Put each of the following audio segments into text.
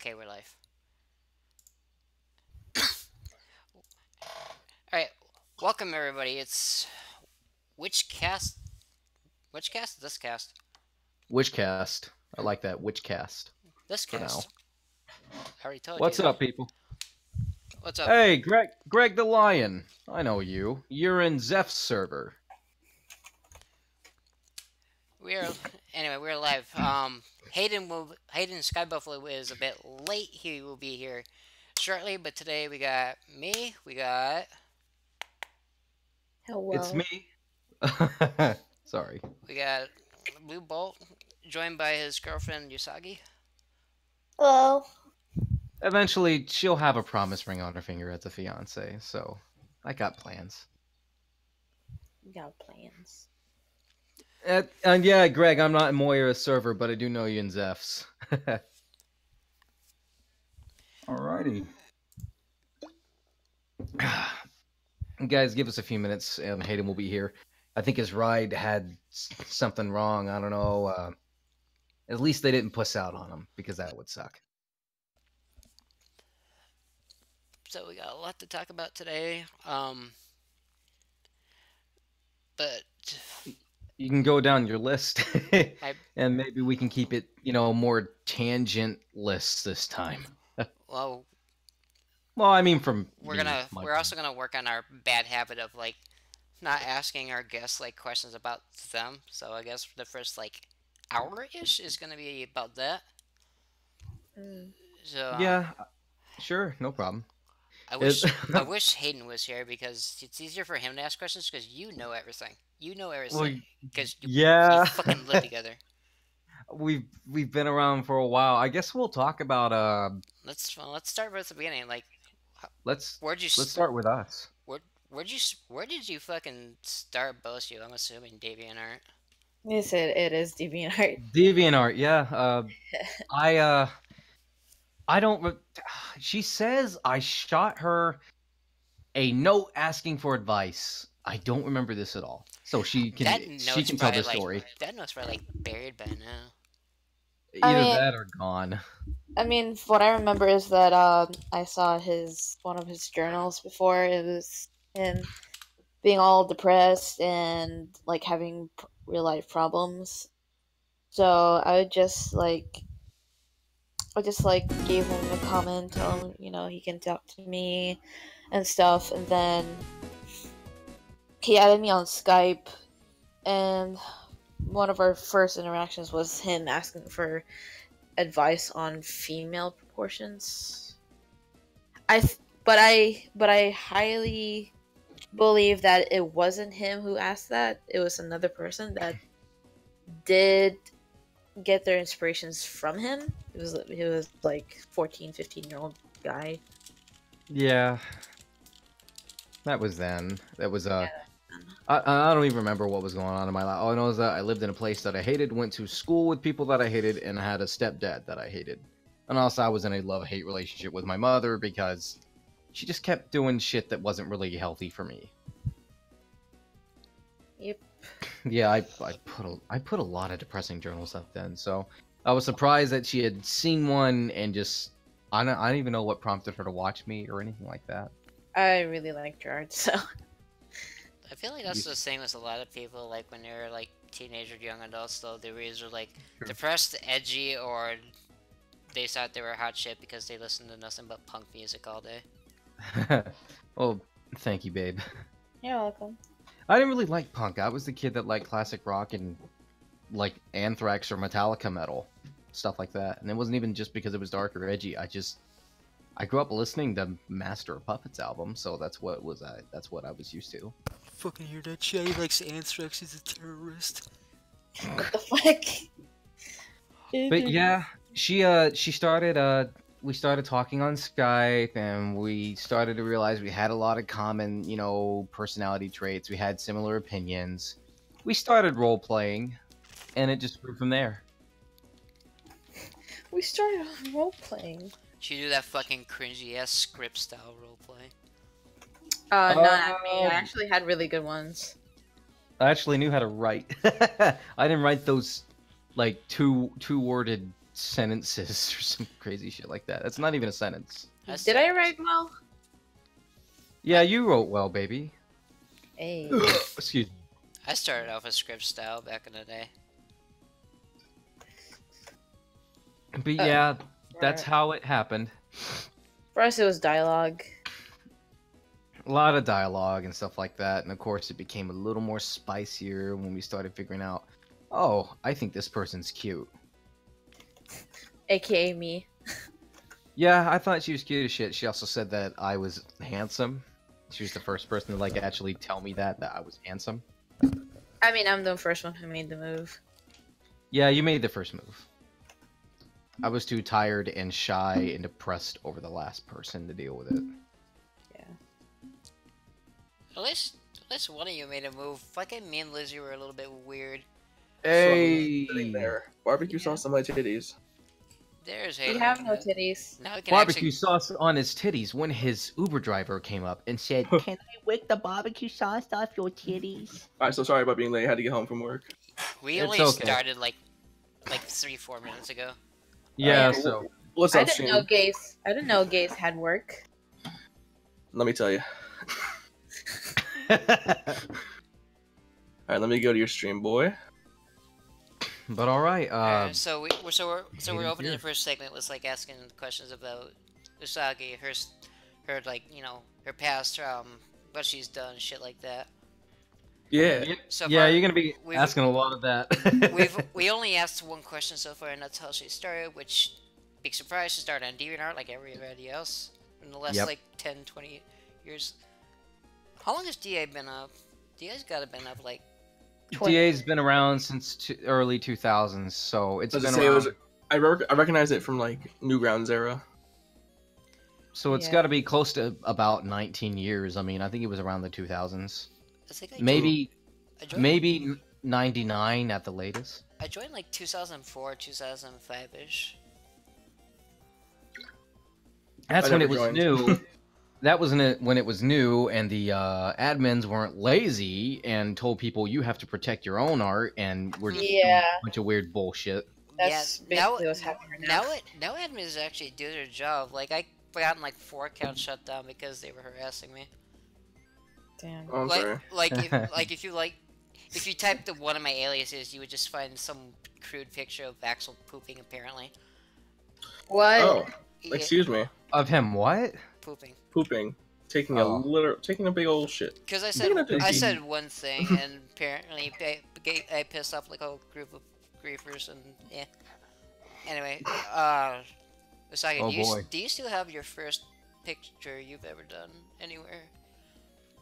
Okay, we're live. Alright, welcome everybody. It's which cast? Which cast? This cast. Witchcast. I like that. Witchcast This for now. cast. I already told you What's that. up, people? What's up? Hey, Greg the Lion. I know you. You're in Zeph's server. We're anyway. We're live. Hayden Sky Buffalo is a bit late. He will be here shortly, but today we got me. We got It's Hello. me. Sorry. Blue Bolt, joined by his girlfriend Usagi. Hello. Eventually, she'll have a promise ring on her finger as a fiance, so I got plans. We got plans. And yeah, Greg, I'm not in Moira's server, but I do know you in Zeph's. Alrighty. Guys, give us a few minutes, and Hayden will be here. I think his ride had something wrong. I don't know. At least they didn't puss out on him, because that would suck. So we got a lot to talk about today. But You can go down your list, and maybe we can keep it, more tangent lists this time. well, Well, I mean, from we're also gonna work on our bad habit of like not asking our guests like questions about them. So I guess the first like hour-ish is gonna be about that. So yeah, sure, no problem. I wish Hayden was here because it's easier for him to ask questions because you know everything. You know everything because you fucking live together. We've been around for a while. I guess we'll talk about Let's start with the beginning. Like, let's start with us. Where did you fucking start BOSU? I'm assuming DeviantArt. Yes, it is DeviantArt. DeviantArt, yeah. I don't. She says I shot her a note asking for advice. I don't remember this at all. So she can tell the story. That note's probably like buried by now. Either that or gone. I mean, what I remember is that I saw one of his journals before. It was him being all depressed and like having real life problems. So I just gave him a comment, tell him he can talk to me and stuff, and then he added me on Skype, and one of our first interactions was him asking for advice on female proportions. But I highly believe that it wasn't him who asked that. It was another person that did get their inspirations from him. It was like 14, 15-year-old guy. Yeah. That was then. That was I don't even remember what was going on in my life. All I know is that I lived in a place that I hated, went to school with people that I hated, and had a stepdad that I hated. And also I was in a love-hate relationship with my mother because she just kept doing shit that wasn't really healthy for me. Yep. Yeah, I put a lot of depressing journals up then, so I was surprised that she had seen one and just I don't even know what prompted her to watch me or anything like that. I really liked your art, so I feel like that's the same as a lot of people, like when they're like teenager, young adults, though they were either like depressed, edgy, or they thought they were hot shit because they listened to nothing but punk music all day. Well, thank you, babe. You're welcome. I didn't really like punk. I was the kid that liked classic rock and like Anthrax or Metallica metal, stuff like that. And it wasn't even just because it was dark or edgy. I grew up listening to Master of Puppets album, so that's what I was used to. Fucking hear that shit? He likes Anthrax. He's a terrorist. What the fuck? But yeah, she started we started talking on Skype, and we started to realize we had a lot of common, personality traits. We had similar opinions. We started role playing, and it just grew from there. We started on role playing. Did you do that fucking cringy ass script style roleplay? Not me. I actually had really good ones. I actually knew how to write. I didn't write those like two worded sentences or some crazy shit like that. That's not even a sentence. Did I write well? Yeah, you wrote well, baby. Hey. Excuse me. I started off with script style back in the day. But yeah, that's how it happened. For us, it was dialogue. A lot of dialogue and stuff like that, and of course it became a little more spicier when we started figuring out, oh, I think this person's cute. AKA me. Yeah, I thought she was cute as shit. She also said that I was handsome. She was the first person to like actually tell me that I was handsome. I mean, I'm the first one who made the move. Yeah, you made the first move. I was too tired and shy and depressed over the last person to deal with it. Yeah. At least one of you made a move. Fucking me and Lizzie were a little bit weird. Hey, Sitting there. Barbecue sauce on my titties. There's We Hayden. have no titties. Now we can barbecue actually... sauce on his titties when his Uber driver came up and said, "Can I wick the barbecue sauce off your titties?" Alright, so sorry about being late. I had to get home from work. We It's only okay. started like 3-4 minutes ago. Yeah, Alright, so What's I up, didn't stream? know gays. I didn't know gays had work. Let me tell you. Alright, let me go to your stream, boy. but all right. So we're Hayden opening here. the first segment with like asking questions about Usagi, her like her past, what she's done, shit like that. Yeah. So yeah, far, you're gonna be we've- asking a lot of that. we only asked one question so far, and that's how she started. Which, big surprise, she started on DeviantArt like everybody else in the last Yep. like 10-20 years. How long has DA been up? DA's gotta been up like... DA's been around since early 2000s, so it's Does it been say it around. was? I recognize it from like Newgrounds era. So it's Yeah. got to be close to about 19 years. I mean, I think it was around the 2000s. I think Maybe I joined, maybe 99 at the latest. I joined like 2004, 2005-ish. That's I when never it was joined. new. That was when it was new, and the admins weren't lazy and told people you have to protect your own art, and we're just doing Yeah. a bunch of weird bullshit. That's yeah, now basically what's happening right now. now admins actually do their job. Like I gotten like 4 accounts shut down because they were harassing me. Damn. Oh, I'm like sorry. if you typed the one of my aliases, you would just find some crude picture of Axel pooping apparently. What? Oh, Yeah, excuse me. Of him, what? pooping. Pooping. Taking Oh. taking a big old shit. Because I Speaking of said pooping. one thing, and apparently I pissed off like a whole group of griefers, and yeah. Anyway, Usagi, Oh, boy. do you still have your first picture you've ever done anywhere?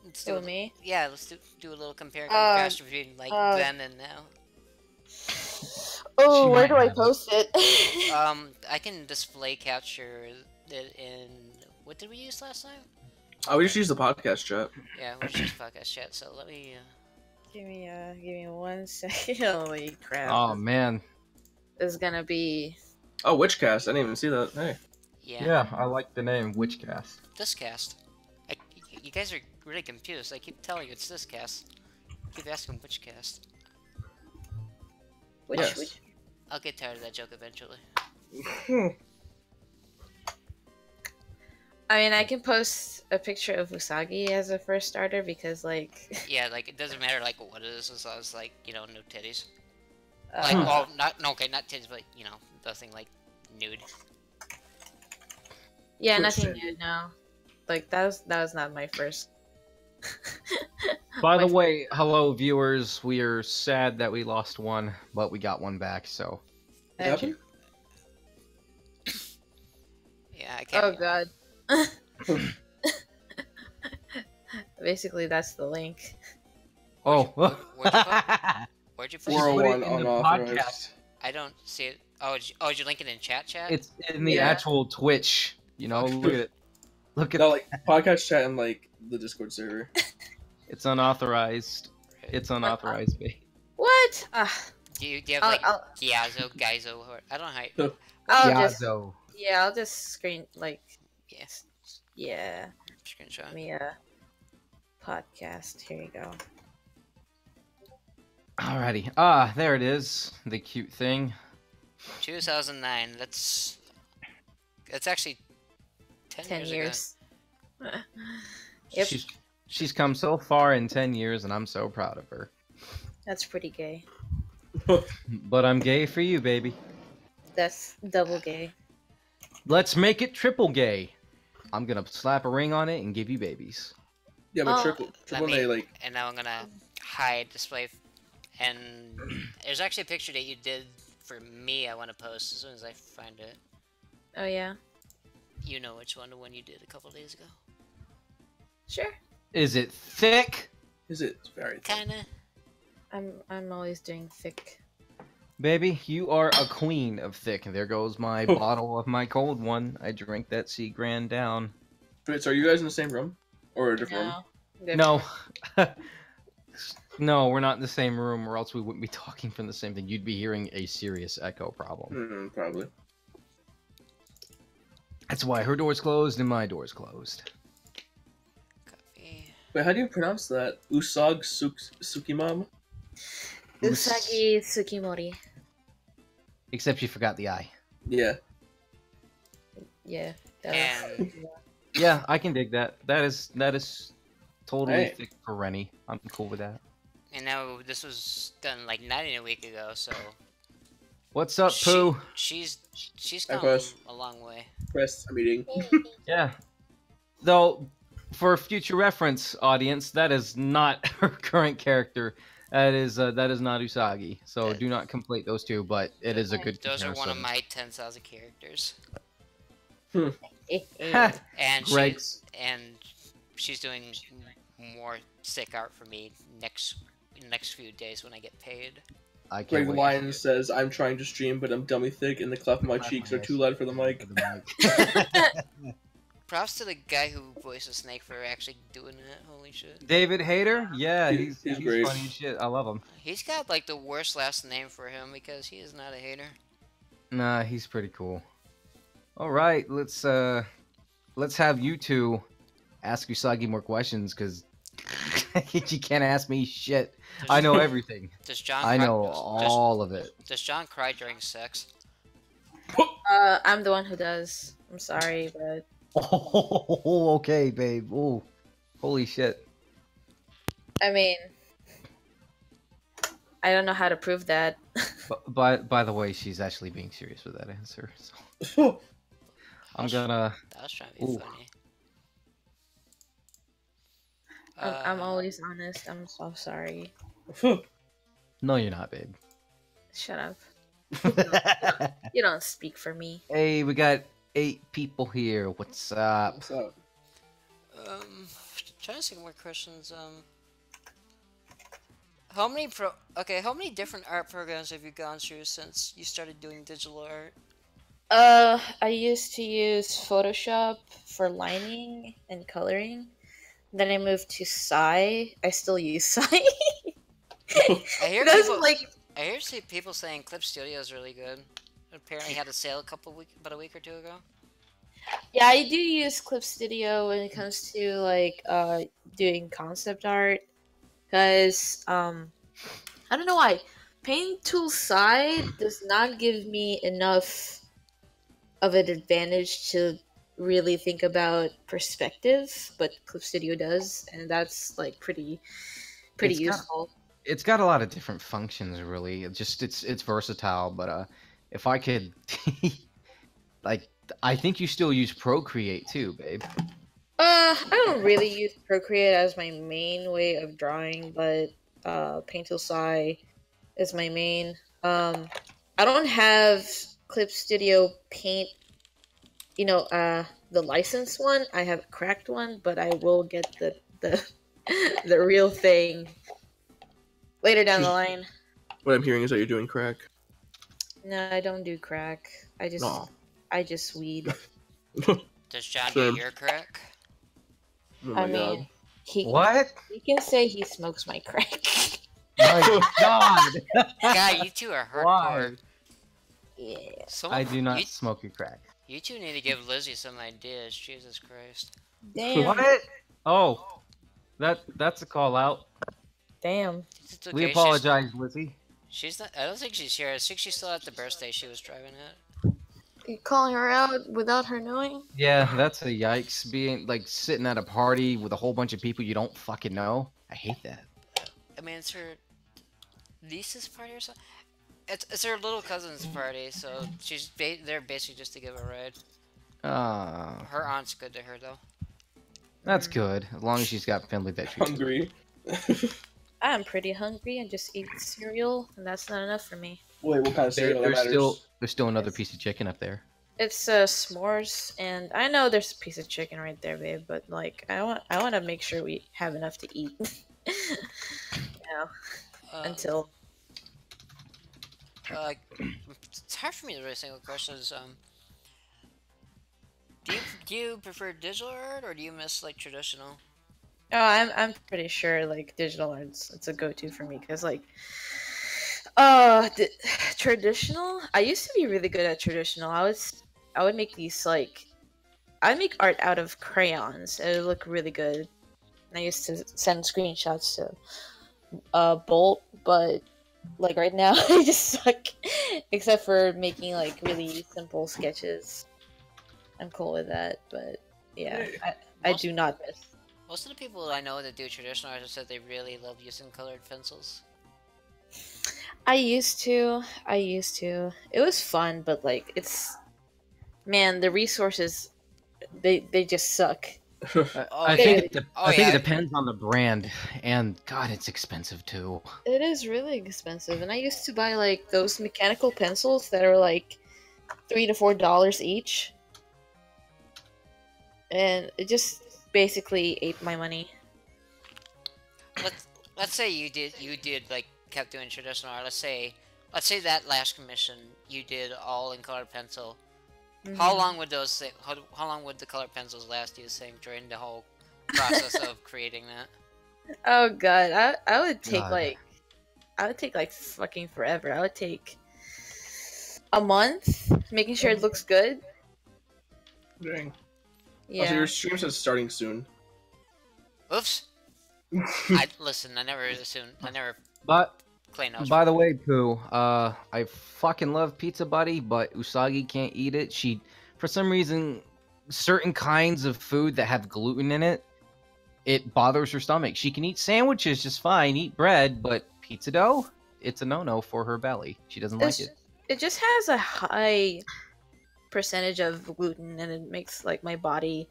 Let's do Who, a- me? Yeah, let's do a little compare and Uh, contrast between like then and now. Oh, She where might do I have it. post it? I can display capture it in... What did we use last time? Oh, we just use the podcast chat. Yeah, we just podcast chat, so let me... give me 1 second. Holy crap. Oh man. This is gonna be... Oh, Witchcast. I didn't even see that. Hey. Yeah, I like the name Witchcast. this cast. You guys are really confused. I keep telling you it's this cast. Keep asking which cast. Which, Yes. which... I'll get tired of that joke eventually. I mean, I can post a picture of Usagi as a first starter because, like... Yeah, like, it doesn't matter, like, what it is, as long as, like, no titties. uh, Like, well, not titties, but, nothing, like, nude. yeah, Cool nothing shit. new, no. Like, that was not my first... By the My- way, hello viewers. We are sad that we lost one, but we got one back. So What happened? Yeah, I can't... Oh god. Basically, that's the link. oh, Where'd you Where'd you put Just it? put it 401 in the unauthorized. podcast. I don't see it. Oh, did you link it in chat? it's in the Yeah. actual Twitch. Look at it. Look at No, like podcast chat and like the Discord server. it's unauthorized. It's unauthorized. Babe. What? Do you have, like, I'll Gyazo, Gaizo, or... I don't know how... just... Yazo. Yeah, I'll just screen, like... Yes. Yeah. Screenshot. Let me, podcast. Here you go. Alrighty. There it is. The cute thing. 2009. That's actually 10, 10 years years. Yep, She's come so far in 10 years, and I'm so proud of her. that's pretty gay. But I'm gay for you, baby. That's double gay. Let's make it triple gay. I'm gonna slap a ring on it and give you babies. Yeah, but Oh. triple A, like, And now I'm gonna hide display. And there's actually a picture that you did for me. I want to post as soon as I find it. Oh yeah, You know which one? The one you did a couple days ago. sure. Is it thick? is it very thin. Kinda. I'm always doing thick. Baby, you are a queen of thick. There goes my bottle of my cold one. I drank that sea grand down. Wait, so are you guys in the same room? Or a different room? No. No. No, we're not in the same room, or else we wouldn't be talking from the same thing. You'd be hearing a serious echo problem. Probably. That's why her door's closed and my door's closed. Copy. Wait, how do you pronounce that? Usag Sukimam? Usagi Tsukimori. Except you forgot the I. Yeah. Yeah. that was- And Yeah, I can dig that. That is totally Hey. thick for Rennie. I'm cool with that. and now this was done like not even a week ago, so What's up, Pooh? she's Hi, come Chris. a long way. Chris, I'm eating. Yeah. Though, for future reference, audience, that is not her current character. That is not Usagi. So do not conflate those two. But it is a good. Those are one of comparison. my 10,000 characters. Ha! And Greg. she's doing more sick art for me next few days when I get paid. I can't Greg wait. Lyons says, I'm trying to stream, but I'm dummy thick, and the cleft of my cheeks are too loud for the mic. Props to the guy who voiced the snake for actually doing it. Holy shit. David Hayter? Yeah, He's he's great. funny as shit. I love him. He's got like the worst last name for him because he is not a hater. Nah, he's pretty cool. All right, let's have you two ask Usagi more questions, because you can't ask me shit. I know everything. Does John I cry- know does- all of it. Does John cry during sex? I'm the one who does. I'm sorry, but Oh, okay, babe. Oh, holy shit. I mean, I don't know how to prove that. By the way, she's actually being serious with that answer. So I'm gonna. That was trying to be Ooh. funny. I'm always honest. I'm so sorry. No, you're not, babe. Shut up. You don't speak for me. Hey, we got 8 people here. What's up? What's up? Trying to think more questions. How many different art programs have you gone through since you started doing digital art? I used to use Photoshop for lining and coloring. Then I moved to Psy. I still use Psy. I hear That's people, like I hear people saying Clip Studio is really good. Apparently had a sale about a week or two ago. yeah, I do use Clip Studio when it comes to like doing concept art, because I don't know why Paint Tool Psy does not give me enough of an advantage to really think about perspective, but Clip Studio does, and that's like pretty It's got- useful. It's got a lot of different functions, really. It's versatile, but if I could, like, I think you still use Procreate too, babe. I don't really use Procreate as my main way of drawing, but Paint Tool Psy is my main. I don't have Clip Studio Paint, the licensed one. I have a cracked one, but I will get the the real thing later down the line. What I'm hearing is that you're doing crack. No, I don't do crack. Aw. I just weed. Does John Sure. do your crack? Oh my I mean, he What? can say he smokes my crack. My God! God, you two are Why? hardcore. Yeah. Someone, I do not You, smoke your crack. you two need to give Lizzie some ideas. Jesus Christ. Damn. What? Oh, that's a call out. Damn. It's okay, We apologize, Lizzie. She's not. I don't think she's here. I think she's still at the birthday she was driving at. You calling her out without her knowing? Yeah, that's a yikes. Being like sitting at a party with a whole bunch of people you don't fucking know. I hate that. I mean, it's her niece's party or something. It's her little cousin's party, so she's there basically just to give a ride. Her aunt's good to her though. That's good. As long as she's got family that treats her. Hungry. I'm pretty hungry and just eat cereal, and that's not enough for me. Wait, what kind of cereal that matters? There's still another piece of chicken up there. It's s'mores, and I know there's a piece of chicken right there, babe. But like, I want to make sure we have enough to eat. Until. It's hard for me to really think of questions. Do you prefer digital art or do you miss like traditional? Oh, I'm pretty sure like digital art's it's a go-to for me because like, traditional. I used to be really good at traditional. I would make these like, I'd make art out of crayons. It would look really good. And I used to send screenshots to Bolt, but like right now I just suck. Except for making like really simple sketches. I'm cool with that, but yeah, I do not miss. Most of the people I know that do traditional art have said they really love using colored pencils. I used to. It was fun, but like man, the resources, they just suck. I think it depends on the brand, and God, it's expensive too. It is really expensive, and I used to buy like those mechanical pencils that are like $3 to $4 each, and it just basically ate my money. Let's say you did like kept doing traditional art. Let's say that last commission you did all in colored pencil. How long would how long would the colored pencils last, do you think, during the whole process of creating that? Oh god, I would take like fucking forever. I would take a month making sure it looks good. Dang. Yeah. Also, your stream says starting soon. Oops. Listen. I never But claimed I was by the way, Pooh, I fucking love Pizza Buddy, but Usagi can't eat it. She, for some reason, certain kinds of food that have gluten in it, it bothers her stomach. She can eat sandwiches just fine, eat bread, but pizza dough, it's a no-no for her belly. She doesn't like it. It just has a high percentage of gluten, and it makes like my body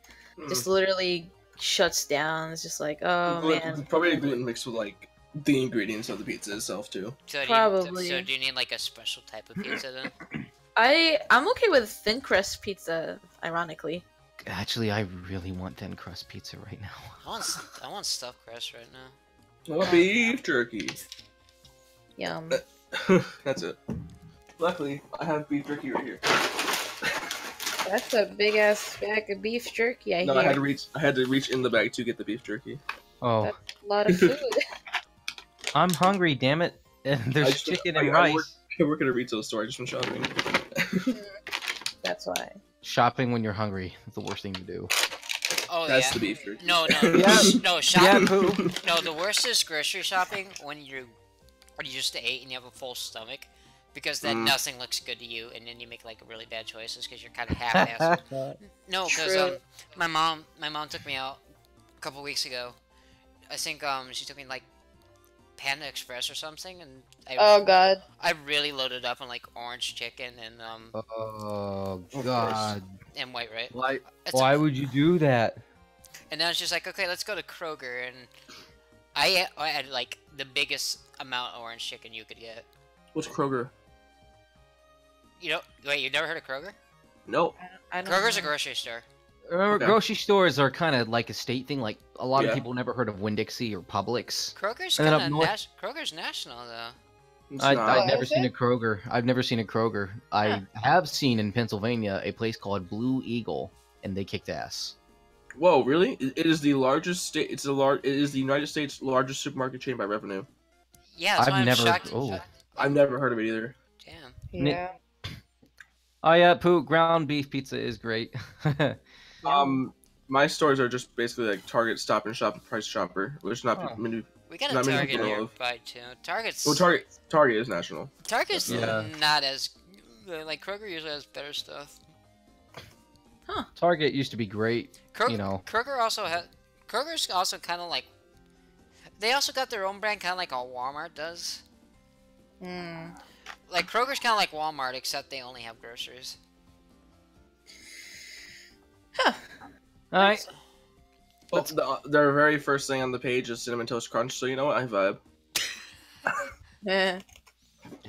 just literally shuts down. It's just like, oh man. Probably gluten mixed with like the ingredients of the pizza itself too. So Probably. So do you need like a special type of pizza then? I'm okay with thin crust pizza, ironically. Actually, I really want thin crust pizza right now. I want stuffed crust right now. I want beef jerky. Yum. That's it. Luckily, I have beef jerky right here. That's a big ass bag of beef jerky. I had to reach in the bag to get the beef jerky. Oh. That's a lot of food. I'm hungry, damn it. There's chicken and rice. I work at a retail store. I just went shopping. That's why. Shopping when you're hungry is the worst thing to do. Oh, That's yeah. the beef jerky. No, no, shopping. Yeah, Pooh. No, the worst is grocery shopping when you just ate and you have a full stomach, because then nothing looks good to you, and then you make like really bad choices because you're kind of half-assed. No, because my mom took me out a couple weeks ago. I think she took me like Panda Express or something, and oh god, I really loaded up on like orange chicken and Oh god. and white, right? Why would you do that? And then it's just like, okay, let's go to Kroger, and I had like the biggest amount of orange chicken you could get. What's Kroger? You know, wait, you never heard of Kroger? Nope. I don't Kroger's know. a grocery store. Remember, Okay. grocery stores are kind of like a state thing. Like a lot of people never heard of Winn-Dixie or Publix. Kroger's And then kind up of north- Kroger's national though. It's I've not. never Is seen a it? Kroger. I've never seen a Kroger. I have seen in Pennsylvania a place called Blue Eagle, and they kicked ass. Whoa, really? It is the largest state. It is the United States' largest supermarket chain by revenue. Yeah, that's why I've I'm never. shocked. Oh. I've never heard of it either. Damn. Yeah. Oh yeah, Pooh, ground beef pizza is great. My stores are just basically like Target, Stop and Shop, and Price Chopper, which not Oh. many We got a Not many Target people know of. nearby too. Target's Well, Target is national. Target's Yeah. not as like Kroger usually has better stuff. Target used to be great. Kroger, You know. Kroger's also kind of like they also got their own brand, kind of like how Walmart does. Hmm. Like Kroger's kind of like Walmart, except they only have groceries. All right. Well, their very first thing on the page is Cinnamon Toast Crunch, so you know what? I vibe. Eh.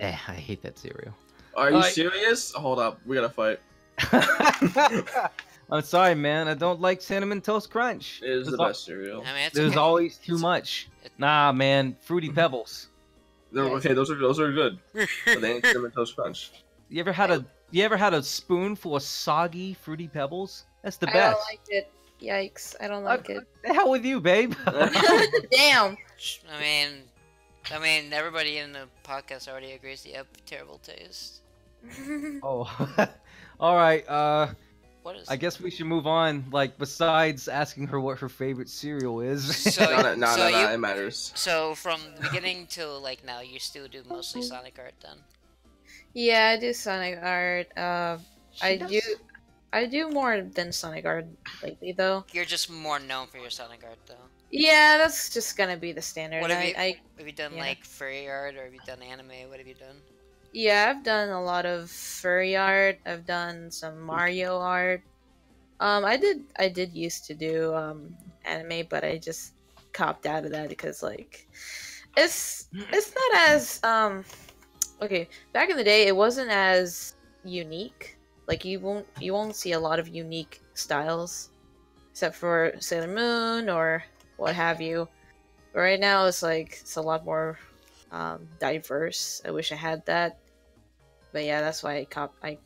I hate that cereal. Are you Alright. serious? Hold up, we gotta fight. I'm sorry, man. I don't like Cinnamon Toast Crunch. It is the There's al- best cereal. I mean, it's There's okay. always too much. Nah, man. Fruity Pebbles. Okay, those are good. But they ain't Cinnamon Toast Crunch. You ever had a spoonful of soggy Fruity Pebbles? That's the I best. don't like it. Yikes! I don't like it. The hell with you, babe. Damn. I mean, everybody in the podcast already agrees you have terrible taste. Oh. All right. What is? I guess we should move on. Like, besides asking her what her favorite cereal is. So, It matters. So from the beginning to like now, you still do mostly Sonic art then? Yeah, I do Sonic art. She does. I do more than Sonic art lately, though. You're just more known for your Sonic art though. Yeah, that's just gonna be the standard. What have you, I have you done yeah. like furry art or have you done anime? What have you done? Yeah, I've done a lot of furry art. I've done some Mario art. I did used to do anime, but I just copped out of that because like it's not as okay, back in the day it wasn't as unique. Like you won't see a lot of unique styles except for Sailor Moon or what have you. But right now it's a lot more diverse. I wish I had that, but yeah, that's why I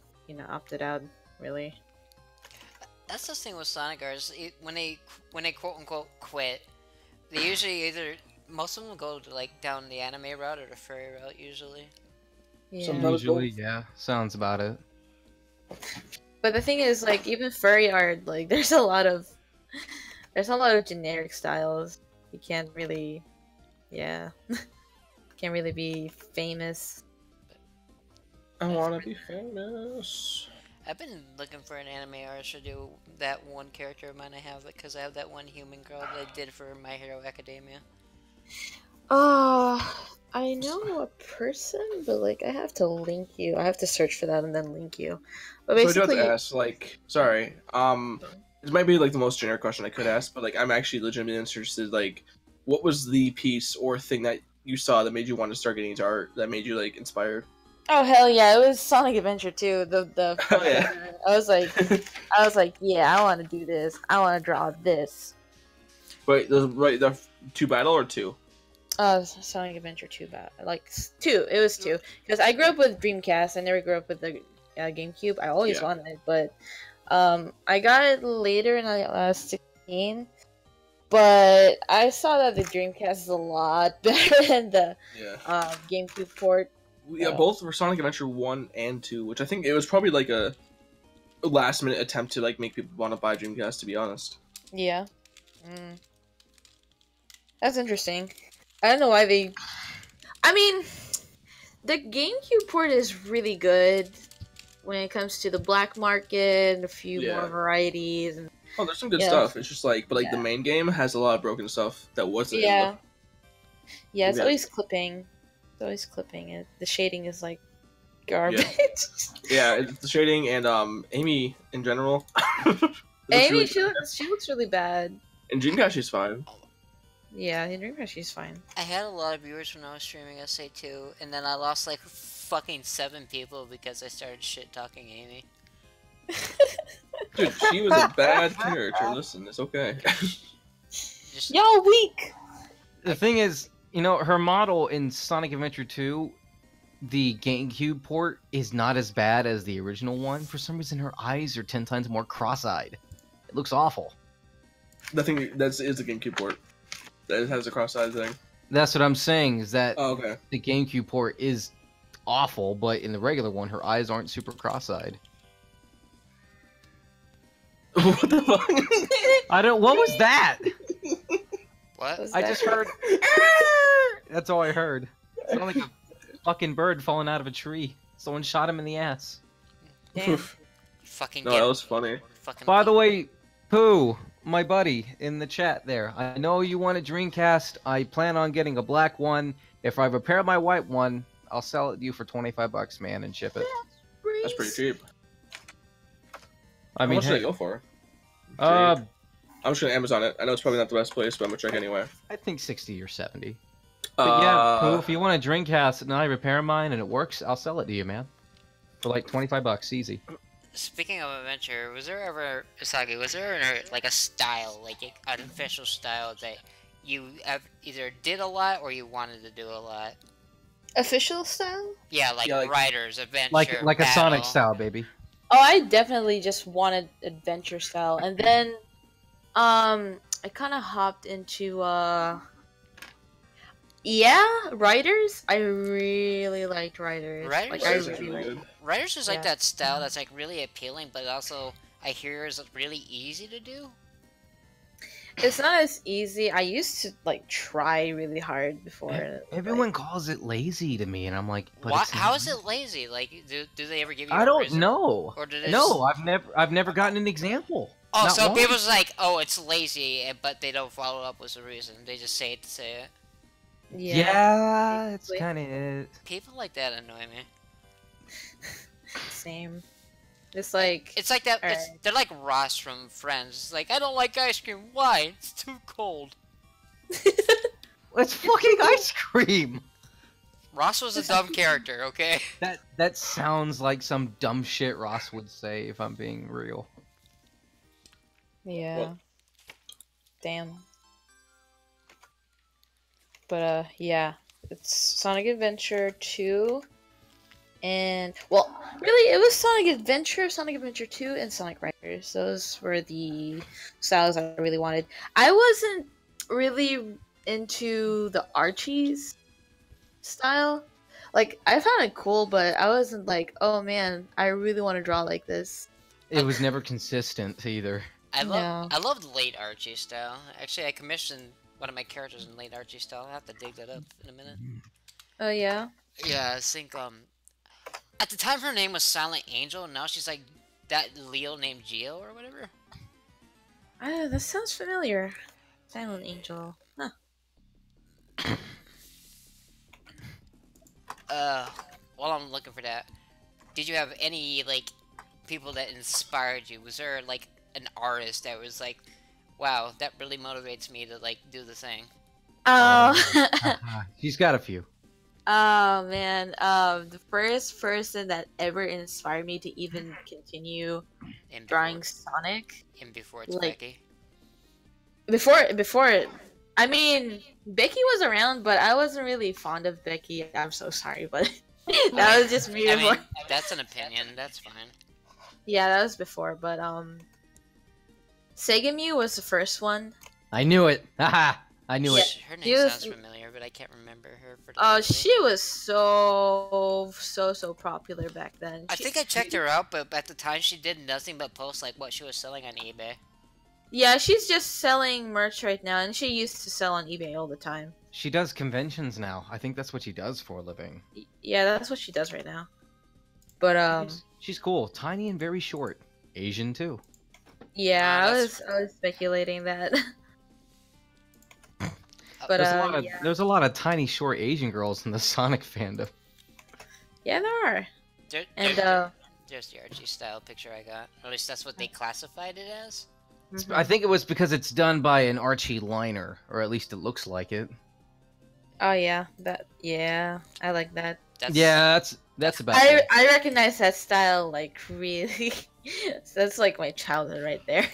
opted out really. That's the thing with Sonic artists. When they quote unquote quit, they usually most of them go to like down the anime route or the furry route usually. Yeah. Sometimes- Usually, yeah. Sounds about it. But the thing is, like, even furry art, like, there's a lot of generic styles. You can't really, can't really be famous. I wanna be famous. I've been looking for an anime artist to do that one character of mine I have because I have that one human girl that I did for My Hero Academia. I know a person, but like, I have to link you. I have to search for that and then link you. But So I do have basically, to ask, like, sorry, this might be like the most generic question I could ask, but like, I'm actually legitimately interested. Like, what was the piece or thing that you saw that made you want to start getting into art? That made you like inspired? oh hell yeah, it was Sonic Adventure 2. The Oh, yeah. I was like, yeah, I want to do this. I want to draw this. Wait, the two battle or two? Sonic Adventure 2, like 2. It was 2 because I grew up with Dreamcast. I never grew up with the GameCube. I always Yeah. wanted it, but I got it later in 16. But I saw that the Dreamcast is a lot better than the Yeah. GameCube port. Yeah, both were Sonic Adventure 1 and 2, which I think it was probably like a last minute attempt to like make people want to buy Dreamcast, to be honest. Yeah. That's interesting. I don't know why they... I mean, the GameCube port is really good when it comes to the black market and a few Yeah. more varieties. And Oh, there's some good Yeah. stuff. It's just like, but like the main game has a lot of broken stuff that wasn't. yeah. Yeah, it's Yeah. always clipping. It's always clipping. The shading is like garbage. Yeah, it's the shading and Amy in general. Amy, Really, she looks really bad. in Dreamcast she's fine. Yeah, in Dreamcast she's fine. I had a lot of viewers when I was streaming SA2, and then I lost like fucking 7 people because I started shit talking Amy. Dude, she was a bad character. Listen, it's okay. Just, Y'all weak! The thing is, her model in Sonic Adventure 2, the GameCube port is not as bad as the original one. For some reason, her eyes are 10 times more cross-eyed. It looks awful. The thing is the GameCube port that has a cross-eyed thing. That's what I'm saying, is that Oh, okay. the GameCube port is awful, but in the regular one, her eyes aren't super cross-eyed. What the fuck? What was that? What? Was I that- just heard. That's all I heard. It sounded like a fucking bird falling out of a tree. Someone shot him in the ass. Damn. Fucking No, get that was funny. fucking. By the way, Pooh, my buddy in the chat there, I know you want a Dreamcast. I plan on getting a black one. If I repair my white one, I'll sell it to you for $25, man, and ship it. That's pretty cheap. I How mean, much did I hey, go for? uh, I'm just gonna Amazon it. I know it's probably not the best place, but I'm gonna check anyway. I think 60 or 70. But yeah, Pooh, Uh, if you want a Dreamcast and I repair mine and it works, I'll sell it to you, man. For like $25, easy. Speaking of adventure, was there ever, Usagi, was there like a style, like an official style that you either did a lot or you wanted to do a lot? Official style? Yeah, like, Yeah, like- Riders, Adventure, Like a Battle. Sonic style, baby. Oh, I definitely just wanted adventure style, and then, I kind of hopped into, yeah, Riders. I really liked Riders. Riders Like, is I Riders really is really liked. good. Riders is like Yeah. that style that's like really appealing, but also I hear is really easy to do. It's not as easy. I used to like try really hard before. and, Everyone like, calls it lazy to me, and I'm like, but Why? it's How not. is it lazy? Like, do they ever give you? I a don't reason? know. Or did it No, I've never gotten an example. Oh, Not so one. people's like, oh, it's lazy, but they don't follow up with the reason. They just say it to say it. yeah, it's basically. kind of it. People like that annoy me. same. It's like It's like that. It's, Alright. they're like Ross from Friends. It's like, I don't like ice cream. Why? It's too cold. It's fucking ice cream. Ross was a dumb character, okay? That sounds like some dumb shit Ross would say if I'm being real. yeah. What? Damn. But yeah, it's Sonic Adventure 2. And well, really it was Sonic Adventure 2 and Sonic Riders. Those were the styles I really wanted. I wasn't really into the Archie's style. Like I found it cool, but I wasn't like, oh man, I really want to draw like this. It was never consistent either. I No. loved late Archie style. Actually, I commissioned one of my characters in late Archie style. I'll have to dig that up in a minute. Oh yeah. Yeah, I think at the time her name was Silent Angel, and now she's like that Leo named Geo or whatever. That sounds familiar. Silent Angel. Huh. While I'm looking for that, did you have any like people that inspired you? Was there like an artist that was like, wow, that really motivates me to like do the thing? She's got a few. Oh man, the first person that ever inspired me to even continue And drawing before, Sonic and before it's like- Becky. before I mean Becky was around, but I wasn't really fond of Becky. I'm so sorry, but that was just me I before. mean, that's an opinion. That's fine. Yeah, that was before, but Sega Mew was the first one. I knew it. Haha. I knew it. Her name She was- sounds familiar, but I can't remember her. She was so popular back then. I think I checked her out, but at the time she did nothing but post like what she was selling on eBay. Yeah, she's just selling merch right now, and she used to sell on eBay all the time. She does conventions now. I think that's what she does for a living. Yeah, that's what she does right now. But She's cool. Tiny and very short. Asian too. yeah, I that's was speculating that. But yeah. There's a lot of tiny short Asian girls in the Sonic fandom. Yeah, there are. There, And there's the Archie style picture I got. Or at least that's what they classified it as. mhm. I think it was because it's done by an Archie liner, or at least it looks like it. Oh yeah, I like that. That's, Yeah, that's about it. I recognize that style like really. That's like my childhood right there.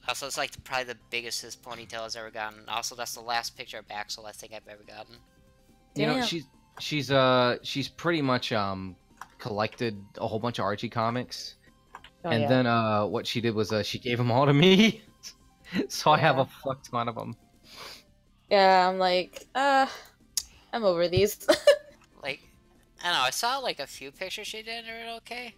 Also, it's like probably the biggest his ponytail has ever gotten. Also, that's the last picture of Baxel I think I've ever gotten. You know, Damn. she's pretty much collected a whole bunch of Archie comics, Oh, and yeah. then what she did was she gave them all to me, so I have Yeah. a fuck ton of them. Yeah, I'm like, I'm over these. Like, I don't know, I saw like a few pictures she did and they were okay.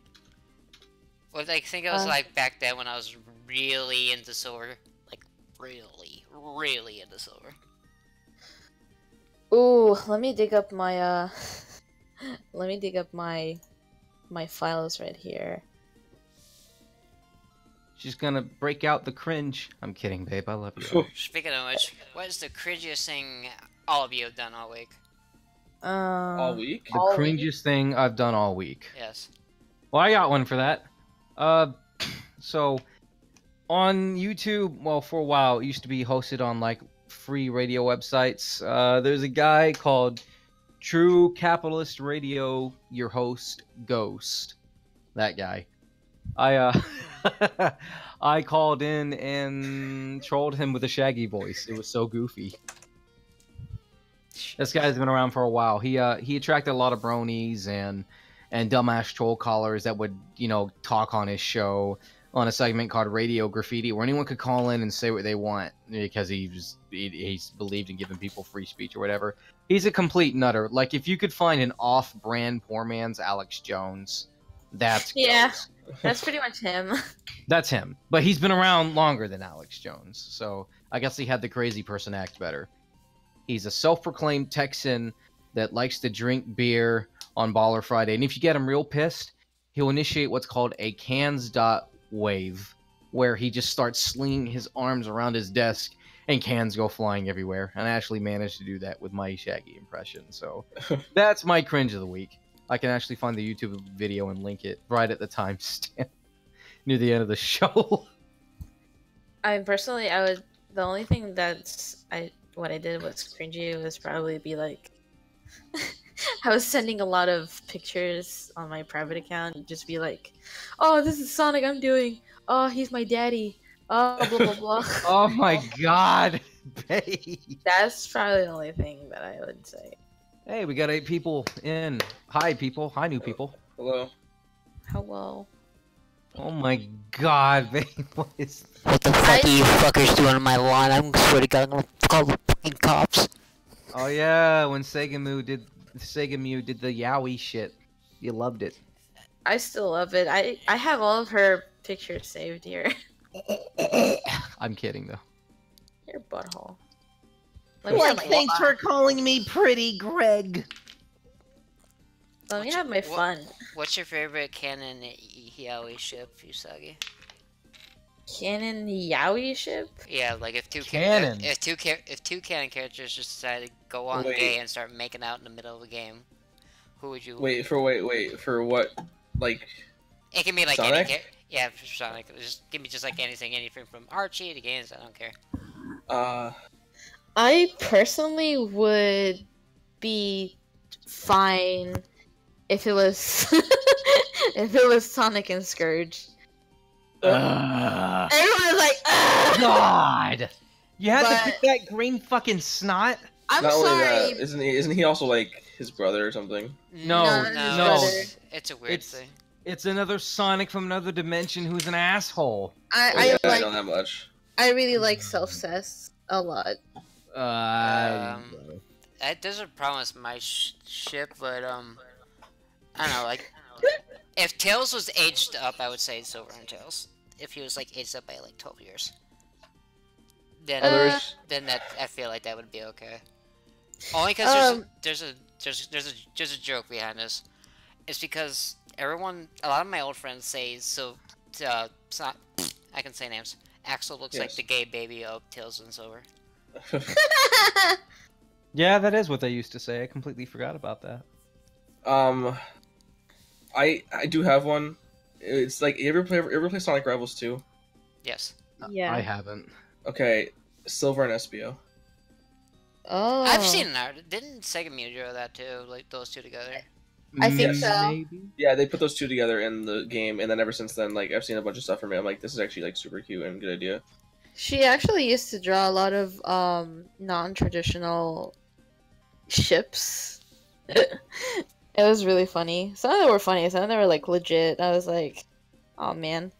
Well, I think it was like back then when I was really into silver, like really, really into Silver? Ooh, let me dig up my let me dig up my files right here. She's gonna break out the cringe. I'm kidding, babe. I love you. Speaking of which, what is the cringiest thing all of you have done all week? All week? The All cringiest week? thing I've done all week. Yes. Well, I got one for that. So on YouTube, well, for a while, it used to be hosted on like free radio websites. There's a guy called True Capitalist Radio, your host, Ghost. That guy. I called in and trolled him with a Shaggy voice. It was so goofy. This guy's been around for a while. He attracted a lot of bronies and dumbass troll callers that would, talk on his show on a segment called Radio Graffiti, where anyone could call in and say what they want because he's believed in giving people free speech or whatever. He's a complete nutter. Like, if you could find an off-brand poor man's Alex Jones, that's Ghost. That's pretty much him. That's him. But he's been around longer than Alex Jones, so I guess he had the crazy person act better. He's a self-proclaimed Texan that likes to drink beer on Baller Friday, and if you get him real pissed, he'll initiate what's called a cans.wave, where he just starts slinging his arms around his desk and cans go flying everywhere. And I actually managed to do that with my Shaggy impression, so that's my cringe of the week. I can actually find the YouTube video and link it right at the timestamp near the end of the show. Personally, the only thing what I did was cringy was probably be like, I was sending a lot of pictures on my private account and just be like, oh, this is Sonic I'm doing. Oh, he's my daddy. Oh, blah, blah, blah. Oh my god, babe. That's probably the only thing that I would say. Hey, we got 8 people in. Hi, people. Hi, new people. Hello. Hello. Oh my god, babe. What is... What the fuck are you fuckers doing on my lawn? I'm swear to God, I'm gonna call the fucking cops. Oh yeah, when Sega Mew did the Yowie shit. You loved it. I still love it. I have all of her pictures saved here. I'm kidding though. Your butthole. Thanks for calling me pretty, Greg. Let me have my fun. What's your favorite canon Yaoi ship, Usagi? Canon Yaoi ship? Yeah, like if two Canon. if two canon characters just decide to go on gay and start making out in the middle of a game, who would you? Wait for what? Like, it can be like Sonic? any yeah, for Sonic. Just give me just like anything from Archie to games. I don't care. I personally would be fine if it was if it was Sonic and Scourge. Everyone was like, ugh! God! You had to But- pick that green fucking snot? I'm not only sorry. that, isn't he also like his brother or something? No, no. It's a weird It's- thing. It's another Sonic from another dimension who's an asshole. I I know that much. I really like Self-Cess a lot. There's a problem with my ship, but I don't know, like if Tails was aged up, I would say Silver and Tails. If he was like aged up by like 12 years, then that I feel like that would be okay. Only because there's a joke behind this. It's because a lot of my old friends say I can say names. Axel looks like the gay baby of Tails and Silver. Yeah, that is what they used to say. I completely forgot about that. I do have one. It's like, you ever play Sonic Rivals 2? Yes. Yeah. I haven't. Okay, Silver and Espio. Oh. I've seen that. Didn't Sega Mew draw that too? Like those two together? I think so. Maybe? Yeah, they put those two together in the game, and then ever since then, like, I've seen a bunch of stuff from it. I'm like, this is actually like super cute and good idea. She actually used to draw a lot of non-traditional ships. It was really funny. Some of them were funny, some of them were like legit. I was like, oh man.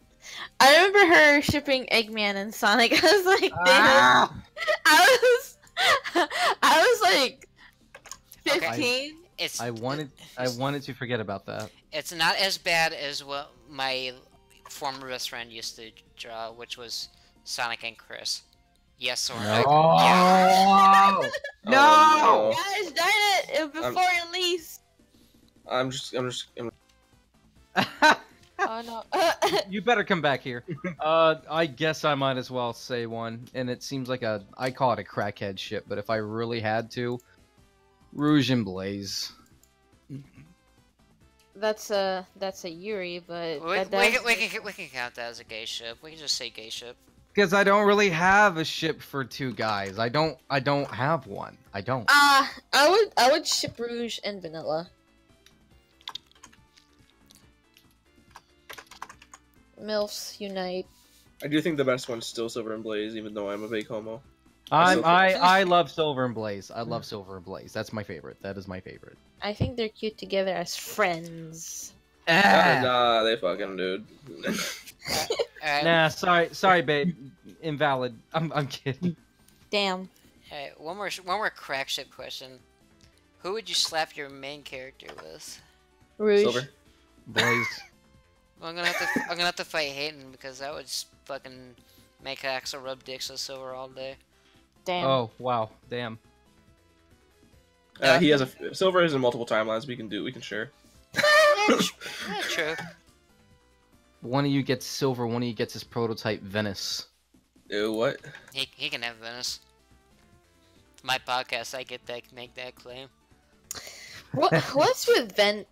I remember her shipping Eggman and Sonic. I was like, damn. I was like 15. I wanted to forget about that. It's not as bad as what my former best friend used to draw, which was Sonic and Chris. Yes, Sora. No. Yeah. No! Guys, darn it! Before release. I'm just. Oh no. You better come back here. I guess I might as well say one, and it seems like I call it a crackhead shit, but if I really had to, Rouge and Blaze. That's a Yuri, but We that can count that as a gay ship. We can just say gay ship. Because I don't really have a ship for two guys. I don't have one. I don't. I would ship Rouge and Vanilla. MILFs unite. I do think the best one's still Silver and Blaze, even though I'm a big homo. I love Silver and Blaze. I love Silver and Blaze. That's my favorite. That is my favorite. I think they're cute together as friends. Nah, they fucking dude. Alright. Nah, sorry, babe. Invalid. I'm kidding. Damn. Hey, one more crack ship question. Who would you slap your main character with? Rouge. Silver. Blaze. Well, I'm gonna have to fight Hayden because that would just fucking make Axel rub dicks with Silver all day. Damn. Oh wow, damn. He has a Silver is in multiple timelines. We can share. Yeah, true. One of you gets Silver. One of you gets his prototype Venice. Ew, what? He can have Venice. It's my podcast. I get that make that claim. What's with Venice?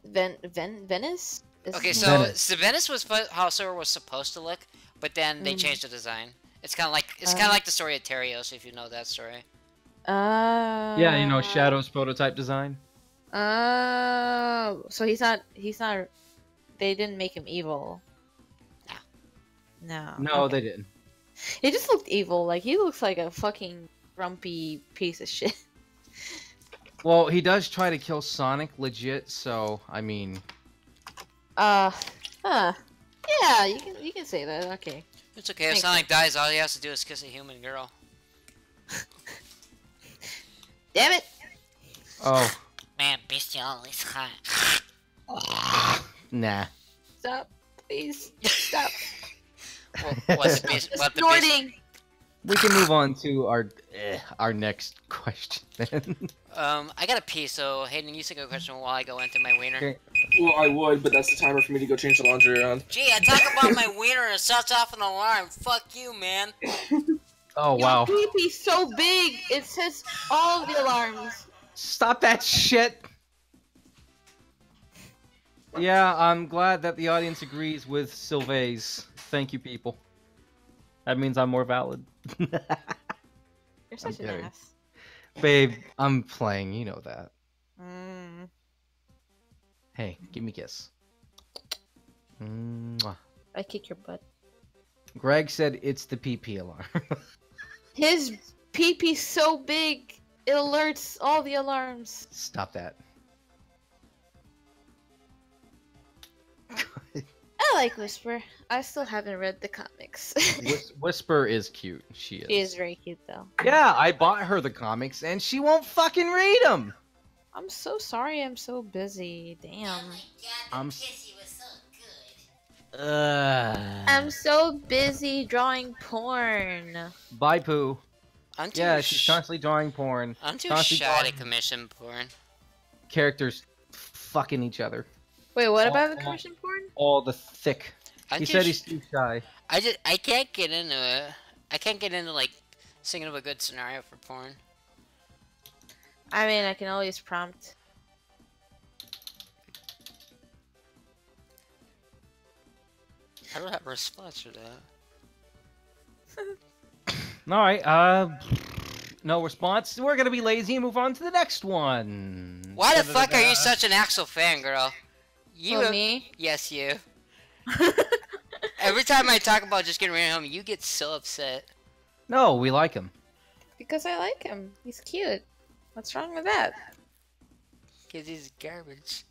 Okay, Venice. so Venice was how Silver was supposed to look, but then they changed the design. It's kind of like the story of Terios, if you know that story. Yeah, you know Shadow's prototype design. So he's not. They didn't make him evil. No. No, Okay. they didn't. He just looked evil. Like he looks like a fucking grumpy piece of shit. Well, he does try to kill Sonic, legit. So I mean, Yeah, you can say that. Okay. It's okay. If Thanks. Sonic dies, all he has to do is kiss a human girl. Damn it! oh, Man, bestial is hot. nah. Stop, please. Stop. What's the beast? What the beast? Snorting. We can move on to our next question then. I gotta pee, so Hayden, you take a question while I go into my wiener. Okay. Well, I would, but that's the timer for me to go change the laundry around. Gee, I talk about my wiener and it sets off an alarm. Fuck you, man. Oh wow. Your pee-pee's so big, it says all of the alarms. Stop that shit. Yeah, I'm glad that the audience agrees with Sylvaise. Thank you, people. That means I'm more valid. You're such an kidding. ass. Babe, I'm playing. You know that. Mm. Hey, give me a kiss. Mwah. I kick your butt. Greg said it's the PP alarm. His pee-pee's so big, it alerts all the alarms. Stop that. I like Whisper. I still haven't read the comics. Whisper is cute. She is. She is very cute, though. Yeah, I bought her the comics and she won't fucking read them. I'm so sorry. I'm so busy. Damn. I'm I'm so busy drawing porn. Bye, Pooh. I'm too Yeah, she's constantly drawing porn. I'm too constantly shy to drawing commission porn. characters fucking each other. Wait, what about the Oh, commission porn? All the thick. I'm He too said sh- he's too shy. I can't get into it. I can't get into like thinking of a good scenario for porn. I mean, I can always prompt. I don't have a response for that. All right. No response. We're gonna be lazy and move on to the next one. Why the fuck are you such an Axel fan, girl? You Oh, me? Yes, you. Every time I talk about just getting rid of him, you get so upset. No, we like him. Because I like him. He's cute. What's wrong with that? Cause he's garbage.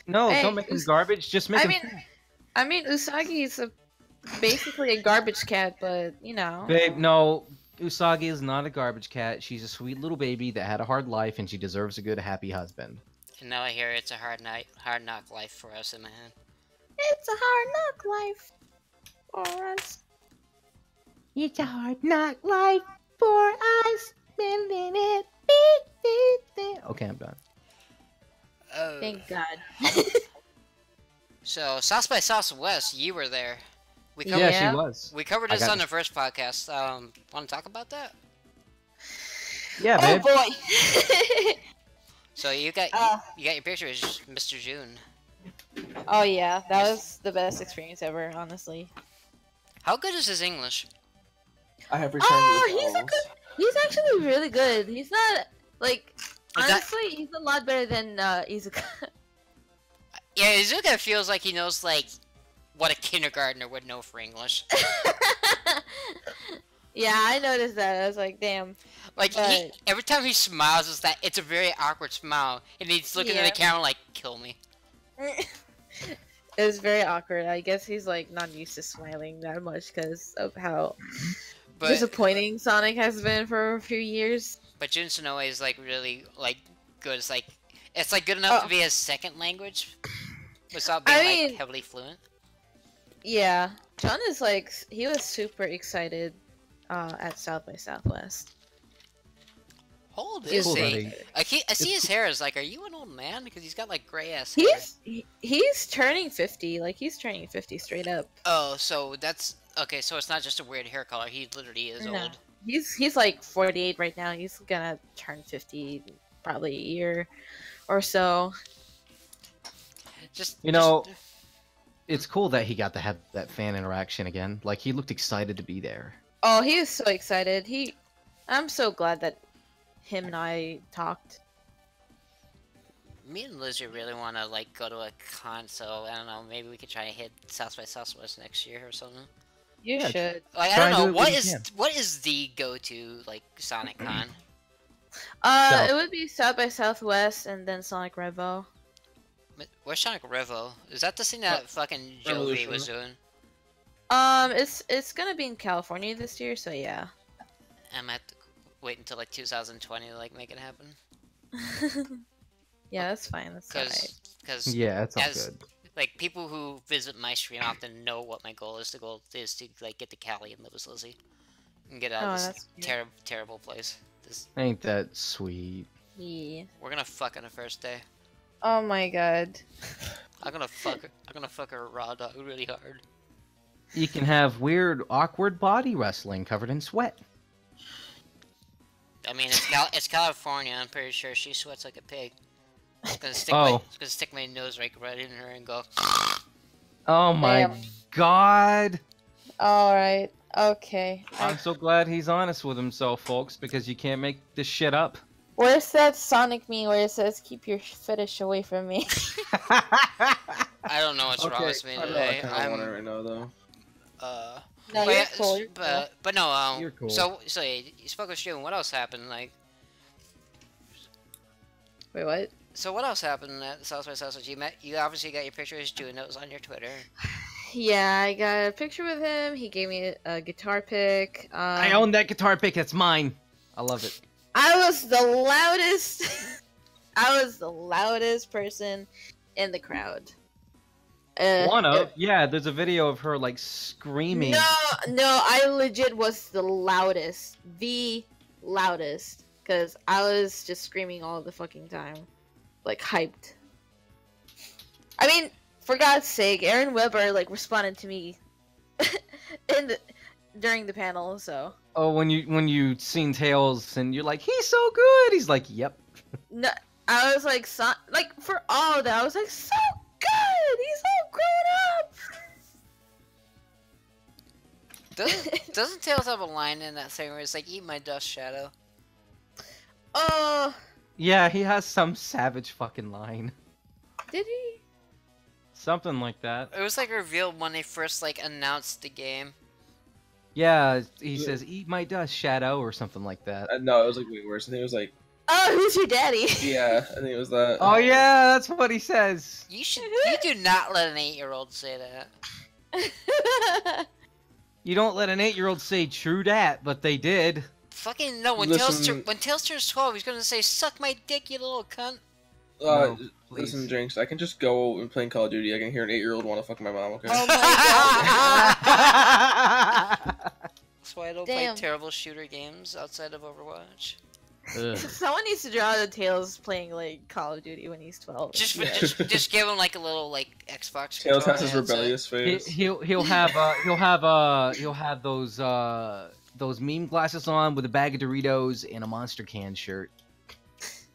No, Hey, don't make him garbage. Just make I him. mean, Usagi is basically a garbage cat, but you know. Babe, no. Usagi is not a garbage cat. She's a sweet little baby that had a hard life, and she deserves a good, happy husband. And now I hear it's a hard knock life for us, man. It's a hard knock life for us. It's a hard knock life Four eyes, bending it. Beep, beep, beep. Okay, I'm done. Oh. Thank God. So South by Southwest, you were there. We covered, Yeah, Yeah. she was. we covered I this got on it. the first podcast. Want to talk about that? Yeah, Oh babe. boy. So you got Uh. you got your picture with Mr. June. Oh yeah, that was the best experience ever, honestly. How good is his English? I have returned Oh, to the he's a calls. good. He's actually really good. He's not like Is that- honestly, he's a lot better than Izuka. Yeah, Izuka feels like he knows like what a kindergartner would know for English. Yeah, I noticed that. I was like, damn. Like But- every time he smiles, it's a very awkward smile, and he's looking at Yeah. the camera like, "Kill me." It was very awkward. I guess he's like not used to smiling that much because of how But disappointing Sonic has been for a few years. but Jun Sonoe is like really like good. It's like good enough Oh. to be his second language without I being like mean- heavily fluent. Yeah, John is like he was super excited at South by Southwest. Hold He's this, Cool, see. buddy. I see his hair is like, are you an old man? Because he's got like gray ass hair. He's turning 50. Like he's turning 50 straight up. Oh, so that's okay. So it's not just a weird hair color. He literally is No. old. He's like 48 right now. He's gonna turn 50 probably a year or so. Just You know- It's cool that he got to have that fan interaction again. Like, he looked excited to be there. Oh, he was so excited. I'm so glad that him and I talked. me and Lizzie really want to like go to a con. So I don't know. Maybe we could try to hit South by Southwest next year or something. You Yeah, should. Like I Try don't and know do it when you what is the go-to like Sonic Con. South. It would be South by Southwest and then Sonic Revo. Where's Sonic Revo? Is that the thing that fucking Jovi Revolution. was doing? It's gonna be in California this year, so yeah. I'm at to wait until like 2020 to like make it happen. Yeah, that's fine. That's alright. Because Yeah, it's all As- good. like people who visit my stream often know what my goal is. The goal is to like get to Cali and live with Lizzie and get out Oh, of this that's cute. terrible place. This Ain't that sweet? Yeah. we're gonna fuck on the first day. Oh my god. I'm gonna fuck her raw dog really hard. You can have weird, awkward body wrestling covered in sweat. I mean, it's California. I'm pretty sure she sweats like a pig. It's gonna stick my nose right in her and go. Oh my Damn. god! Alright. Okay. I'm so glad he's honest with himself, folks, because you can't make this shit up. Where's that Sonic meme where it says keep your fetish away from me? I don't know what's wrong Okay, with me I know, I today. kind of want it right now though. No, but, you're cool. You're cool. but no, You're cool. So you spoke of June. What else happened? Like, Wait, what? so what else happened at South by Southwest? You obviously got your picture with June. That was on your Twitter. Yeah, I got a picture with him. He gave me a guitar pick. I own that guitar pick. That's mine. I love it. I was the loudest. I was the loudest person in the crowd. Yeah. There's a video of her like screaming. No, I legit was the loudest, because I was just screaming all the fucking time, like hyped. I mean, for God's sake, Aaron Weber like responded to me during the panel, so. Oh, when you seen Tails and you're like, he's so good. He's like, yep. No, I was like, for all that, I was like, so good. He's all grown up. Doesn't Tails have a line in that thing where it's like, "Eat my dust, Shadow"? Oh, Yeah, he has some savage fucking line. did he? Something like that. It was like revealed when they first like announced the game. Yeah, he says, eat my dust, Shadow, or something like that. No, it was like way worse. I think it was like, Oh, who's your daddy? yeah, I think it was that. Oh yeah, that's what he says. You do not let an 8-year-old say that. You don't let an 8-year-old say true dat, but they did. Fucking no. When Listen- Tails turns 12, he's gonna say, "Suck my dick, you little cunt." No, Listen, please. Jinx, I can just go and play Call of Duty. I can hear an 8-year-old want to fuck my mom, okay? Oh my god. That's why why I don't Damn. play terrible shooter games outside of Overwatch. Ugh. Someone needs to draw the Tails playing like Call of Duty when he's 12. Just, Yeah. just give him like a little like Xbox. Tails controller has his headset. rebellious phase. He'll have those meme glasses on with a bag of Doritos and a Monster Can shirt,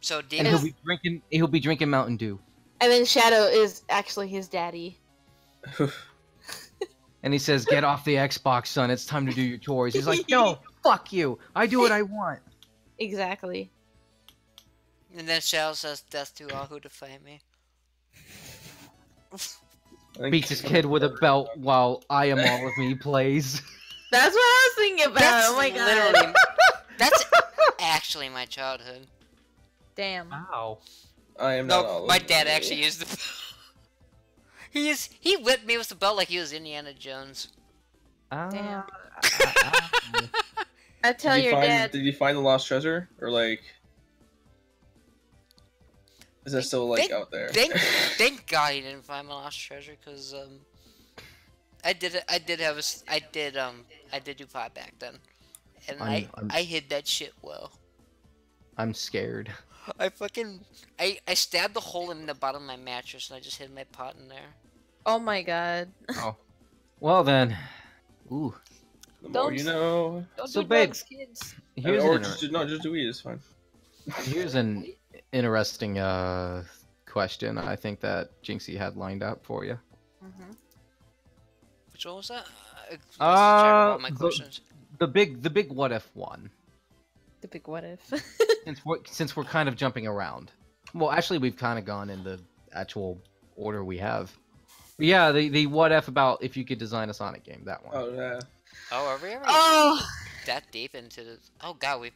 So and Demon, he'll be drinking Mountain Dew, And then Shadow is actually his daddy. and he says, "Get off the Xbox, son. It's time to do your chores." He's like, "No, fuck you. I do what I want." Exactly. and then Shadow says, "Death to all who defy me." Beats his kid with a belt while I Am All of Me plays. That's what I was thinking about. That's Oh my god. literally, that's actually my childhood. Damn. Wow. I am not all No, my of dad me. actually used the. He whipped me with the belt like he was Indiana Jones. Damn. Ah. I tell Did you your find, dad. Did you find the lost treasure, or like, is that still like out there? Thank God he didn't find my lost treasure, cause I did do pot back then, and I hid that shit well. I'm scared. I stabbed the hole in the bottom of my mattress and I just hid my pot in there. Oh my god. Oh. Well then. Ooh. The more Don't- you know. Don't So, do babe, drugs, kids. Here's Or an, just do weed. It's fine. here's an interesting question I think that Jinxie had lined up for you. Which one was that? Let's check all my the- questions. The big what if one. The big what if. Since we're kind of jumping around. Well, actually, we've kind of gone in the actual order we have. But yeah, the what if about if you could design a Sonic game. That one. Oh yeah. Oh, are we already Oh! that deep into the? Oh God,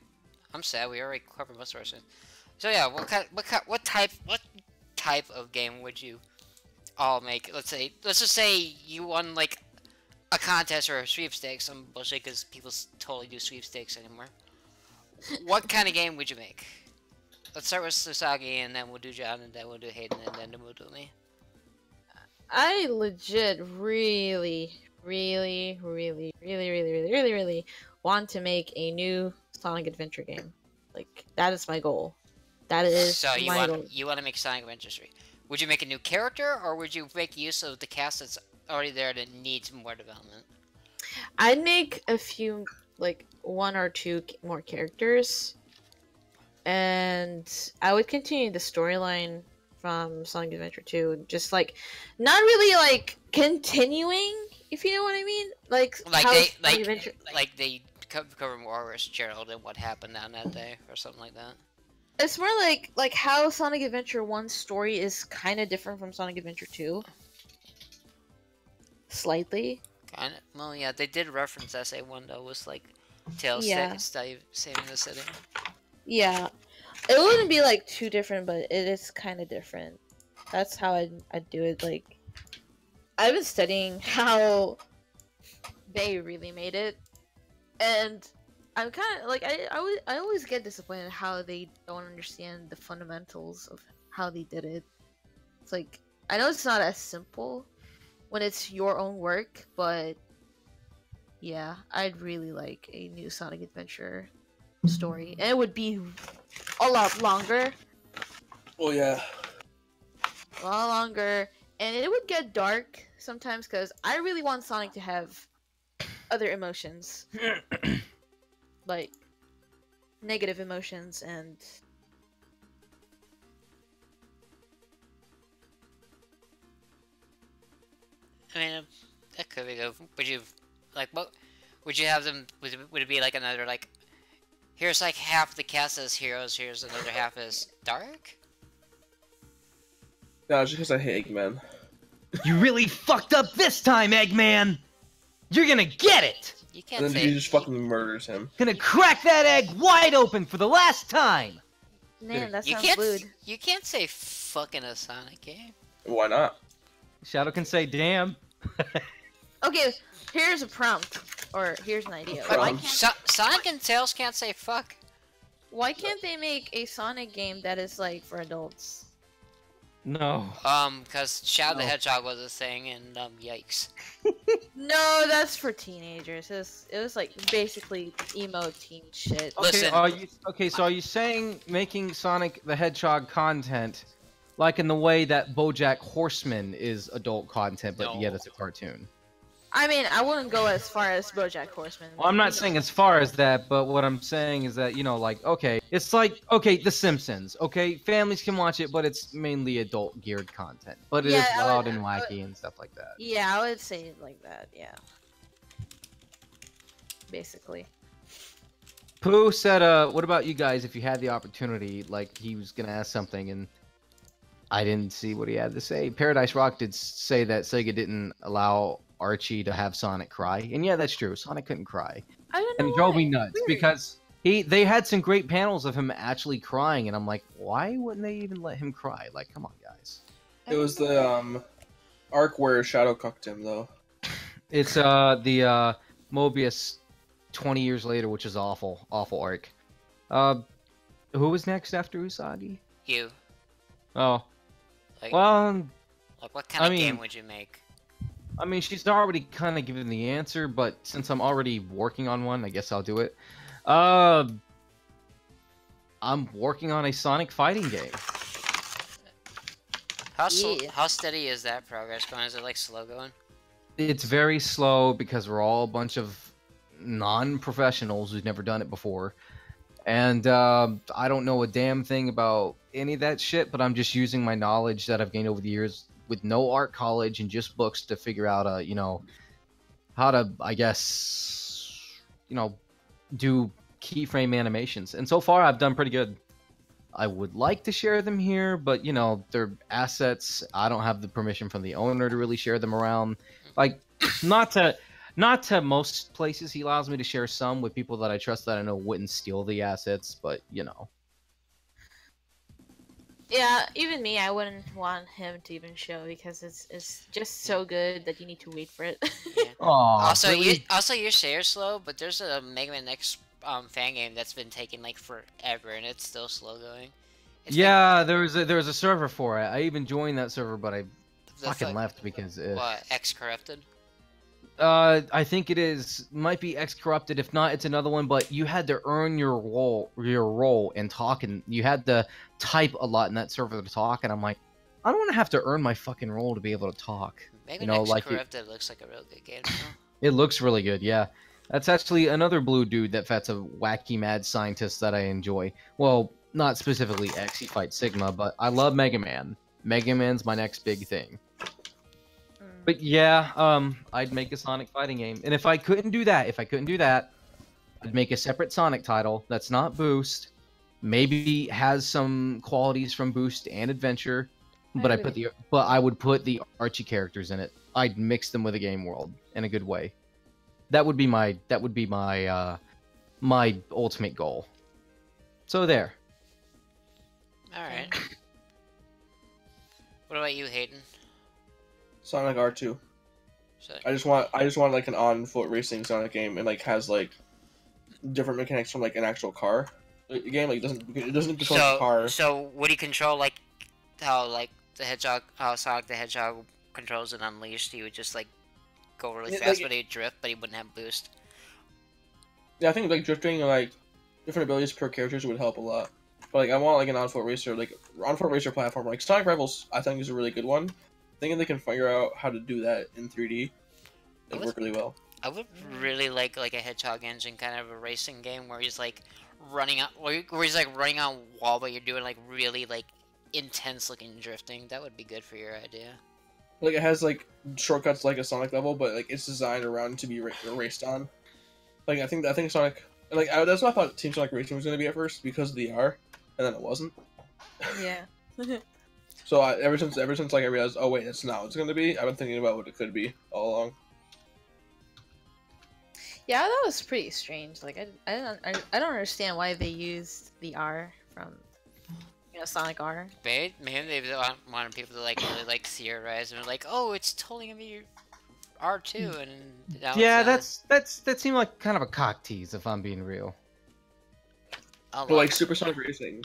I'm sad. We already covered most of our shit. So yeah, what type of game would you all make? Let's just say you won like a contest or a sweepstakes. Some bullshit because people totally do sweepstakes anymore. What kind of game would you make? Let's start with Susagi, and then we'll do John, and then we'll do Hayden, and then we'll do me. I legit really want to make a new Sonic Adventure game. Like, that is my goal. That is So you my want goal. you want to make Sonic Adventure 3. Would you make a new character, or would you make use of the cast that's already there that needs more development? I'd make a few, like, one or two more characters. And I would continue the storyline from Sonic Adventure 2. Just, like, not really, like, continuing, if you know what I mean? Like how Sonic Adventure... they cover more of Gerald and what happened on that day, or something like that. It's more like how Sonic Adventure 1's story is kind of different from Sonic Adventure 2. Slightly. Kind of. Well, yeah, they did reference SA1 though, was like Tails Yeah. saving the city. Yeah. It wouldn't be like too different, but it is kind of different. That's how I'd do it. Like, I've been studying how they really made it, and I'm kind of like I always get disappointed how they don't understand the fundamentals of how they did it. It's like, I know it's not as simple when it's your own work, but yeah, I'd really like a new Sonic Adventure story, and it would be a lot longer, Oh yeah. a lot longer, and it would get dark sometimes because I really want Sonic to have other emotions, like negative emotions and. I mean, that could be good. Would you, like, what? Would you have them, would it be like another, like, here's like half the cast as heroes, here's another half as dark? No, it's just because I hate Eggman. You really fucked up this time, Eggman! You're gonna get it! You can't And then say. he just fucking murders him. Gonna crack that egg wide open for the last time! Man, that You sounds can't. lewd. You can't say fucking a Sonic game. Why not? Shadow can say, damn. Okay, here's a prompt, or here's an idea. Prompt. Sonic and Tails can't say fuck. Why can't they make a Sonic game that is like for adults? No. Because Shadow the No. Hedgehog was a thing, and yikes. No, that's for teenagers. It was like basically emo teen shit. Okay, Listen. so are you saying making Sonic the Hedgehog content like in the way that BoJack Horseman is adult content, but No. yet it's a cartoon? I mean, I wouldn't go as far as BoJack Horseman. Well, I'm not saying as far as that, but what I'm saying is that, like, okay, it's like, okay, The Simpsons, okay? Families can watch it, but it's mainly adult-geared content. But it is Yeah, loud and wacky and stuff like that. Yeah, I would say it like that. Yeah. Basically. Pooh said, what about you guys if you had the opportunity? Like, he was gonna ask something, and I didn't see what he had to say. Paradise Rock did say that Sega didn't allow Archie to have Sonic cry, and yeah, that's true. Sonic couldn't cry, I don't know. and it drove me why. nuts Weird. because they had some great panels of him actually crying, and I'm like, why wouldn't they even let him cry? Like, come on, guys. It was the arc where Shadow cucked him though. It's the Mobius 20 years later, which is awful arc. Who was next after Usagi? You. Oh, Like, well, like what kind I of mean- game would you make? I mean, she's already kind of given the answer, but since I'm already working on one, I guess I'll do it. I'm working on a Sonic fighting game. Yeah. How steady is that progress going? Is it like slow going? It's very slow because we're all a bunch of non-professionals who've never done it before. And I don't know a damn thing about any of that shit, but I'm just using my knowledge that I've gained over the years with no art college and just books to figure out, how to, I guess, do keyframe animations. And so far, I've done pretty good. I would like to share them here, but, they're assets. I don't have the permission from the owner to really share them around. Like, not to most places. He allows me to share some with people that I trust that I know wouldn't steal the assets, but, Yeah, even me, I wouldn't want him to even show because it's just so good that you need to wait for it. Yeah. Aw, Also, really? your share's slow, but there's a Mega Man X fan game that's been taking like forever, and it's still slow going. It's Yeah, there was a server for it. I even joined that server, but I the fucking fu- left because What, X Corrupted? I think it is might be X Corrupted. If not, it's another one. But you had to earn your role and talk, and you had to type a lot in that server to talk. And I'm like, I don't want to have to earn my fucking role to be able to talk. Mega know, Man X like you- Corrupted looks like a real good game. It looks really good, yeah. That's actually another blue dude that's a wacky mad scientist that I enjoy. Well, not specifically X, he fights Sigma, but I love Mega Man. Mega Man's my next big thing. But yeah, I'd make a Sonic fighting game. And if I couldn't do that, I'd make a separate Sonic title that's not Boost. Maybe has some qualities from Boost and Adventure, but I would put the Archie characters in it. I'd mix them with a game world in a good way. That would be my my ultimate goal. So there. Alright. What about you, Hayden? Sonic R2. So, I just want like an on-foot racing Sonic game and like has like different mechanics from like an actual car game. Like it doesn't control the car. So would he control like how Sonic the Hedgehog controls it Unleashed? He would just like go really Yeah, fast, like- but he'd drift, but he wouldn't have boost. Yeah, I think like drifting and like different abilities per characters would help a lot. But like I want like an on-foot racer, like on-foot racer platform. Like Sonic Rivals, I think is a really good one. I think they can figure out how to do that in 3D. It'd work really well. I would really like a Hedgehog engine kind of a racing game where he's like running out, where he's like running on a wall, but you're doing like really like intense looking drifting. That would be good for your idea. Like it has like shortcuts like a Sonic level, but like it's designed around to be raced on. Like I think Sonic, like that's what I thought Team Sonic Racing was going to be at first because of the R, and then it wasn't. Yeah. So ever since like I realized, oh wait, that's not what it's going to be. I've been thinking about what it could be all along. Yeah, that was pretty strange. Like I don't understand why they used the R from Sonic R. Maybe they wanted people to like really like theorize and like, oh, it's totally gonna be R2, and now Yeah, it's, that seemed like kind of a cock tease, if I'm being real. oh, But like Super Sonic Racing,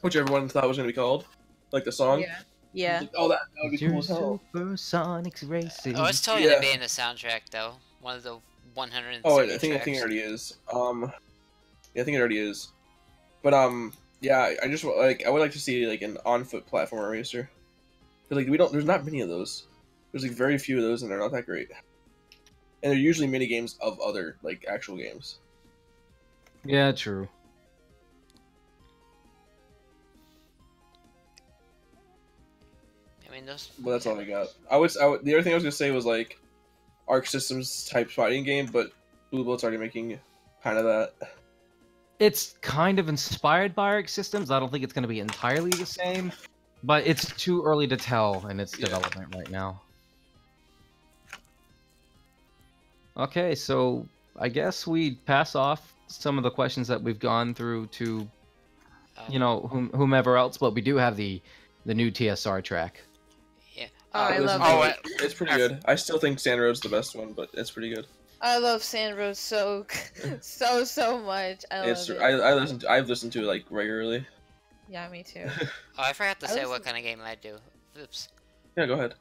which everyone thought was going to be called, like the song. Yeah. Yeah. Oh, that would be Your cool as hell. Supersonic racing. Oh, it's totally Yeah. gonna be in the soundtrack though. One of the 170 Oh, I think tracks. it already is. Yeah, I think it already is. But yeah, I just I would like to see like an on-foot platformer racer. 'Cause, like there's not many of those. There's like very few of those, and they're not that great. And they're usually mini games of other like actual games. Yeah, true. I mean, those. But that's all I got. The other thing I was gonna say was like Arc Systems type fighting game, but Blue Bullet's already making kind of that. It's kind of inspired by Arc Systems. I don't think it's going to be entirely the same, but it's too early to tell in its development right now. Okay, so I guess we pass off some of the questions that we've gone through to, you know, whomever else, but we do have the new TSR track. Yeah. Oh, I love it. It's pretty good. I still think Sand Road's the best one, but it's pretty good. I love Sand Road so much. I love it. I've listened to it like regularly. Yeah, me too. Oh, I forgot to I say was- what kind of game I do. Oops. Yeah, go ahead.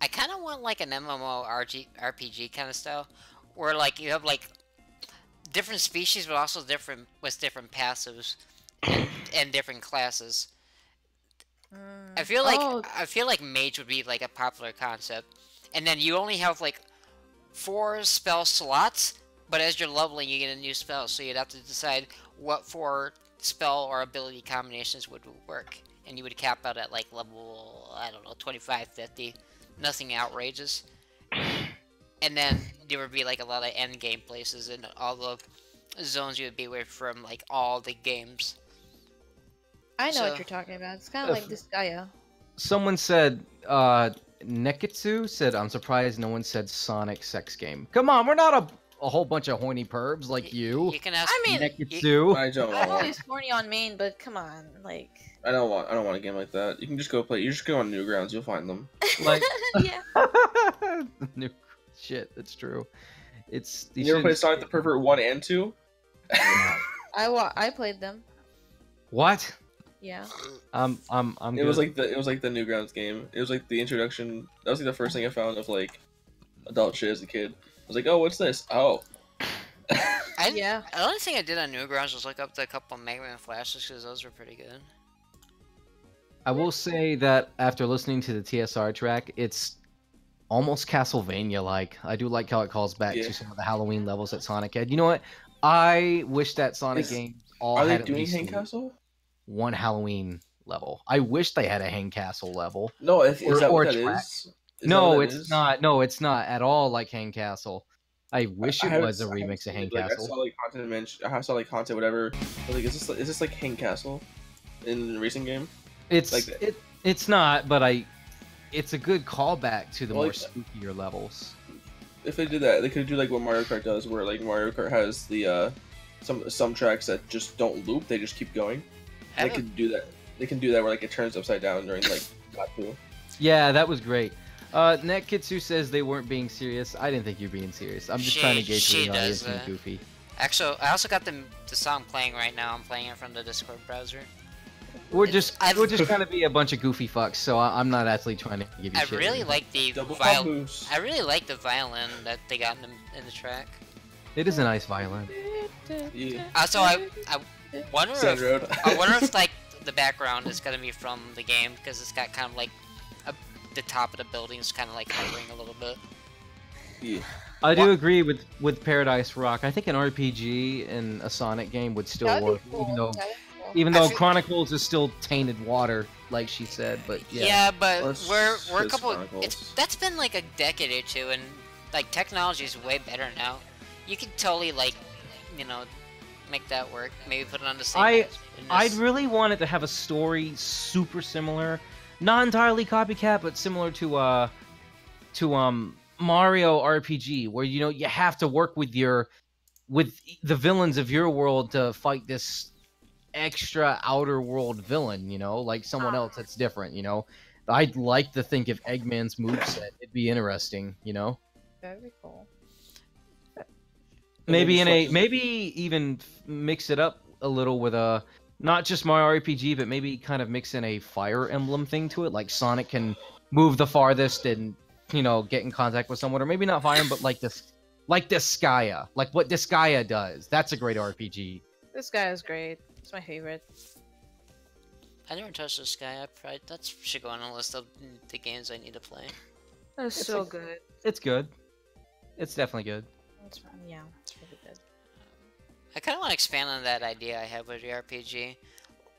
I kind of want like an RPG kind of style, where like you have like different species, but also different passives and different classes. I feel like mage would be like a popular concept, and then you only have like 4 spell slots, but as you're leveling, you get a new spell, so you'd have to decide what 4 spell or ability combinations would work, and you would cap out at like level, I don't know, 25, 50, nothing outrageous. And then there would be like a lot of end game places in all the zones you would be away from, like all the games. I know So- what you're talking about. It's kind of like Disgaea. Someone said, Neketsu said, I'm surprised no one said Sonic sex game. Come on, we're not a whole bunch of horny pervs like you. You can ask. I mean, Neketsu. I don't I'm want. always horny on main, but come on, like. I don't want a game like that. You can just go play. You just go on Newgrounds. You'll find them. Like, Yeah. New shit, that's true. It's You ever played Sonic the Pervert 1 and 2? I played them. What? Yeah. I'm It good. was like the Newgrounds game. It was like the introduction. That was like the first thing I found of like adult shit as a kid. I was like, oh, what's this? Oh. Yeah. The only thing I did on Newgrounds was look up a couple of Mega Man flashes because those were pretty good. I will say that after listening to the TSR track, it's almost Castlevania-like. I do like how it calls back Yeah. to some of the Halloween levels that Sonic had. You know what? I wish that Sonic Is- game all Are they had at doing least Hang Castle? one Halloween level. I wish they had a Hang Castle level. No, is Or- that or what that track. is? Is that No, what that it's is? not. No, it's not at all like Hang Castle. I wish I it haven't- was a I haven't remix of seen Hang it, like, I Castle. saw like content, whatever. I was like, is this like Hang Castle in the racing game? It's like that. it's not, but it's a good callback to the Well, more like- spookier levels. If they did that, they could do like what Mario Kart does, where like Mario Kart has the some tracks that just don't loop; they just keep going. I They have a- could do that. They can do that where like it turns upside down during like Batu. Yeah, that was great. Netkitsu says they weren't being serious. I didn't think you were being serious. I'm just trying to gauge she the audience does being that. goofy. Actually, I also got the song playing right now. I'm playing it from the Discord browser. We're just I've- we're just trying to be a bunch of goofy fucks, so I'm not actually trying to give you I shit. really like the Double violin. combos. I really like the violin that they got in the track. It is a nice violin. Yeah. Also, I wonder Sand if Road. I wonder if like the background is gonna be from the game because it's got kind of like the top of the building is kind of like hovering a little bit. Yeah. I do agree with Paradise Rock. I think an RPG in a Sonic game would still That'd be work, cool. even though That'd be cool. even I though feel- Chronicles is still tainted water, like she said. But Yeah, yeah, but Well, it's we're a just couple. Chronicles. That's been like a decade or two, and like technology is way better now. You could totally like, make that work. Maybe put it on the same. I'd really want it to have a story super similar, not entirely copycat, but similar to Mario RPG, where you have to work with the villains of your world to fight this extra outer world villain, like someone else that's different, I'd like to think if Eggman's moveset, it'd be interesting, That'd be cool. maybe Maybe maybe even mix it up a little with not just Mario RPG, but maybe kind of mix in a Fire Emblem thing to it, like Sonic can move the farthest and get in contact with someone, or maybe not Fire Emblem, but like Disgaea, like what Disgaea does. That's a great RPG. This guy is great. It's my favorite. I never touched this guy. That should go on a list of the games I need to play. That's so good. It's good. It's definitely good. Yeah, it's really good. I kind of want to expand on that idea I had with the RPG.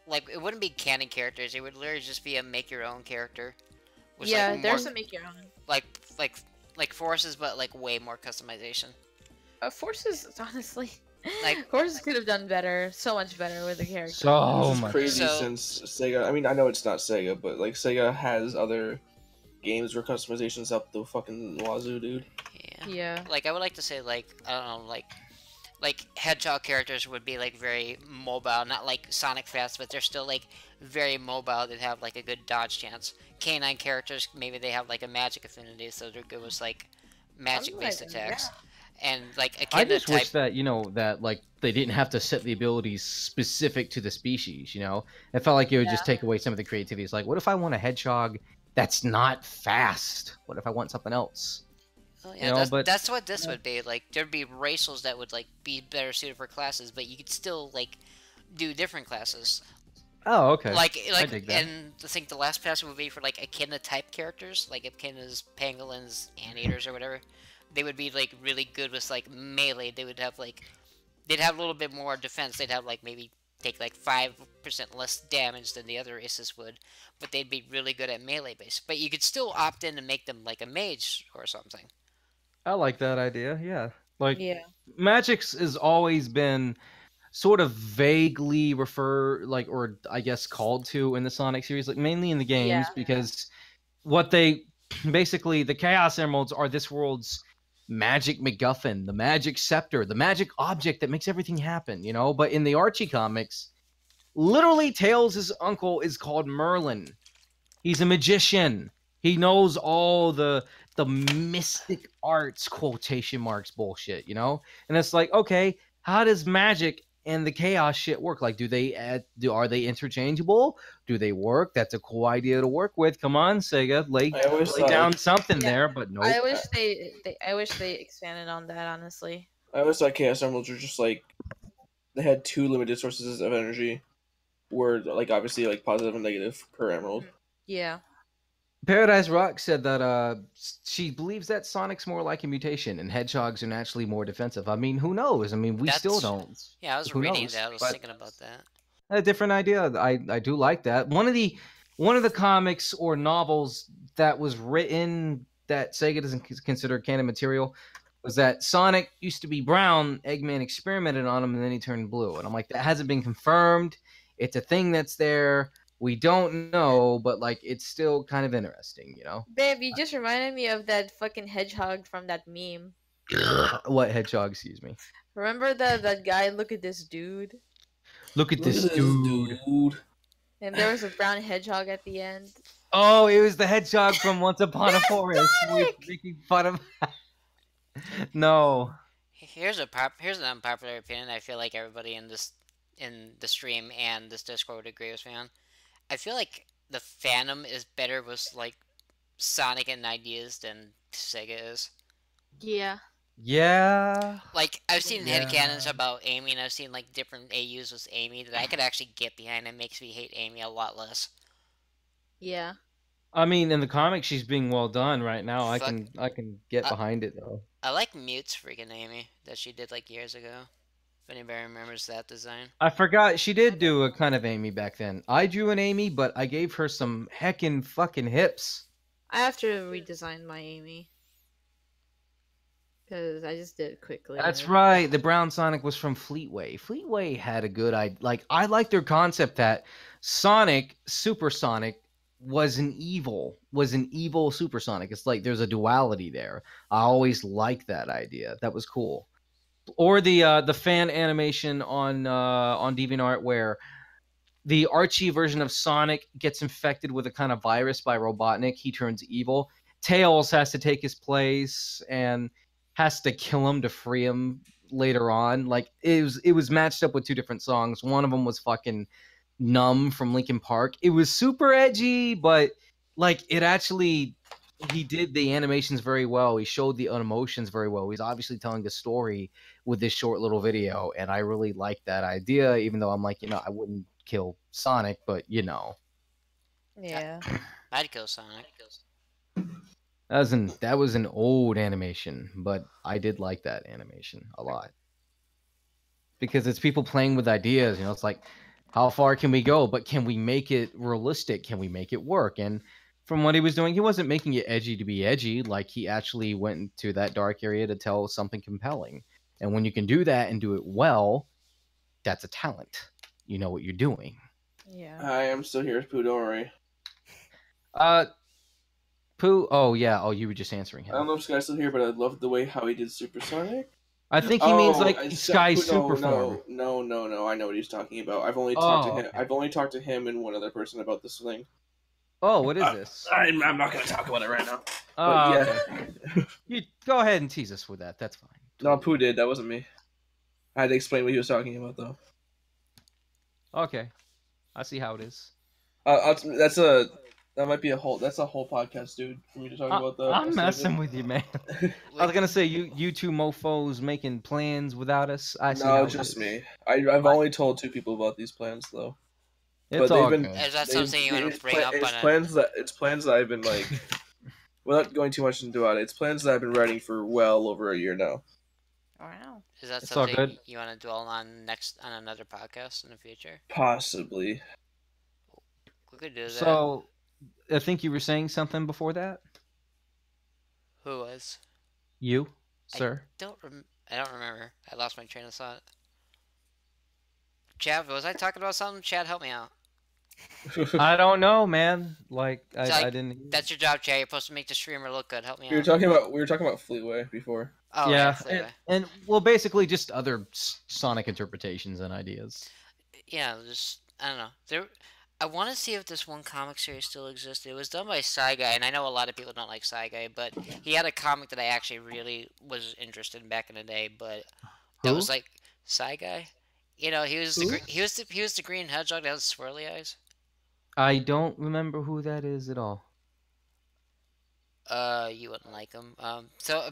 Like, it wouldn't be canon characters. It would literally just be a make your own character. Yeah, like, there's a make your own. Like Forces, but like way more customization. Forces, honestly. Like Forces could have done better, so much better with the character. So Which is much. crazy So- since Sega. I mean, I know it's not Sega, but like Sega has other games where customizations up the fucking wazoo, dude. Yeah. Yeah. Like I would like to say like I don't know like hedgehog characters would be like very mobile, not like Sonic fast, but they're still like very mobile. They'd have like a good dodge chance. Canine characters maybe they have like a magic affinity, so they're good with like magic based Something like attacks. that. And like I Echidna just type. wish that that like they didn't have to set the abilities specific to the species. It felt like it would just take away some of the creativity. It's like, what if I want a hedgehog that's not fast? What if I want something else? Oh, yeah, but- that's what this would be. Like there'd be racials that would like be better suited for classes, but you could still like do different classes. Oh, okay. Like dig that. and I think the last pass would be for like Echidna type characters, like Echidnas, pangolins, anteaters, or whatever. They would be like really good with like melee. They would have like they'd have a little bit more defense. They'd have like maybe take like 5% less damage than the other races would, but they'd be really good at melee base. But you could still opt in to make them like a mage or something. I like that idea. Yeah. Like Yeah. Magix has always been sort of vaguely or I guess called to in the Sonic series, like mainly in the games, Yeah. because what they basically the Chaos Emeralds are this world's magic MacGuffin, the magic scepter, the magic object that makes everything happen, But in the Archie comics, literally Tails' uncle is called Merlin. He's a magician. He knows all the mystic arts quotation marks bullshit, And it's like, okay, how does magic and the chaos shit work? Like, are they interchangeable? Do they work? That's a cool idea to work with. Come on, Sega, lay I always thought, down something Yeah. there, but no. I wish they expanded on that, honestly. I always thought Chaos Emeralds were just like they had two limited sources of energy, were like obviously like positive and negative per emerald. Yeah. Paradise Rock said that she believes that Sonic's more like a mutation and hedgehogs are naturally more defensive. I mean, who knows? I mean, we still That's- don't. Yeah, I was Who reading knows? that. I was But- thinking about that. A different idea. I do like that. One of the comics or novels that was written that Sega doesn't consider canon material was that Sonic used to be brown. Eggman experimented on him, and then he turned blue. And I'm like, that hasn't been confirmed. It's a thing that's there. We don't know, but like, it's still kind of interesting, Babe, you just reminded me of that fucking hedgehog from that meme. What hedgehog? Excuse me. Remember that guy? Look at this dude. Look at this Look at dude. And there was a brown hedgehog at the end. Oh, it was the hedgehog from Once Upon a Forest. We were Sonic! making fun of. No. Here's an unpopular opinion. I feel like everybody in the stream and this Discord would agree with me on. I feel like the fandom is better with like Sonic and ideas than Sega is. Yeah. Yeah. Like I've seen Yeah. headcanons about Amy, and I've seen like different AUs with Amy that I could actually get behind. It makes me hate Amy a lot less. Yeah. I mean, in the comic, she's being well done right now. Fuck. I can get Uh, behind it though. I like Mute's freaking Amy that she did like years ago. If anybody remembers that design. I forgot she did do a kind of Amy back then. I drew an Amy, but I gave her some heckin' fucking hips. I have to redesign my Amy. Because I just did it quickly. That's right. The brown Sonic was from Fleetway. Fleetway had a good idea. Like, I like their concept that Sonic, Super Sonic, was an evil Super Sonic. It's like there's a duality there. I always liked that idea. That was cool. Or the fan animation on DeviantArt where the Archie version of Sonic gets infected with a kind of virus by Robotnik. He turns evil. Tails has to take his place and has to kill him to free him later on. Like it was matched up with two different songs. One of them was fucking Numb from Linkin Park. It was super edgy, but like it actually he did the animations very well. He showed the emotions very well. He's obviously telling a story with this short little video, and I really like that idea, even though I'm like, I wouldn't kill Sonic, but Yeah. I'd kill Sonic. that was an old animation, but I did like that animation a lot. Because it's people playing with ideas, it's like, how far can we go? But can we make it realistic? Can we make it work? And from what he was doing, he wasn't making it edgy to be edgy. Like, he actually went into that dark area to tell something compelling. And when you can do that and do it well, that's a talent. You know what you're doing. Yeah. I am still here, Pooh. Don't worry. Pooh. Oh yeah. Oh, you were just answering him. I don't know if Sky's still here, but I loved the way how he did Supersonic. I think he means like Sky's super form. No. I know what he's talking about. I've only talked to him. Okay. I've only talked to him and one other person about this thing. Oh, what is this? I'm not going to talk about it right now. Oh, yeah. Okay. You go ahead and tease us with that. That's fine. No, Pooh did. That wasn't me. I had to explain what he was talking about, though. Okay, I see how it is. That might be a whole podcast, dude, for me to talk about that. I'm messing with you, man. I was gonna say you two mofos making plans without us. No, just me. I've only told 2 people about these plans, though. It's all good. Is that something you want to bring up? It's plans that I've been like, without going too much into it. It's plans that I've been writing for well over a year now. Wow. Is that It's all something good. you want to dwell on on another podcast in the future? Possibly. We could do that. So, I think you were saying something before that. Who was? You, sir. I don't remember. I lost my train of thought. Chad, was I talking about something? Chad, help me out. I don't know, man. Like I didn't. That's your job, Chad. You're supposed to make the streamer look good. Help me out. We were talking about Fleetway before. Oh yeah, Fleetway. and well, basically just other Sonic interpretations and ideas. Yeah, just I don't know. I want to see if this one comic series still exists. It was done by Saigai, and I know a lot of people don't like Saigai, but he had a comic that I actually really was interested in back in the day. But that was like Saigai. He was the green hedgehog that has swirly eyes. I don't remember who that is at all. You wouldn't like him. So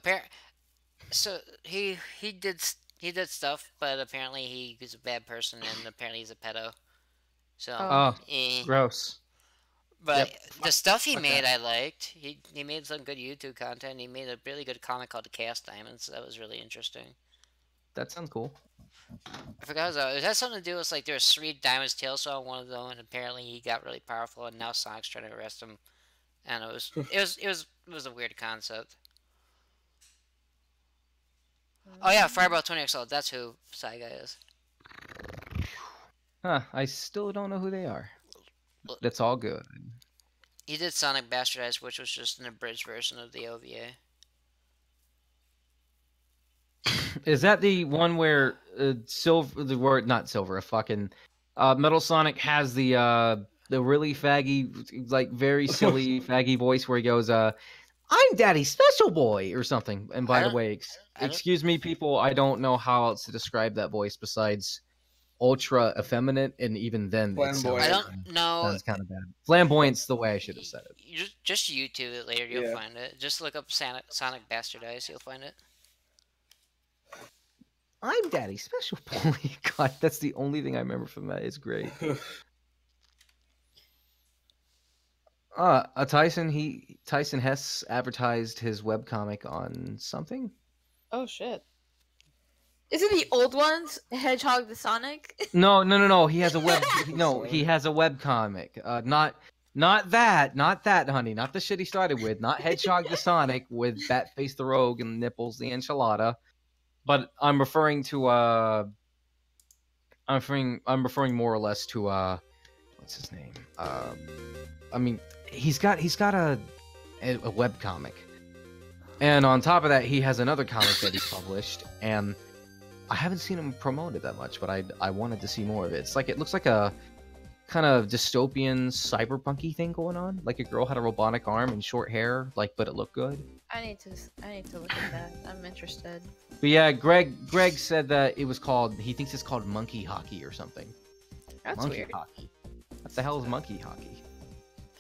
he did stuff, but apparently he was a bad person, and apparently he's a pedo. So gross. But the stuff he made, I liked. He made some good YouTube content. He made a really good comic called The Chaos Diamonds. That was really interesting. That sounds cool. I forgot it has something to do with like there was 3 Diamonds Tail Saw on one of them, and apparently he got really powerful, and now Sonic's trying to arrest him. And it was a weird concept. Oh yeah, Fireball 20XL. That's who Saigai is. Huh? I still don't know who they are. That's all good. He did Sonic Bastardized, which was just an abridged version of the OVA. Is that the one where not Silver, fucking Metal Sonic has the really faggy, like very silly faggy voice where he goes, "I'm Daddy's special boy" or something. And by the way, excuse me, people, I don't know how else to describe that voice besides ultra effeminate, and even then, flamboyant. I don't know. Sounds kind of bad. Flamboyant's the way I should have said it. Just YouTube it later. You'll find it. Just look up Sonic Bastardized. You'll find it. I'm Daddy's special boy. God, that's the only thing I remember from that. It's great. Tyson Hess advertised his webcomic on something. Oh shit! Is it the old ones? Hedgehog the Sonic? No. He has a he has a webcomic. Not that, honey. Not the shit he started with. Not Hedgehog the Sonic with Batface the Rogue and Nipples the Enchilada. But I'm referring to I'm referring more or less to what's his name? I mean, he's got a webcomic. And on top of that, he has another comic that he published, and I haven't seen him promoted that much, but I wanted to see more of it. It looks like a kind of dystopian cyberpunky thing going on. Like a girl had a robotic arm and short hair, like, but it looked good. I need to look at that. I'm interested. But yeah, Greg said that it was called. He thinks it's called monkey hockey or something. That's Monkey weird. hockey. What the hell is monkey hockey?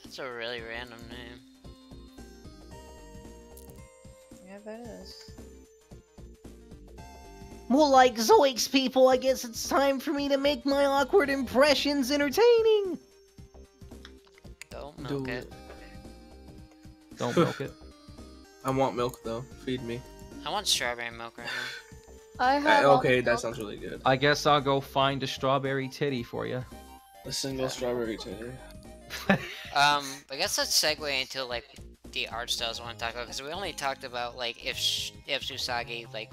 That's a really random name. Yeah, that is. Well, like Zoiks, people, I guess it's time for me to make my awkward impressions entertaining. Don't milk it. Don't milk it. I want milk though. Feed me. I want strawberry milk right now. I have. Okay, that sounds really good. I guess I'll go find a strawberry titty for you. A single strawberry titty. I guess let's segue into like the art styles I want to talk about because we only talked about like if Susagi like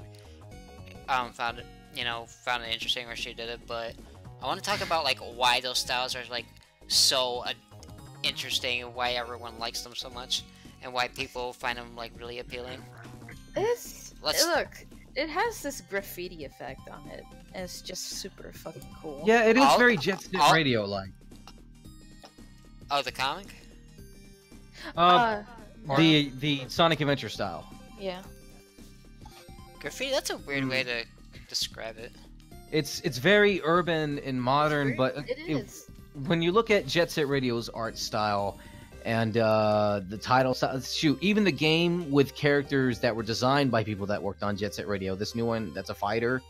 found it interesting or she did it, but I want to talk about like why those styles are like so interesting and why everyone likes them so much and why people find them like really appealing. Look, it has this graffiti effect on it, and it's just super fucking cool. Yeah, it is very Jet Set Radio like. Oh, the comic? The Sonic Adventure style. Yeah. Graffiti, that's a weird way to describe it. It's very urban and modern, but it is. When you look at Jet Set Radio's art style and the title style, shoot, even the game with characters that were designed by people that worked on Jet Set Radio, this new one that's a fighter,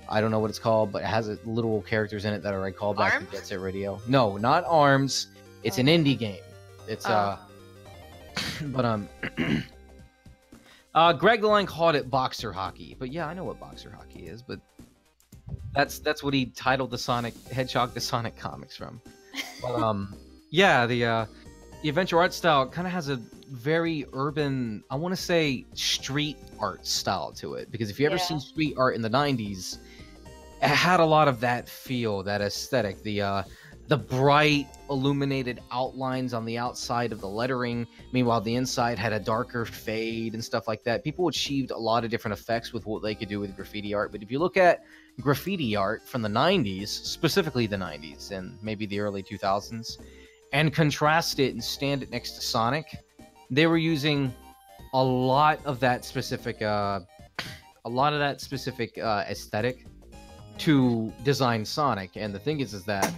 I don't know what it's called, but it has literal characters in it that are a callback to Jet Set Radio. No, not ARMS. It's an indie game. It's Greg Line called it boxer hockey, but yeah, I know what boxer hockey is, but that's what he titled the Sonic Hedgehog the Sonic comics from. But yeah, the adventure art style kind of has a very urban, I want to say street art style to it, because if you ever seen street art in the 90s, it had a lot of that feel, that aesthetic, the bright illuminated outlines on the outside of the lettering. Meanwhile, the inside had a darker fade and stuff like that. People achieved a lot of different effects with what they could do with graffiti art. But if you look at graffiti art from the 90s, specifically the 90s and maybe the early 2000s, and contrast it and stand it next to Sonic, they were using a lot of that specific aesthetic to design Sonic. And the thing is that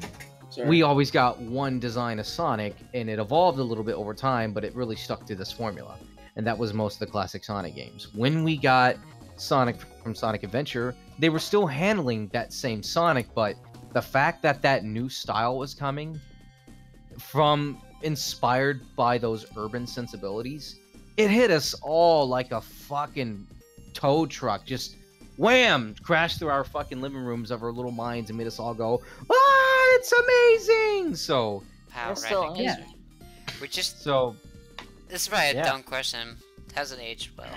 we always got one design of Sonic, and it evolved a little bit over time, but it really stuck to this formula. And that was most of the classic Sonic games. When we got Sonic from Sonic Adventure, they were still handling that same Sonic, but the fact that that new style was coming from inspired by those urban sensibilities, it hit us all like a fucking tow truck. Just wham! Crashed through our fucking living rooms of our little minds and made us all go, ah, it's amazing! So, Power still ranking. amazing. We're just. so This is probably a dumb question. Hasn't aged well.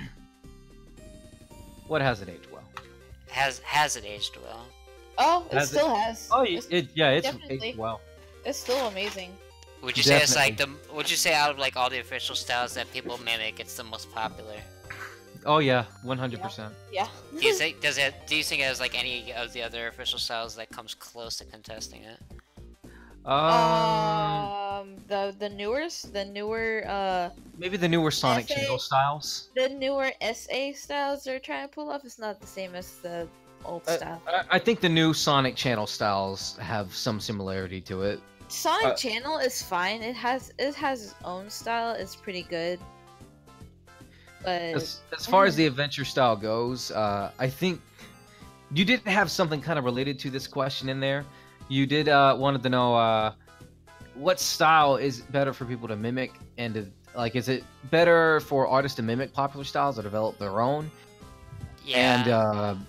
what hasn't aged well? Has it aged well? Oh, it Has still has. Oh, It's it's definitely. aged well. It's still amazing. Would you say it's like would you say out of like all the official styles that people mimic, it's the most popular? Oh yeah, 100%. Yeah. Do you think do you think it has like any of the other official styles that comes close to contesting it? The newer Maybe the newer Sonic SA Channel styles. the newer SA styles they're trying to pull off is not the same as the old style. I think the new Sonic Channel styles have some similarity to it. Sonic Channel is fine. It has its own style. It's pretty good. But As far as the adventure style goes, I think you did have something kind of related to this question in there. You did wanted to know what style is better for people to mimic, and like, is it better for artists to mimic popular styles or develop their own? Yeah. And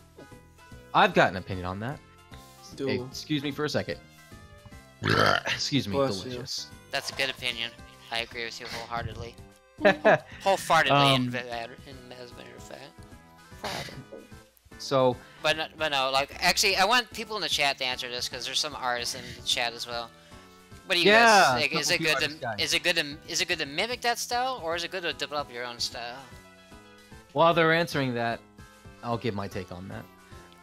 I've got an opinion on that. Do- Hey, excuse me for a second. Excuse me, Bless you. delicious. That's a good opinion. I agree with you wholeheartedly. So, Wholeheartedly, in as a matter of fact. But no, like, actually, I want people in the chat to answer this because there's some artists in the chat as well. What do you guys think? Is it good to mimic that style, or is it good to develop your own style? while they're answering that, I'll give my take on that.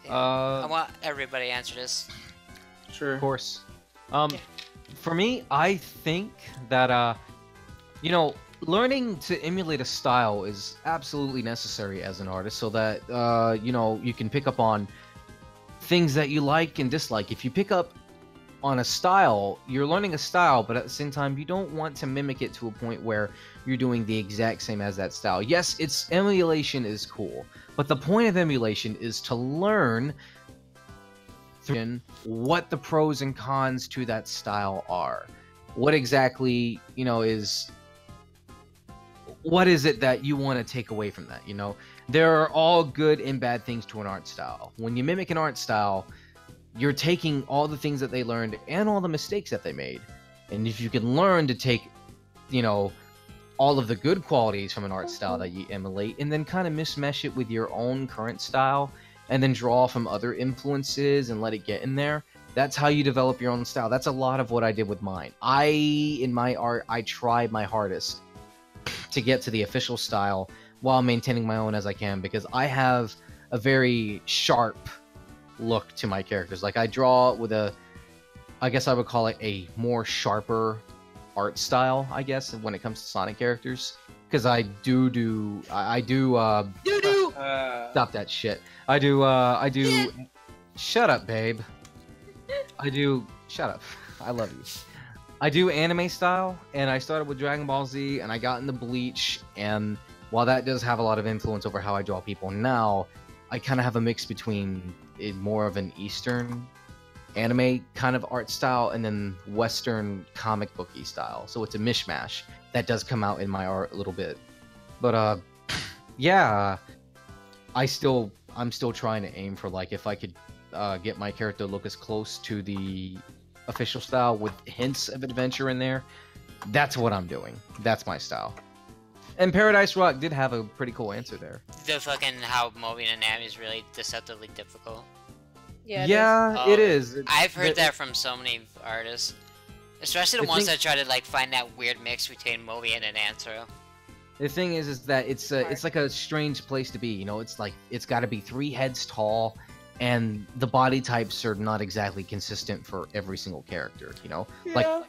I want everybody to answer this. Sure. Of course. For me, I think that you know, learning to emulate a style is absolutely necessary as an artist, so that you know, you can pick up on things that you like and dislike. If you pick up on a style, you're learning a style, but at the same time, you don't want to mimic it to a point where you're doing the exact same as that style. Yes, emulation is cool, but the point of emulation is to learn what the pros and cons to that style are. What exactly, you know, what is it that you want to take away from that, you know? There are all good and bad things to an art style. When you mimic an art style, you're taking all the things that they learned and all the mistakes that they made. And if you can learn to take, you know, all of the good qualities from an art style that you emulate and then kind of mismesh it with your own current style and then draw from other influences and let it get in there, that's how you develop your own style. That's a lot of what I did with mine. In my art, I tried my hardest to get to the official style while maintaining my own as I can, because I have a very sharp look to my characters. Like, I draw with I guess I would call it a more sharper art style, I guess, when it comes to Sonic characters. Because I do stop that shit. I do shut up, babe. Shut up. I love you. I do anime style, and I started with Dragon Ball Z, and I got into Bleach, and while that does have a lot of influence over how I draw people now, I kind of have a mix between more of an Eastern anime kind of art style and then Western comic booky style. So it's a mishmash that does come out in my art a little bit. But yeah, I'm still trying to aim for, like, if I could get my character to look as close to the official style with hints of adventure in there. That's what I'm doing. That's my style. And Paradise Rock did have a pretty cool answer there. The fucking how mobbing anatomy is really deceptively difficult. Yeah, it is. I've heard that from so many artists. Especially the ones that try to, like, find that weird mix between Moby and Antro. The thing is that it's like a strange place to be, you know? It's like, it's gotta be 3 heads tall, and the body types are not exactly consistent for every single character, you know? Yeah.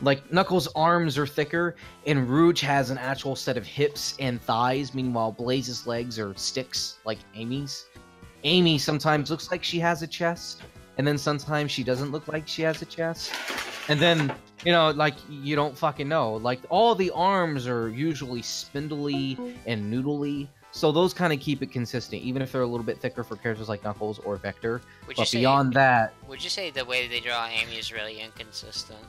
Like, Knuckles' arms are thicker, and Rouge has an actual set of hips and thighs, meanwhile Blaze's legs are sticks, like Amy's. Amy sometimes looks like she has a chest, and then sometimes she doesn't look like she has a chest. And then, you know, like, you don't fucking know. Like, all the arms are usually spindly and noodly, so those kind of keep it consistent, even if they're a little bit thicker for characters like Knuckles or Vector. But beyond that... Would you say the way they draw Amy is really inconsistent?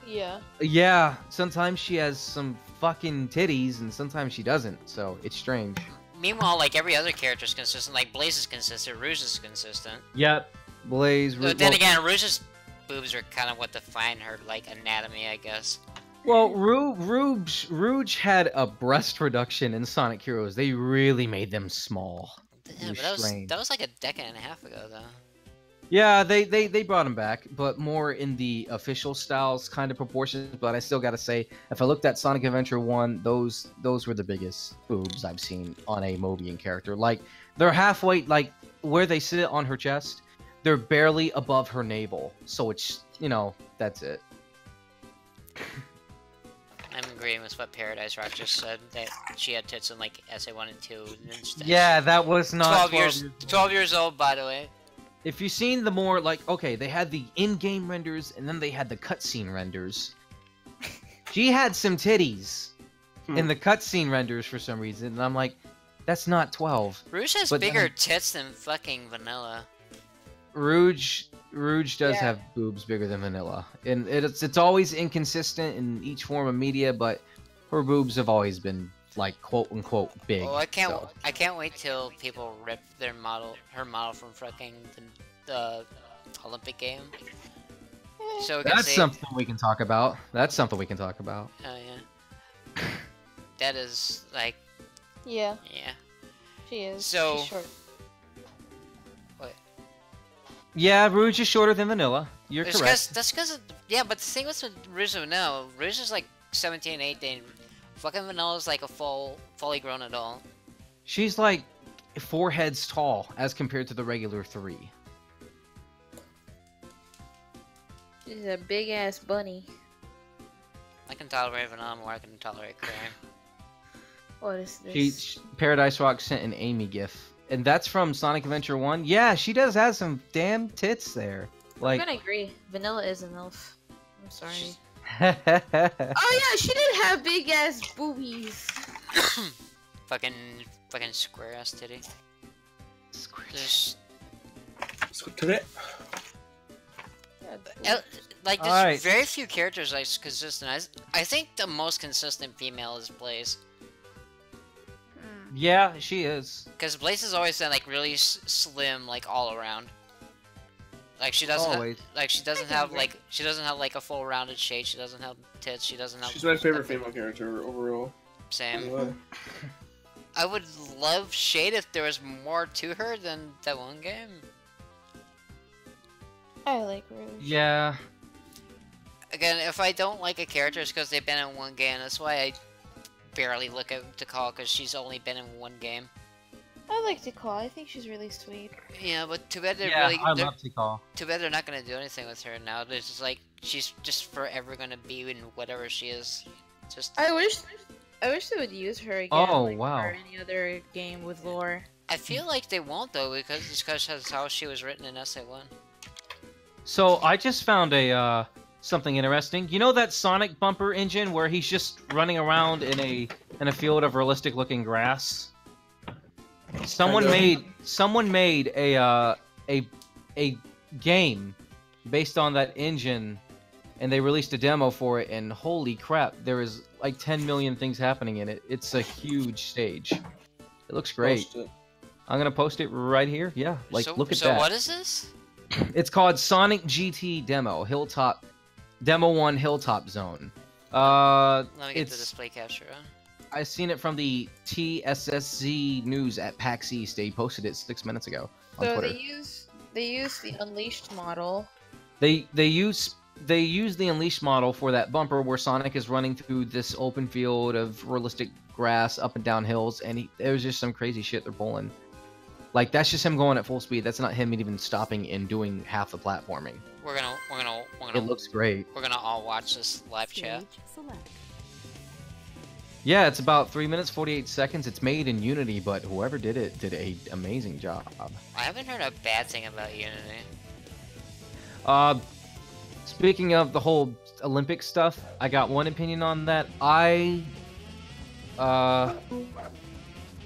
Yeah. Yeah, sometimes she has some fucking titties, and sometimes she doesn't, so it's strange. Meanwhile, like, every other character is consistent. Like, Blaze is consistent, Rouge is consistent. Yep. Blaze... But then again, Rouge's boobs are kind of what define her, like, anatomy, I guess. Well, Rouge had a breast reduction in Sonic Heroes. They really made them small. Yeah, but that was like a decade and a half ago, though. Yeah, they brought him back, but more in the official styles kind of proportions. But I still gotta say, if I looked at Sonic Adventure 1, those were the biggest boobs I've seen on a Mobian character. Like, they're halfway, like, where they sit on her chest, they're barely above her navel. So it's, you know, that's it. I'm agreeing with what Paradise Rock just said, that she had tits in, like, SA1 and 2. Yeah, that was not 12 years old, by the way. If you've seen the more, like, okay, they had the in-game renders, and then they had the cutscene renders. She had some titties in the cutscene renders for some reason, and I'm like, that's not 12. Rouge has bigger tits than fucking Vanilla. Rouge does have boobs bigger than Vanilla, and it's always inconsistent in each form of media, but her boobs have always been, like, quote unquote big. Oh, I can't wait till people rip her model from fucking the Olympic game. So that's something we can talk about. Oh yeah. That is like. Yeah. Yeah. She is. So. She's short. What? Yeah, Rouge is shorter than Vanilla. You're correct. That's because yeah, but the thing with Rouge and Vanilla, Rouge is like 17, 18. Fucking Vanilla's like a fully grown adult. She's like 4 heads tall as compared to the regular 3. She's a big ass bunny. I can tolerate vanilla more. I can tolerate cream. What is this? Paradise Rock sent an Amy gif, and that's from Sonic Adventure 1. Yeah, she does have some damn tits there. Like, I'm gonna agree. Vanilla is an elf. I'm sorry. oh Oh yeah, she did have big ass boobies. fucking square ass titty. There's like there's Alright. very few characters like consistent. I think the most consistent female is Blaze, Yeah, she is. because Blaze has always been like really slim, like all around. Like she doesn't Always. she doesn't have like a full rounded shape. She doesn't have tits. She doesn't have. She's my favorite female character overall. Same. Anyway. I would love Shade if there was more to her than that one game. I like Rouge. Yeah. Again, if I don't like a character, it's because they've been in one game. That's why I barely look at Tikal, because she's only been in one game. I like Tikal. I think she's really sweet. Yeah, but too bad they're Yeah, really. I they're- love Tikal. Too bad they're not gonna do anything with her now. There's just like she's just forever gonna be in whatever she is. Just I wish they would use her again. Oh, like, wow. For any other game with lore. I feel like they won't though, because that's how she was written in SA1. So I just found a something interesting. You know that Sonic bumper engine where he's just running around in a field of realistic looking grass? Someone made a game based on that engine, and they released a demo for it, and holy crap, there is like 10 million things happening in it. It's a huge stage. It looks great. Post it. I'm gonna post it right here. Yeah, like look at so that. what is this? It's called Sonic GT Demo Hilltop Demo 1 Hilltop Zone. Let me get the it's display capture on. I seen it from the TSSZ News at PAX East. They posted it 6 minutes ago on So Twitter. they use the Unleashed model. They use the Unleashed model for that bumper where Sonic is running through this open field of realistic grass up and down hills, and there's just some crazy shit they're pulling. Like that's just him going at full speed. That's not him even stopping and doing half the platforming. We're gonna It looks great. we're gonna all watch this live chat. Yeah, it's about 3 minutes 48 seconds. It's made in Unity, but whoever did it did a amazing job. I haven't heard a bad thing about Unity. Speaking of the whole Olympic stuff, I got one opinion on that. I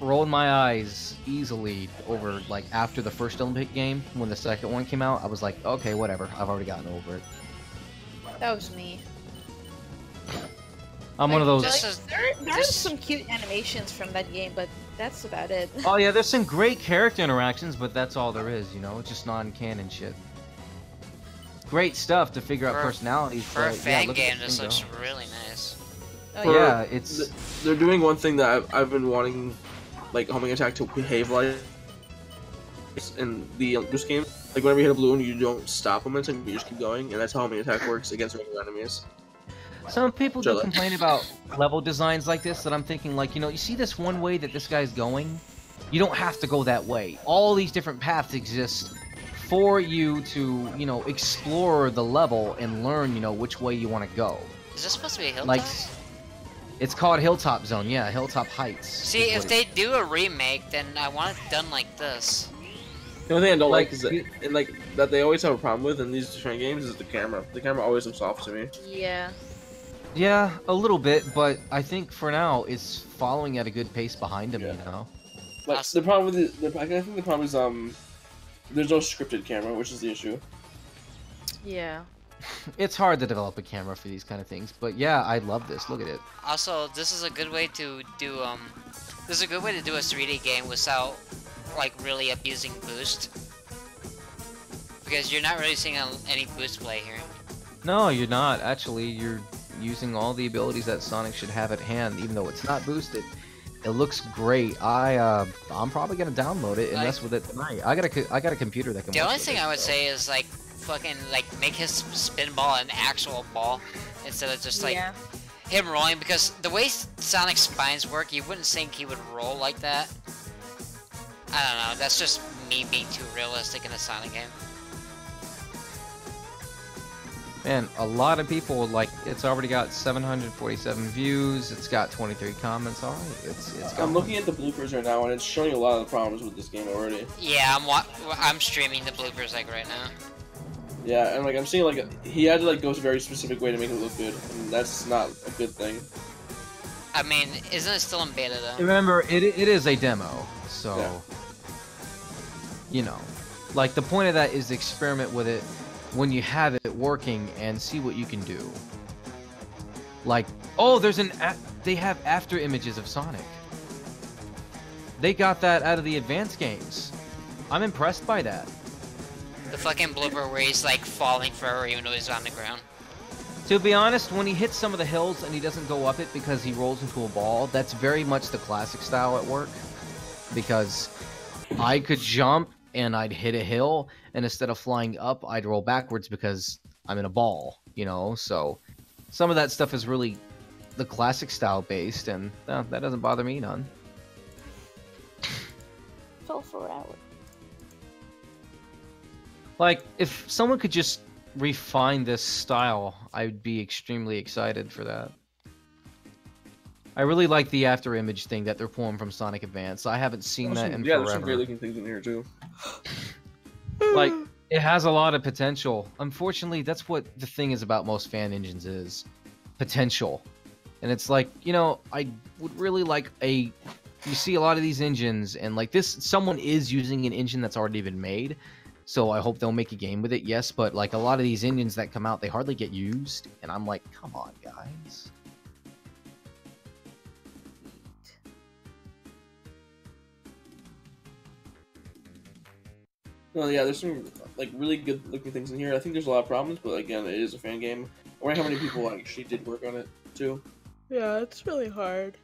rolled my eyes easily over like after the first Olympic game. When the second one came out, I was like, okay, whatever. I've already gotten over it. That was me. I'm one of those. This is- There are some cute animations from that game, but that's about it. Oh yeah, there's some great character interactions, but that's all there is. You know, it's just non-canon shit. Great stuff to figure out For- personalities. For a but, fan yeah, look at game, the this thing looks go. really nice. Oh, Yeah, it's They're doing one thing that I've been wanting, like homing attack to behave like in the this game. Like whenever you hit a balloon, you don't stop momentum, you just keep going, and that's how homing attack works against regular enemies. some people do Jelly. complain about level designs like this that I'm thinking like, you know, you see this one way that this guy's going, you don't have to go that way. All these different paths exist for you to, you know, explore the level and learn, you know, which way you want to go. Is this supposed to be a hilltop? Like, it's called Hilltop Zone, yeah, Hilltop Heights. See, is if what they do a remake, then I want it done like this. The only thing I don't like Like, is that, and like that they always have a problem with in these different games is the camera. The camera always looks off to me. Yeah. Yeah, a little bit, but I think for now it's following at a good pace behind him, you know. Like Awesome. the problem with I think the problem is there's no scripted camera, which is the issue. Yeah. It's hard to develop a camera for these kind of things, but yeah, I love this. Look at it. Also, this is a good way to do this is a good way to do a 3D game without like really abusing boost, because you're not really seeing any boost play here. No, you're not. Actually, you're using all the abilities that Sonic should have at hand, even though it's not boosted. It looks great. I'm probably gonna download it and Like- mess with it tonight. I got a computer that can. The work only with thing it, I would so. say is like fucking like make his spin ball an actual ball instead of just like Yeah. him rolling, because the way Sonic's spines work, you wouldn't think he would roll like that. I don't know, that's just me being too realistic in a Sonic game. Man, a lot of people, like, it's already got 747 views, it's got 23 comments already, it's I'm going. looking at the bloopers right now, and it's showing a lot of the problems with this game already. Yeah, I'm streaming the bloopers like right now. Yeah, and like I'm seeing like he had to like go a very specific way to make it look good, and that's not a good thing. I mean, isn't it still in beta though? Remember, it is a demo, so, Yeah. you know, like, the point of that is to experiment with it when you have it working and see what you can do. Like, oh, they have after images of Sonic. They got that out of the advanced games. I'm impressed by that. The fucking blooper where he's like falling forever even though he's on the ground. To be honest, when he hits some of the hills and he doesn't go up it because he rolls into a ball, that's very much the classic style at work. Because I could jump and I'd hit a hill, and instead of flying up, I'd roll backwards because I'm in a ball, you know? So some of that stuff is really the classic style based, and no, that doesn't bother me none. Fell for hours. Like, if someone could just refine this style, I would be extremely excited for that. I really like the after image thing that they're pulling from Sonic Advance. I haven't seen that in yeah, forever. there's some great looking things in here too. Like, it has a lot of potential. Unfortunately, that's what the thing is about most fan engines is potential. And it's like, you know, I would really like you see a lot of these engines, and like this, someone is using an engine that's already been made. So I hope they'll make a game with it, yes, but like a lot of these engines that come out, they hardly get used. And I'm like, come on, guys. Well, yeah, there's some like really good looking things in here. I think there's a lot of problems, but again, it is a fan game. I wonder how many people actually did work on it too. Yeah, it's really hard.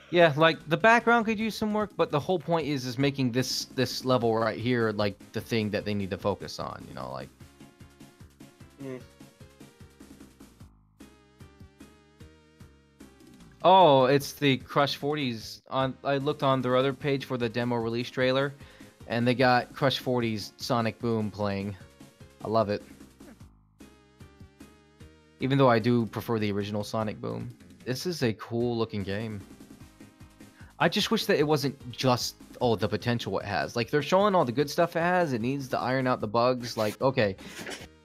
Yeah, like the background could use some work, but the whole point is making this level right here like the thing that they need to focus on, you know, like. Oh, it's the Crush 40s on. I looked on their other page for the demo release trailer, and they got Crush 40's Sonic Boom playing. I love it. Even though I do prefer the original Sonic Boom. This is a cool looking game. I just wish that it wasn't just, oh, the potential it has. Like, they're showing all the good stuff it has. It needs to iron out the bugs. Like, okay,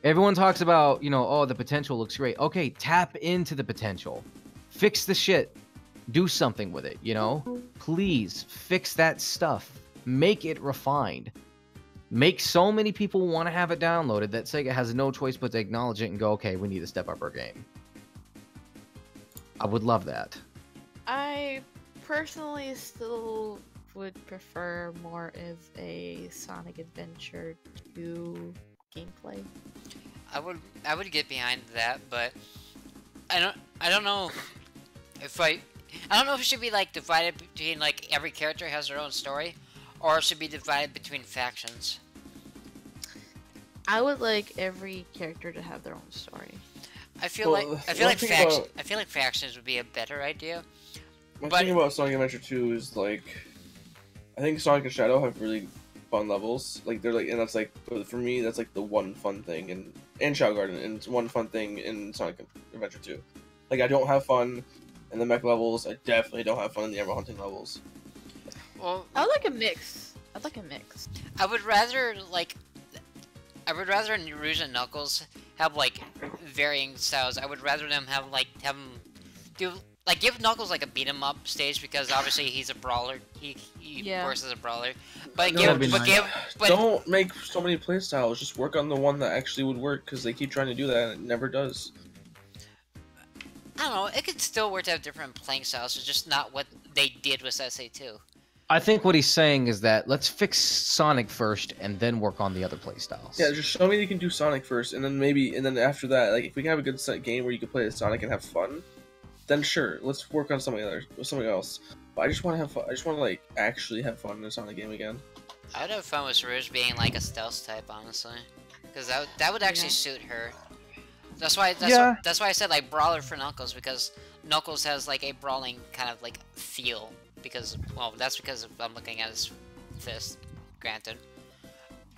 everyone talks about, you know, oh, the potential looks great. Okay, tap into the potential. Fix the shit. Do something with it, you know? Please, fix that stuff. Make it refined. Make so many people want to have it downloaded that Sega has no choice but to acknowledge it and go, okay, we need to step up our game. I would love that. I personally still would prefer more of a Sonic Adventure 2 gameplay. I would get behind that, but I don't know if I don't know if it should be like divided between like every character has their own story, or it should be divided between factions. I would like every character to have their own story. I feel like factions would be a better idea. One thing about Sonic Adventure 2 is like, I think Sonic and Shadow have really fun levels. Like they're like, and that's like for me, that's like the one fun thing in Shadow Garden, and it's one fun thing in Sonic Adventure 2. Like I don't have fun in the mech levels. I definitely don't have fun in the Emerald Hunting levels. Well, I would like a mix. I'd like a mix. I would rather Rouge and Knuckles have like varying styles. I would rather them have them do like give Knuckles like a beat 'em up stage because obviously he's a brawler. He works as a brawler. But don't make so many playstyles. Just work on the one that actually would work because they keep trying to do that and it never does. I don't know. It could still work to have different playing styles. It's just not what they did with SA2. I think what he's saying is that let's fix Sonic first and then work on the other playstyles. Yeah, just show me you can do Sonic first, and then after that, like if we can have a good game where you can play as Sonic and have fun, then sure, let's work on something else. But I just want to have fun. I just want to like actually have fun in a Sonic game again. I would have fun with Rouge being like a stealth type, honestly, because that would actually suit her. That's why I said like brawler for Knuckles, because Knuckles has like a brawling kind of like feel. Because, well, that's because I'm looking at his fist, granted.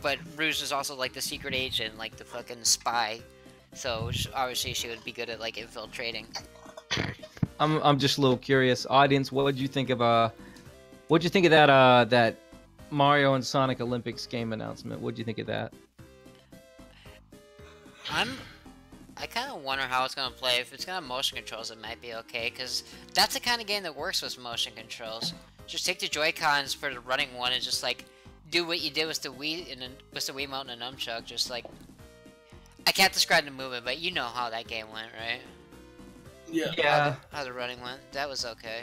But Rouge is also like the secret agent, like the fucking spy. So obviously she would be good at like infiltrating. I'm just a little curious, audience. What did you think of what'd you think of that Mario and Sonic Olympics game announcement? What'd you think of that? I kind of wonder how it's gonna play. If it's gonna have motion controls, it might be okay, because that's the kind of game that works with motion controls. Just take the Joy-Cons for the running one and just like do what you did with the Wii and with the Wiimote and the nunchuck. Just like, I can't describe the movement, but you know how that game went, right? Yeah. How the running went. That was okay.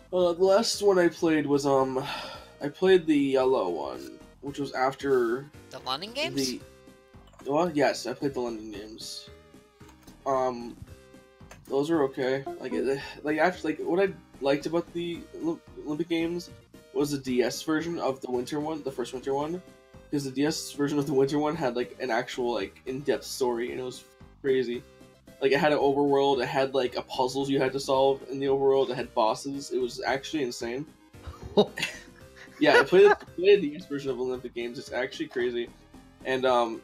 The last one I played was I played the yellow one, which was after The London games? Well, yes, I played the London games. Those were okay. What I liked about the Olympic Games was the DS version of the winter one, the first winter one, because the DS version of the winter one had like an actual like in-depth story, and it was crazy. Like, it had an overworld, it had like a puzzles you had to solve in the overworld, it had bosses. It was actually insane. Yeah, I played the DS version of Olympic Games. It's actually crazy, and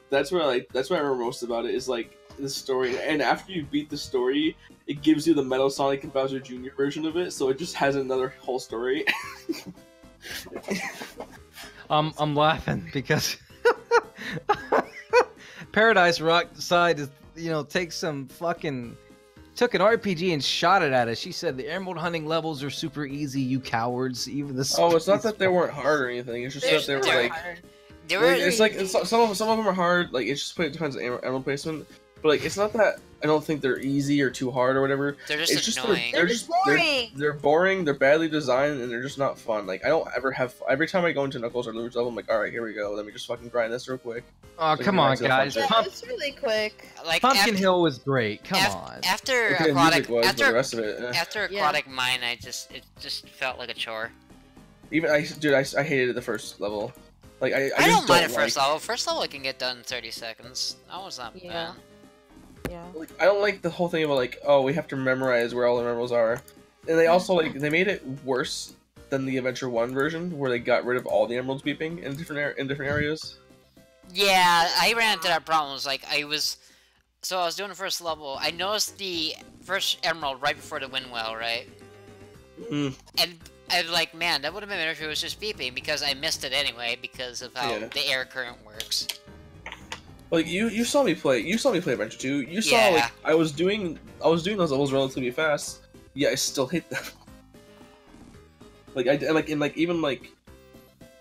that's what I remember most about it is like the story. And after you beat the story, it gives you the Metal Sonic and Bowser Jr. version of it, so it just has another whole story. I'm laughing because Paradise Rock decided to took an RPG and shot it at us. She said the emerald hunting levels are super easy, you cowards. Even the it's not that they weren't hard or anything. It's just that they were like hard. Some of them are hard. Like, it's just it depends on emerald placement. But like, it's not that I don't think they're easy or too hard or whatever. They're It's just annoying. They're just boring. They're boring. They're badly designed, and they're just not fun. Like, I don't ever have. Every time I go into Knuckles or Luigi level, I'm like, all right, here we go. Let me just fucking grind this real quick. Oh, So come you on, can guys. actually Yeah, it's really quick. Like Pumpkin Hill was great. Come on. After Okay, the aquatic, music was, but the rest of it. after Yeah. aquatic mine, it just felt like a chore. Even I hated the first level. Like, I I just don't mind it like, first level. First level, it can get done in 30 seconds. That was not Yeah. bad. Yeah. Like, I don't like the whole thing about like, oh, we have to memorize where all the emeralds are, and they also they made it worse than the Adventure 1 version, where they got rid of all the emeralds beeping in different areas. Yeah, I ran into that problem. It was like I was doing the first level. I noticed the first emerald right before the wind well, right? Mm. And I was like, man, that would have been better if it was just beeping, because I missed it anyway because of how Yeah. the air current works. Like, you saw me play Adventure 2. You saw Yeah. like I was doing those levels relatively fast. Yeah, I still hit them.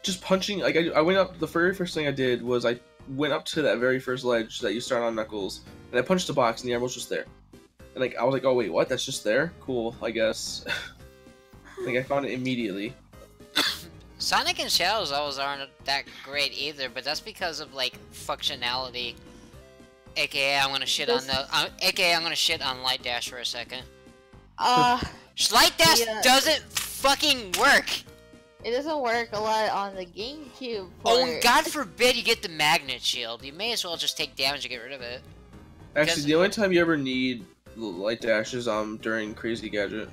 Just punching. Like, I went up. The very first thing I did was I went up to that very first ledge that you start on Knuckles, and I punched the box, and the emerald's just there. And like, I was like, oh wait, what? That's just there? Cool, I guess. Like, I found it immediately. Sonic and Shadows always aren't that great either, but that's because of like functionality. AKA, I'm gonna shit on Light Dash for a second. Light Dash Yeah. doesn't fucking work. It doesn't work a lot on the GameCube. Oh, port. and God forbid you get the magnet shield. You may as well just take damage and get rid of it. Actually, Because- the only time you ever need the light dash is during Crazy Gadget.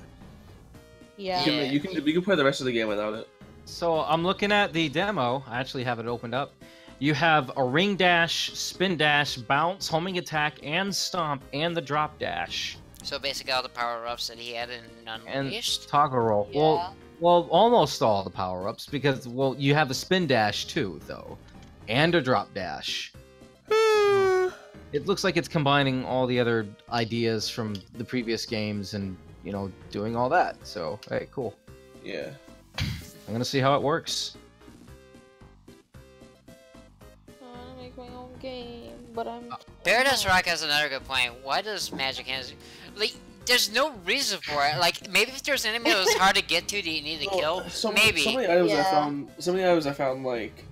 Yeah. You can play the rest of the game without it. So I'm looking at the demo. I actually have it opened up. You have a ring dash, spin dash, bounce, homing attack, and stomp, and the drop dash. So basically all the power-ups that he had in And Unleashed. toggle roll. Yeah. Well, almost all the power-ups, because, well, you have a spin dash too, though. And a drop dash. It looks like it's combining all the other ideas from the previous games and, doing all that. So, hey, cool. Yeah. I'm gonna see how it works. I wanna make my own game, but I'm. Paradise Rock has another good point. Why does Magic Hands... Like, there's no reason for it. Like, maybe if there's an enemy that was hard to get to that you need to kill, maybe. Some of the items Yeah. I found, like,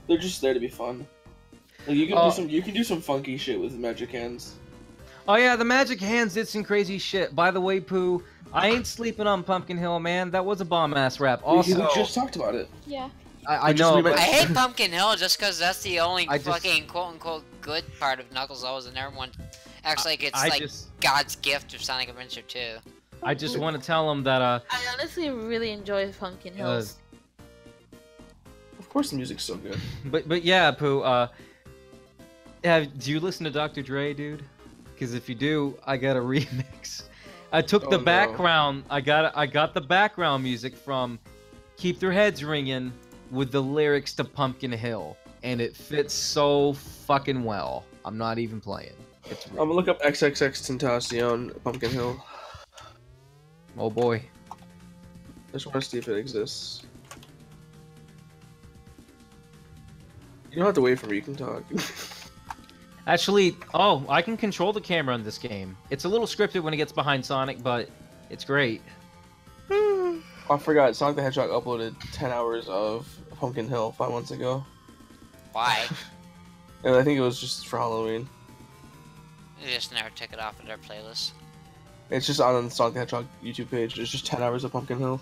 they're just there to be fun. Like, you can do some funky shit with Magic Hands. Oh yeah, the Magic Hands did some crazy shit. By the way, Pooh, I ain't sleeping on Pumpkin Hill, man. That was a bomb-ass rap. Also, We just talked about it. Yeah. I just know, remember- but I hate Pumpkin Hill just because that's the only I just- fucking quote-unquote good part of Knuckles Always, and everyone acts like it's I like just- God's gift of Sonic Adventure 2. I just want to tell him that I honestly really enjoy Pumpkin Hills. Of course, the music's so good. but yeah, Pooh, Do you listen to Dr. Dre, dude? Because if you do, I got a remix. I took the Oh, no. background. I got the background music from "Keep Their Heads Ringing" with the lyrics to Pumpkin Hill, and it fits so fucking well. I'm not even playing. It's I'm gonna look up XXX Tentacion Pumpkin Hill. oh boy. I just want to see if it exists. You don't have to wait for me. You can talk. Actually, oh, I can control the camera in this game. It's a little scripted when it gets behind Sonic, but it's great. I forgot. Sonic the Hedgehog uploaded 10 hours of Pumpkin Hill 5 months ago. Why? And I think it was just for Halloween. They just never took it off of their playlist. It's just on the Sonic the Hedgehog YouTube page. It's just 10 hours of Pumpkin Hill.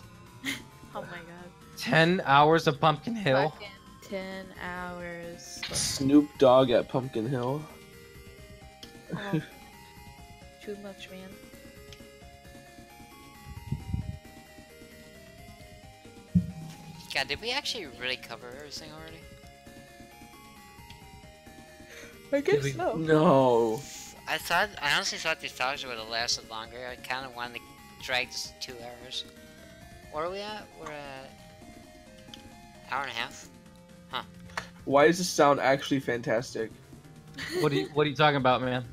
Oh my god. 10 hours of Pumpkin Hill. Fucking 10 hours. Snoop Dogg at Pumpkin Hill. Oh, too much, man. God, did we actually really cover everything already? I guess we- so. No. I honestly thought these talks would have lasted longer. I kind of wanted to drag this 2 hours. What are we at? We're at hour and a half. Why does this sound actually fantastic? What are you talking about, man?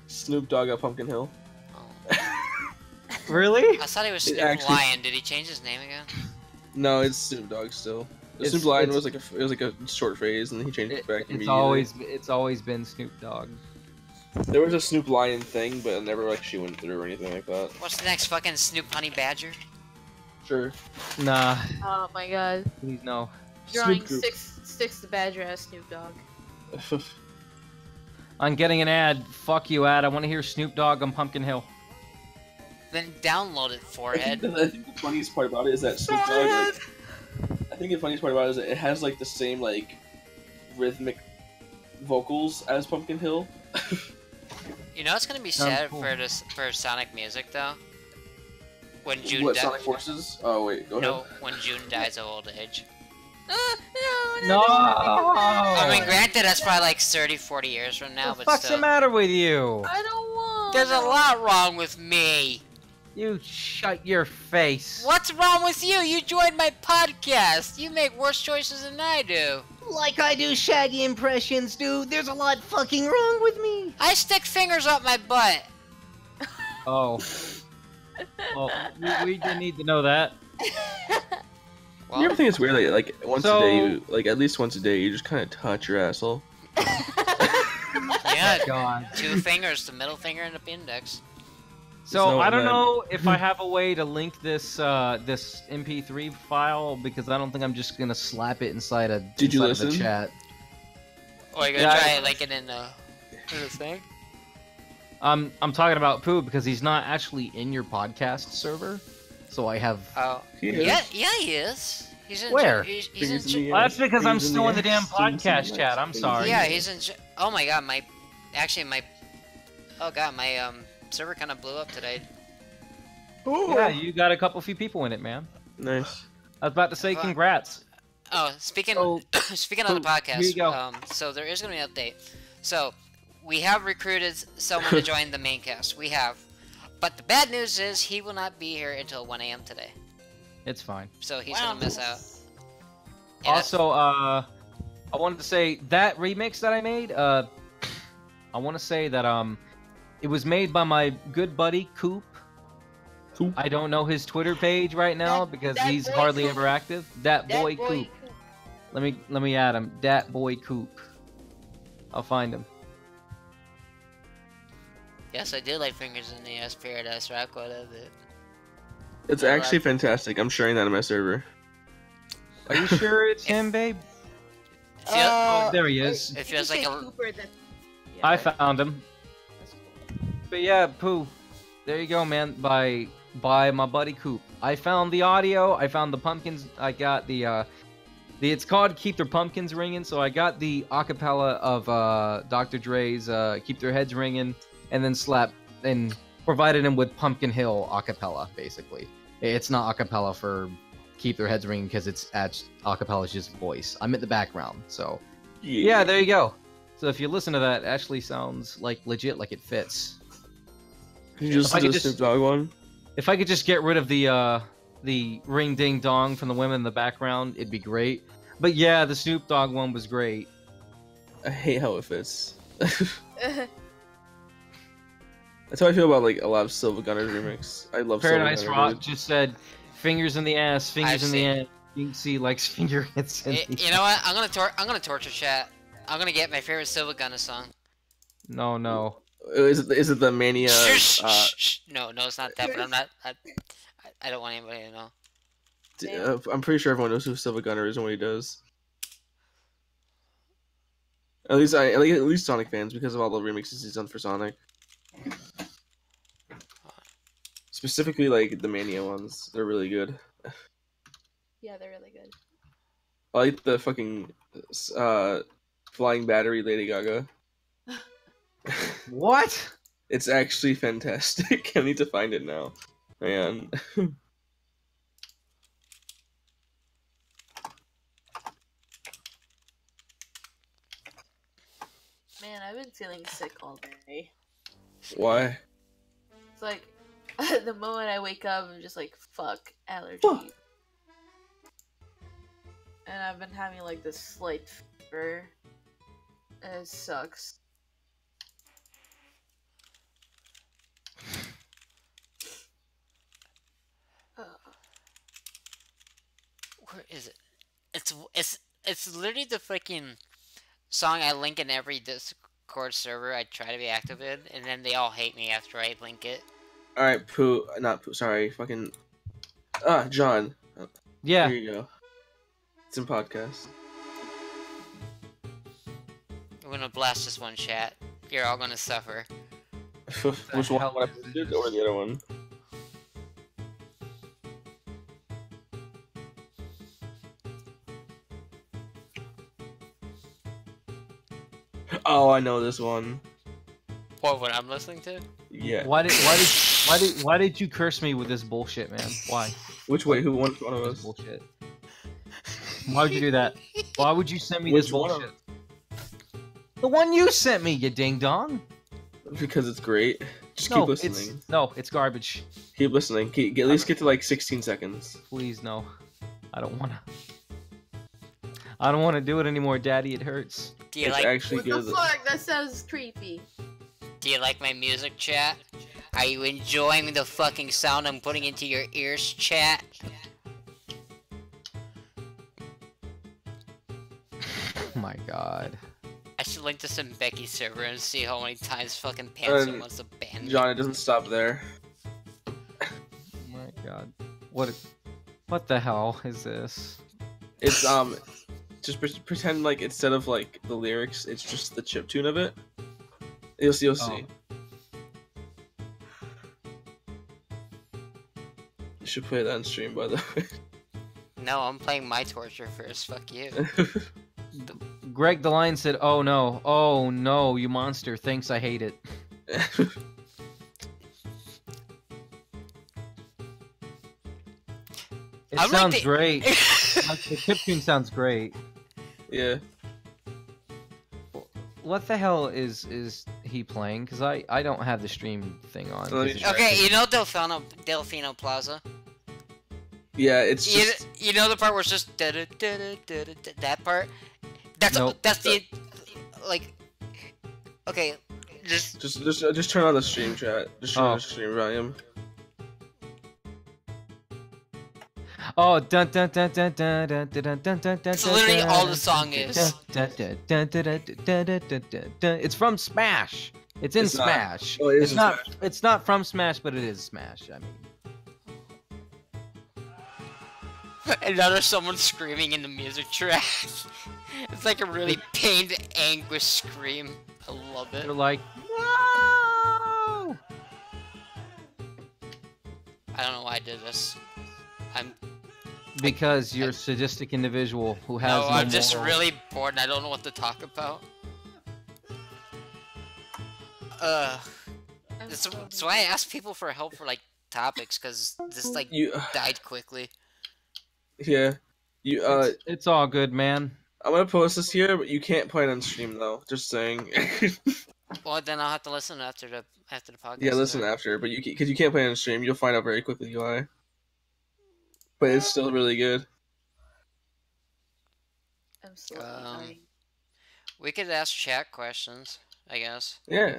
Snoop Dogg at Pumpkin Hill. Oh. Really? I thought he was It Snoop actually- Lion. Did he change his name again? No, it's Snoop Dogg still. The It's- Snoop Lion it's- was like a short phrase, and then he changed it back immediately. It's always been Snoop Dogg. There was a Snoop Lion thing, but it never actually went through or anything like that. What's the next fucking Snoop Honey Badger? Sure. Nah, Oh my god. please no. Drawing Snoop Group. six the Badger as Snoop Dogg. I'm getting an ad. Fuck you, ad. I want to hear Snoop Dogg on Pumpkin Hill. Then download it, forehead. I think the funniest part about it is that Snoop Dogg. Like, I think the funniest part about it is that it has like the same like rhythmic vocals as Pumpkin Hill. You know it's gonna be Sounds sad cool. for Sonic music though. When June What di- Sonic Forces? Oh wait, go No, ahead. when June dies of old age. No! I mean, granted, that's probably like 30, 40 years from now, What the but fuck's still. the matter with you? I don't want. There's a lot wrong with me. You shut your face. What's wrong with you? You joined my podcast. You make worse choices than I do. Like I do Shaggy impressions, dude. There's a lot fucking wrong with me. I stick fingers up my butt. Oh. Well, we didn't need to know that. Well, You ever think it's weird? Like once So- a day, you, like at least once a day, you just kind of touch your asshole. yeah, God. 2 fingers, the middle finger and the index. So So I don't then- know if I have a way to link this this MP3 file because I don't think I'm just gonna slap it inside a Did you inside of listen? the chat. Oh, you're gonna Yeah, try it like it in the thing? I'm talking about Pooh because he's not actually in your podcast server. So I have. Oh, He is. yeah, he is. He's in. Where? He's Fingers in in. the Well, air, that's because I'm fingers in still in the air, damn fingers in podcast the chat. air, I'm fingers sorry. in Yeah, the he's in. Oh my god, my. Actually, my. Oh god, my server kind of blew up today. Yeah, you got a few people in it, man. Nice. I was about to say Fuck. congrats. Oh, speaking So- speaking of the podcast, here you go. so there is gonna be an update. So we have recruited someone to join the main cast. We have, but the bad news is he will not be here until 1 a.m. today. It's fine. So he's gonna miss out. And Also, I wanted to say that remix that I made. I want to say that it was made by my good buddy Coop. Coop. I don't know his Twitter page right now because that he's boy hardly Coop. ever active. That boy Coop. Let me add him. Dat boy Coop. I'll find him. yes, I do like Fingers in the Ass Paradise Rock. What of it? It's I actually like- fantastic. I'm sharing that on my server. Are you sure it's him, babe? Feel- there he is. It feels like a. Cooper, then... I found him. That's cool. But yeah, Pooh. There you go, man. By my buddy Coop. I found the audio. I found the pumpkins. I got the it's called Keep Their Pumpkins Ringing. So I got the acapella of Dr. Dre's Keep Their Heads Ringing, and then provided him with Pumpkin Hill acapella. Basically, it's not acapella for Keep Their Heads Ringing because it's acapella is just voice. I'm at the background. So yeah, there you go. So if you listen to that, it actually sounds like legit, like it fits. You just If I listen could to the just- Snoop Dogg one. If I could just get rid of the ring ding dong from the women in the background, it'd be great. But yeah, the Snoop Dogg one was great. I hate how it fits. That's how I feel about like a lot of Silva Gunner's remix. I love Paradise Silva Gunner. Rock just said, "Fingers in the ass, fingers I've in the seen- ass." Dinksy likes finger hits. In the You know what? I'm gonna torture chat. I'm gonna get my favorite Silva Gunna song. No. Is it the Mania? Shh, shh, shh. No, it's not that. But I'm not. I don't want anybody to know. I'm pretty sure everyone knows who Silva Gunner is and what he does. At least Sonic fans, because of all the remixes he's done for Sonic. Specifically, like the Mania ones, they're really good. Yeah, they're really good. I like the fucking Flying Battery Lady Gaga. What? It's actually fantastic. I need to find it now. Man. Man, I've been feeling sick all day. Why? It's like, the moment I wake up, I'm just like, fuck, allergy. Fuck. And I've been having like this slight fever. And it sucks. Ugh. Where is it? It's literally the freaking song I link in every Discord server I try to be active in, and then they all hate me after I link it. Alright, not Pooh, sorry, fucking... John. Yeah. Here you go. It's in podcast. I'm gonna blast this one, chat. You're all gonna suffer. Which one? hell What I is posted, this? or the other one? Oh, I know this one. What I'm listening to? Yeah. Why did you curse me with this bullshit, man? Why? Which way? Who won one of This us? bullshit. Why would you do that? Why would you send me this Which one of- bullshit? The one you sent me, you ding dong. Because it's great. Just No, keep listening. it's garbage. Keep listening. At least get to like 16 seconds. Please no. I don't wanna. I don't wanna do it anymore, Daddy. It hurts. Do you It's like actually What good. the fuck? That sounds creepy. Do you like my music, chat? Are you enjoying the fucking sound I'm putting into your ears, chat? Oh my god. I should link this in Becky's server and see how many times fucking Panzer wants to ban me. John, it doesn't stop there. Oh my god. What the hell is this? It's just pretend like instead of like the lyrics, it's just the chiptune of it. You'll see. You should play that on stream, by the way. No, I'm playing my torture first. Fuck you. Greg the Lion said, "Oh no, you monster! Thanks, I hate it." It I'm like sounds the- great. Like, the chiptune sounds great. Yeah. What the hell is he playing? Because I don't have the stream thing on. Let me 'cause try. it's- Okay, you know Delfino Plaza? Yeah, it's just You know the part where it's just that part? Nope. That's the like. Okay, just just turn on the stream chat. Just turn on Oh. the stream volume. Oh, dun dun dun dun dun dun dun dun dun dun. That's literally all the song is. It's from Smash. It's in It's not. Smash. Oh, it is It's in not. Smash. It's not from Smash, but it is Smash. I mean, And now there's someone screaming in the music track. It's like a really pained, anguish scream. I love it. they're like, no. I don't know why I did this. Because you're a sadistic individual who has No, no I'm just morals. really bored and I don't know what to talk about. That's why I ask people for help for like topics, because this like You died quickly. yeah. You It's all good, man. I'm gonna post this here, but you can't play it on stream though. Just saying. Well, then I'll have to listen after the podcast. Yeah, listen after, but because you can't play it on stream, you'll find out very quickly why. But it's still really good. I'm still dying. We could ask chat questions, I guess. Yeah.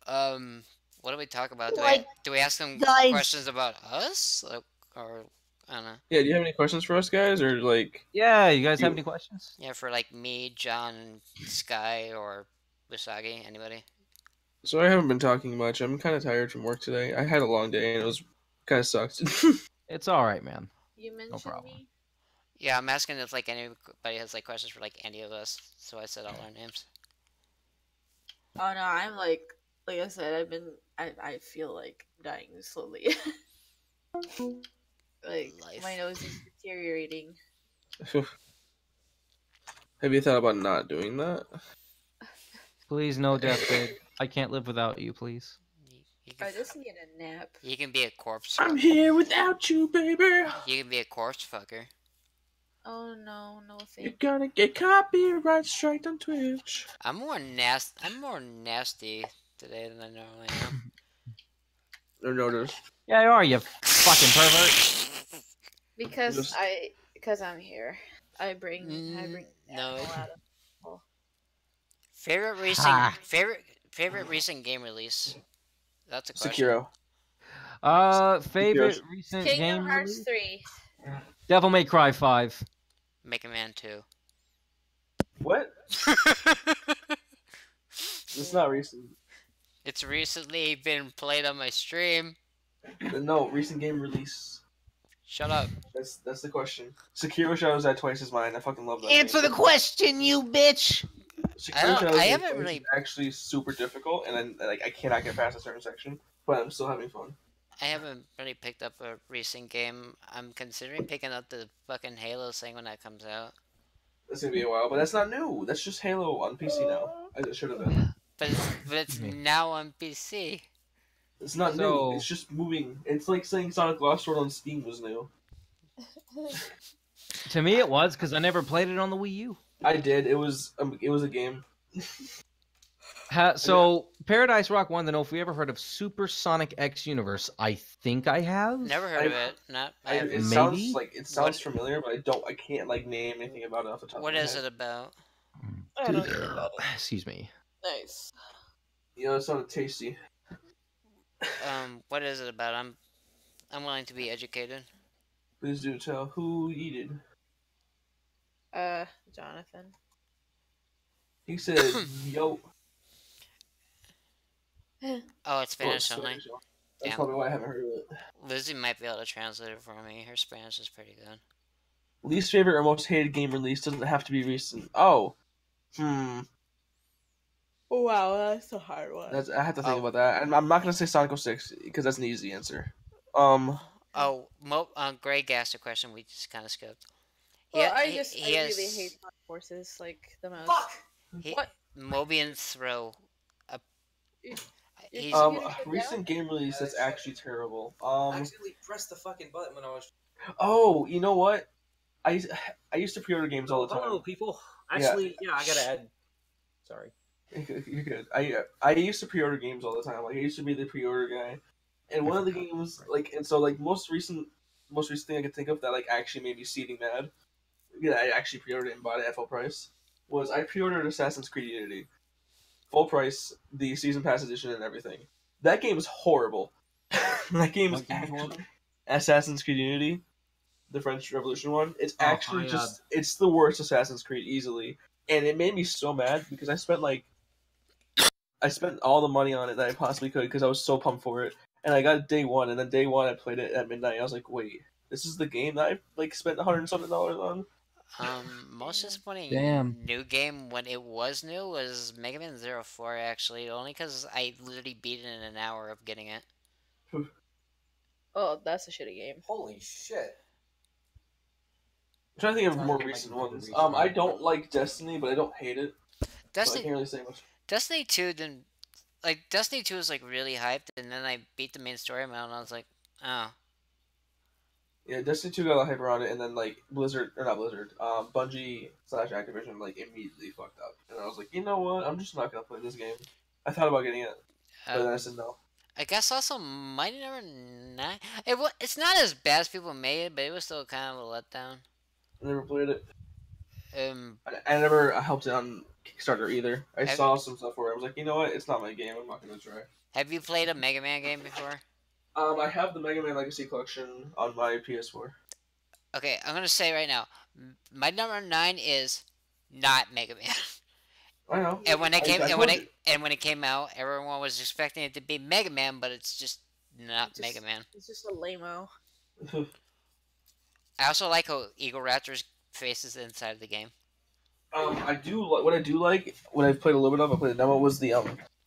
What do we talk about? Like, do we ask them guys. questions about us, like, or I don't know? Yeah. Do you have any questions for us, guys, or like? Yeah, you guys have any questions? Yeah, for like me, John, Sky, or Usagi, anybody? So I haven't been talking much. I'm kind of tired from work today. I had a long day and it was kind of sucked. It's all right, man. You mentioned problem. me. Yeah, I'm asking if like anybody has like questions for like any of us. So I said all our names. Oh no, I'm like I said, I feel like dying slowly. Like Life. my nose is deteriorating. Have you thought about not doing that? Please, no, Death Big. I can't live without you, please. You I can, just need a nap. you can be a corpse. I'm here without you, baby. You can be a corpse fucker. Oh no, no You're thank gonna get copyright striked on Twitch. I'm more nasty today than I normally am. No notice. Yeah, you are, you fucking pervert. Because I'm here. I bring no. animal out of Favorite recent Ha. favorite recent game release. That's a question. Sekiro. Favorite recent Kingdom game Hearts release? 3. Devil May Cry 5. Mega Man 2. What? It's not recent. It's recently been played on my stream. No, recent game release. Shut up. That's the question. Sekiro Shadows Die Twice is mine. I fucking love that. Answer the game. question, you bitch! Sekiro Shadows Die haven't Twice really- is actually super difficult, and I cannot get past a certain section, but I'm still having fun. I haven't really picked up a recent game. I'm considering picking up the fucking Halo thing when that comes out. It's gonna be a while, but that's not new. That's just Halo on PC now. As it should have been. But it's now on PC. It's not So- new. It's just moving. It's like saying Sonic Lost World on Steam was new. To me, it was, because I never played it on the Wii U. I did. It was a game. So, Paradise Rock wanted to know if we ever heard of Super Sonic X Universe. I think I have. Never heard of it. I haven't. It Maybe? sounds familiar, but I can't like name anything about it off the top. What of my is head. it about? I don't know about it. Excuse me. Nice. You know, it sounded tasty. What is it about? I'm willing to be educated. Please do tell who yeeted. Jonathan. He said, "Yo." Oh, it's Spanish Oh, only. That's Damn. probably why I haven't heard of it. Lizzie might be able to translate it for me. Her Spanish is pretty good. Least favorite or most hated game release doesn't have to be recent. Oh, Oh wow, that's a hard one. I have to think about that. And I'm not gonna say Sonic 06 because that's an easy answer. Um, Oh, Greg asked a question we just kind of skipped. Well, Yeah, I he really has- hate Sonic Forces like the most. What? Mobian Throw. You- He's, you didn't get recent game release that's actually terrible. I accidentally pressed the fucking button when I was. Oh, you know what? I used to pre-order games all the time. Hello, people. Actually, yeah, I gotta add. Sorry. You're good. I used to pre-order games all the time. Like I used to be the pre-order guy, and one of the games most recent thing I could think of that like actually made me seething mad. Yeah, I actually pre-ordered it and bought it at full price. Was I pre-ordered Assassin's Creed Unity, full price, the season pass edition and everything. That game is horrible. That game is What game is horrible? Assassin's Creed Unity, the French Revolution one. It's Oh, actually my just it's the worst Assassin's Creed easily, and it made me so mad because I spent all the money on it that I possibly could because I was so pumped for it, and I got it day one, and then day one I played it at midnight. I was like, wait, this is the game that I like spent $100 and something on. most disappointing Damn. new game when it was new was Mega Man 04 actually, only because I literally beat it in an hour of getting it. Oh, that's a shitty game. Holy shit. I'm trying to think of Trying more to think recent of more ones. recent I ones. don't like Destiny, but I don't hate it. So I Destiny can't really say much. Destiny 2 didn't Destiny 2 was like really hyped, and then I beat the main story mode and I was like, oh. Yeah, Destiny 2 got a lot of hype around it, and then like Blizzard or not Blizzard, Bungie / Activision like immediately fucked up, and I was like, you know what? I'm just not gonna play this game. I thought about getting it, but then I said no. I guess also Mighty Number 9. It's not as bad as people made it, but it was still kind of a letdown. I never played it. I never helped it on Kickstarter either. I saw some stuff where I was like, you know what? It's not my game. I'm not gonna try. Have you played a Mega Man game before? I have the Mega Man Legacy Collection on my PS4. Okay, I'm gonna say right now, Mighty Number 9 is not Mega Man. I know. And when it came out, everyone was expecting it to be Mega Man, but it's just not Mega Man. It's just a lame-o. I also like how Eagle Raptor's face is inside of the game. I do what I do like when I've played a little bit of. I played a demo was the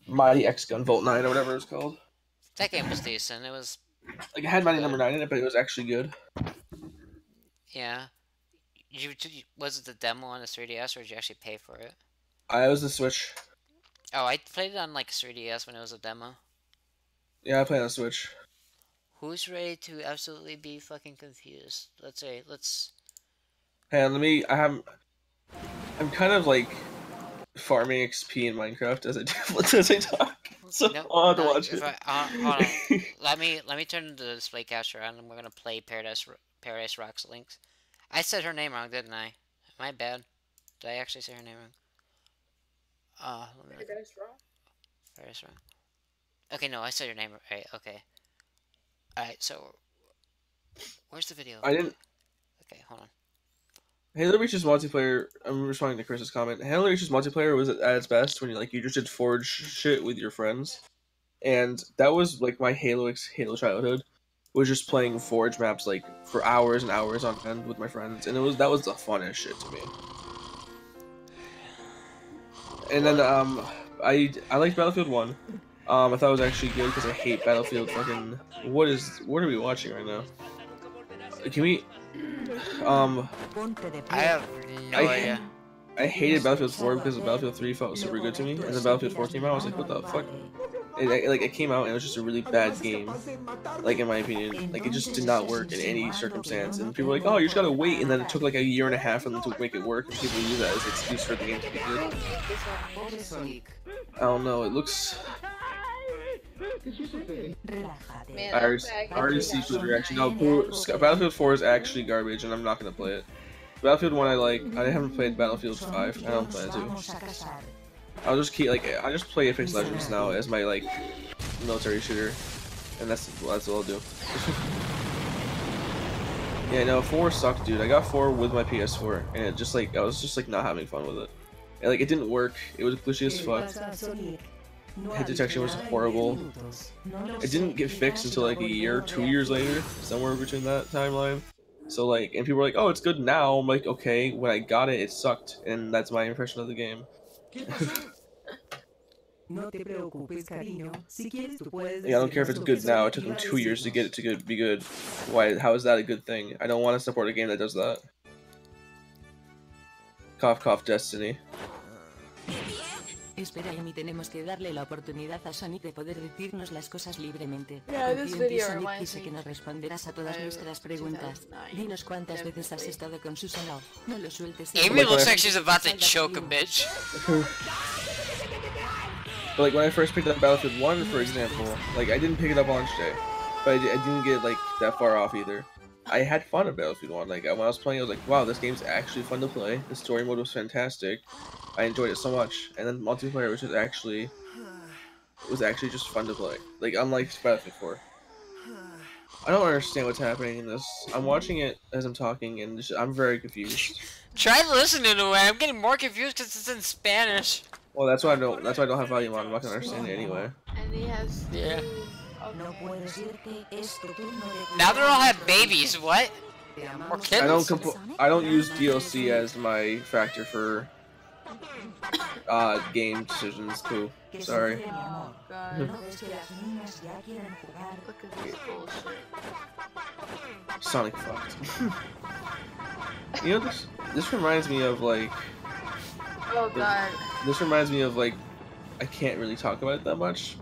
Mighty X Gun Volt 9 or whatever it's called. That game was decent. It was like it had Mighty Number 9 in it, but it was actually good. Yeah. Was it the demo on the 3DS, or did you actually pay for it? I was the Switch. Oh, I played it on like 3DS when it was a demo. Yeah, I played on Switch. Who's ready to absolutely be fucking confused? Let's. Hey, I'm kind of like farming XP in Minecraft as I talk. So I'll have to watch it. Hold on. let me turn the display capture on, and we're gonna play Paradise Rocks Links. I said her name wrong, didn't I? My bad. Did I actually say her name wrong? Paradise Rock. Okay, no, I said your name right. Okay. Alright, so where's the video? I didn't. Okay, hold on. Halo Reach's multiplayer. I'm responding to Chris's comment. Halo Reach's multiplayer was at its best when you just did Forge shit with your friends, and that was like my Halo childhood. Was just playing Forge maps like for hours and hours on end with my friends, and that was the funnest shit to me. And then I liked Battlefield 1. I thought it was actually good because I hate Battlefield fucking. What are we watching right now? Can we? I have no idea. I hated Battlefield 4 because Battlefield 3 felt super good to me, and then Battlefield 4 came out. I was like, what the fuck? It came out and it was just a really bad game. Like in my opinion, like it just did not work in any circumstance. And people were like, oh, you just gotta wait. And then it took like a year and a half for them to make it work. And people use that as an excuse for the game to be good. I don't know. It looks. Man, I already see food reaction. No, Battlefield 4 is actually garbage, and I'm not gonna play it. Battlefield 1 I like. I haven't played Battlefield 5. I don't plan to. I'll just I just play Apex Legends now as my like military shooter, and that's what I'll do. Yeah, no, 4 sucked, dude. I got 4 with my PS4, and it just I was just not having fun with it. And, it didn't work. It was glitchy as fuck. Hit detection was horrible. It didn't get fixed until like a year, 2 years later, somewhere between that timeline. So and people were like, "Oh, it's good now." I'm like, "Okay." When I got it, it sucked, and that's my impression of the game. Yeah, I don't care if it's good now. It took them 2 years to get it to be good. Why? How is that a good thing? I don't want to support a game that does that. Cough, cough, Destiny. Espera, Amy, tenemos que darle la oportunidad a Sonic de poder decirnos las cosas libremente. Yeah, this Confío en ti, video Sonic, y reminds sé me que nos responderás a todas nuestras preguntas. 2009. Dinos cuántas veces has estado con Susano. No lo sueltes. Amy looks like she's about to choke a bitch. But when I first picked up Battlefield 1, for example, I didn't pick it up on launch day, but I didn't get that far off either. I had fun at Battlefield 1. When I was playing, I was like, wow, this game's actually fun to play. The story mode was fantastic. I enjoyed it so much. And then multiplayer was actually just fun to play. Unlike Battlefield 4. I don't understand what's happening in this. I'm watching it as I'm talking, and I'm very confused. Try listening to it. I'm getting more confused because it's in Spanish. Well, that's why I don't have volume on. I'm not gonna understand it anyway. And he has Yeah. Okay. Now they all have babies. What? Or kittens? I don't use DLC as my factor for game decisions. Cool. Sorry. Oh god. Look at this bullshit. Sonic fucked. You know, this reminds me of Oh god. This reminds me of I can't really talk about it that much.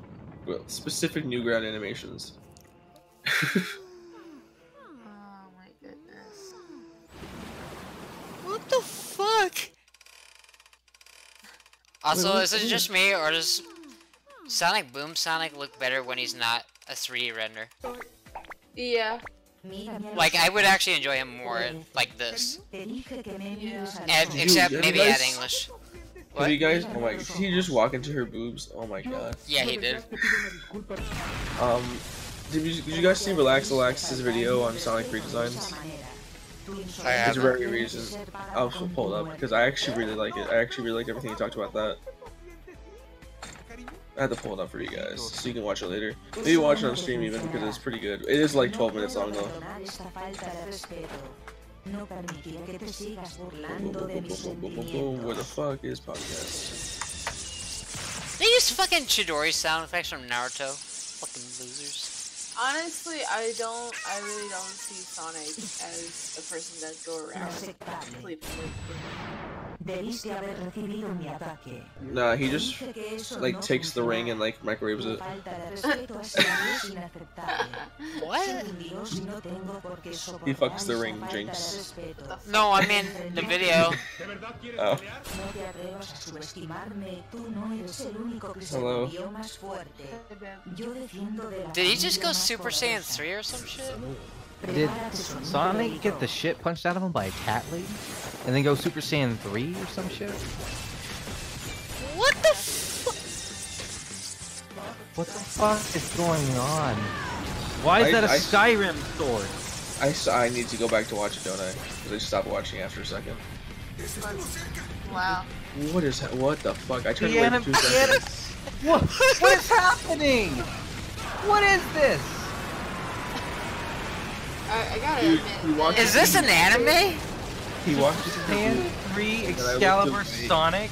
Well, specific Newground animations. Oh my Also, is it just me, or does Sonic Boom Sonic look better when he's not a 3D render? Yeah. Like, I would actually enjoy him more like this. Yeah. Except Dude, maybe you guys- add English. Have What? you guys? Oh my! Did he just walk into her boobs? Oh my god. Yeah, he did. Did you guys see Relax Alexis's video on Sonic redesigns? I It's haven't. very reason. I'll pull it up because I actually really like it. I actually really liked everything he talked about that. I had to pull it up for you guys so you can watch it later. Maybe watch it on stream even because it's pretty good. It is like 12 minutes long though. Where the fuck is podcast? They use fucking Chidori sound effects from Naruto. Fucking losers. Honestly, I really don't see Sonic as a person that go around sleeping with. Debiste haber recibido mi ataque. Nah, he just like takes the ring and like microwaves it. What? He fucks the ring, Jinx. No, I mean the video. Oh. Hello. Did he just go Super Saiyan 3 or some shit? Did Sonic get the shit punched out of him by a cat lady? And then go Super Saiyan 3 or some shit? What the fuck? What the fuck is going on? Why is that a I- Skyrim sword? I need to go back to watch it, don't I? Because I stopped watching after a second. Wow. What the fuck? I turned The away anim- for 2 seconds. What is happening? What is this? I gotta Dude, admit. he walked- Is this an anime? He walked into her Saiyan boobs. 3 And I looked Excalibur away. Sonic?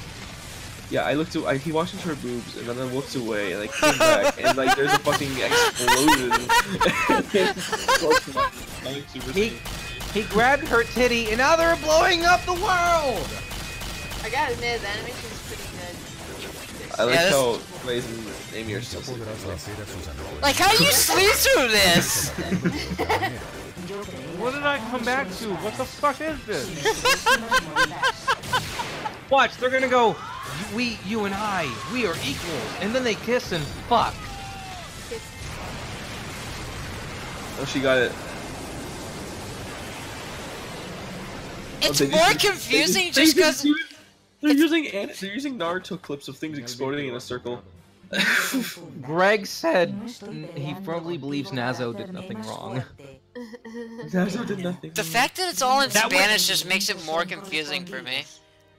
Yeah, he walked into her boobs and then I looked away and I came back and like there's a fucking explosion. He grabbed her titty and now they're blowing up the world! I gotta admit, the animation's pretty good. I like Yeah, this- how Blaze and Amy are still sleeping. Like, how do you sleep through this? What did I come back to? What the fuck is this? Watch, they're gonna go, you and I, we are equals, and then they kiss and fuck. Oh, she got it. It's They more just- confusing they just because. they're using Naruto clips of things exploding in a circle. Greg said he firmly believes Nazo did nothing wrong. Nazo did nothing. The fact that it's all in That was- Spanish just makes it more confusing for me.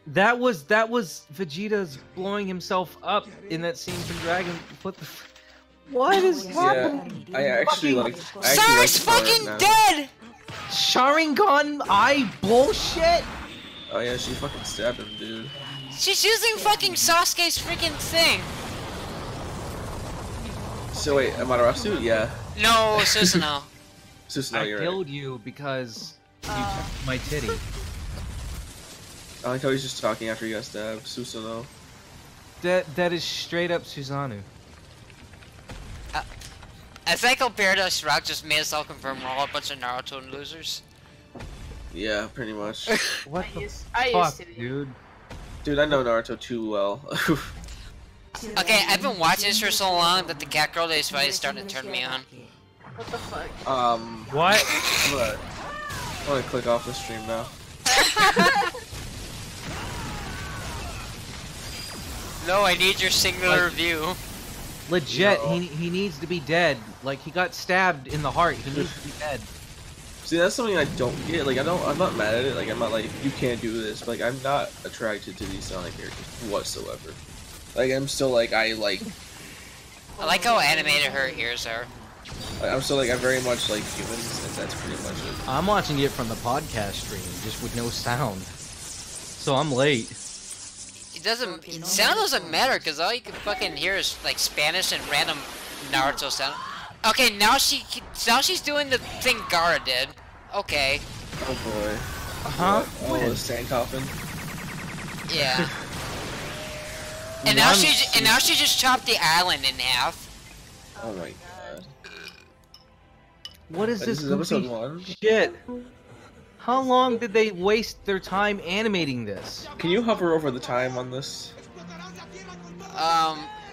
That was Vegeta's blowing himself up in that scene from Dragon. What is happening? Yeah, I actually like. Sonic's fucking dead! Sharingan eye bullshit? Oh yeah, she fucking stabbed him, dude. She's using fucking Sasuke's freaking thing. So wait, Amaterasu? Yeah. No, Susanoo. Susanoo, I you're right. killed you because you touched my titty. I like how he's just talking after he got stabbed. Susanoo. That is straight up Susanoo. I think El Paradise Rock just made us all confirm we're all a bunch of Naruto losers. Yeah, pretty much. What I the used fuck, to be. dude? Dude, I know Naruto too well. Okay, I've been watching this for so long that the cat girl is finally starting to turn me on. What the fuck? What? I'm gonna click off the stream now. No, I need your singular view. Legit, No. he needs to be dead. Like, he got stabbed in the heart. He needs to be dead. See, that's something I don't get. Like, I'm not mad at it. Like, I'm not like, you can't do this. But, like, I'm not attracted to these Sonic characters whatsoever. Like, I'm still like, I like like how animated her ears are. I'm still like, I very much like humans, and that's pretty much it. I'm watching it from the podcast stream, just with no sound. So I'm late. Sound doesn't matter because all you can fucking hear is like Spanish and random Naruto sound. Okay, now she's doing the thing Gara did. Okay. Oh boy. Huh? Oh, the sand coffin. Yeah. And now she just chopped the island in half. Oh my god. What is This this is episode goofy 1. shit? How long did they waste their time animating this? Can you hover over the time on this?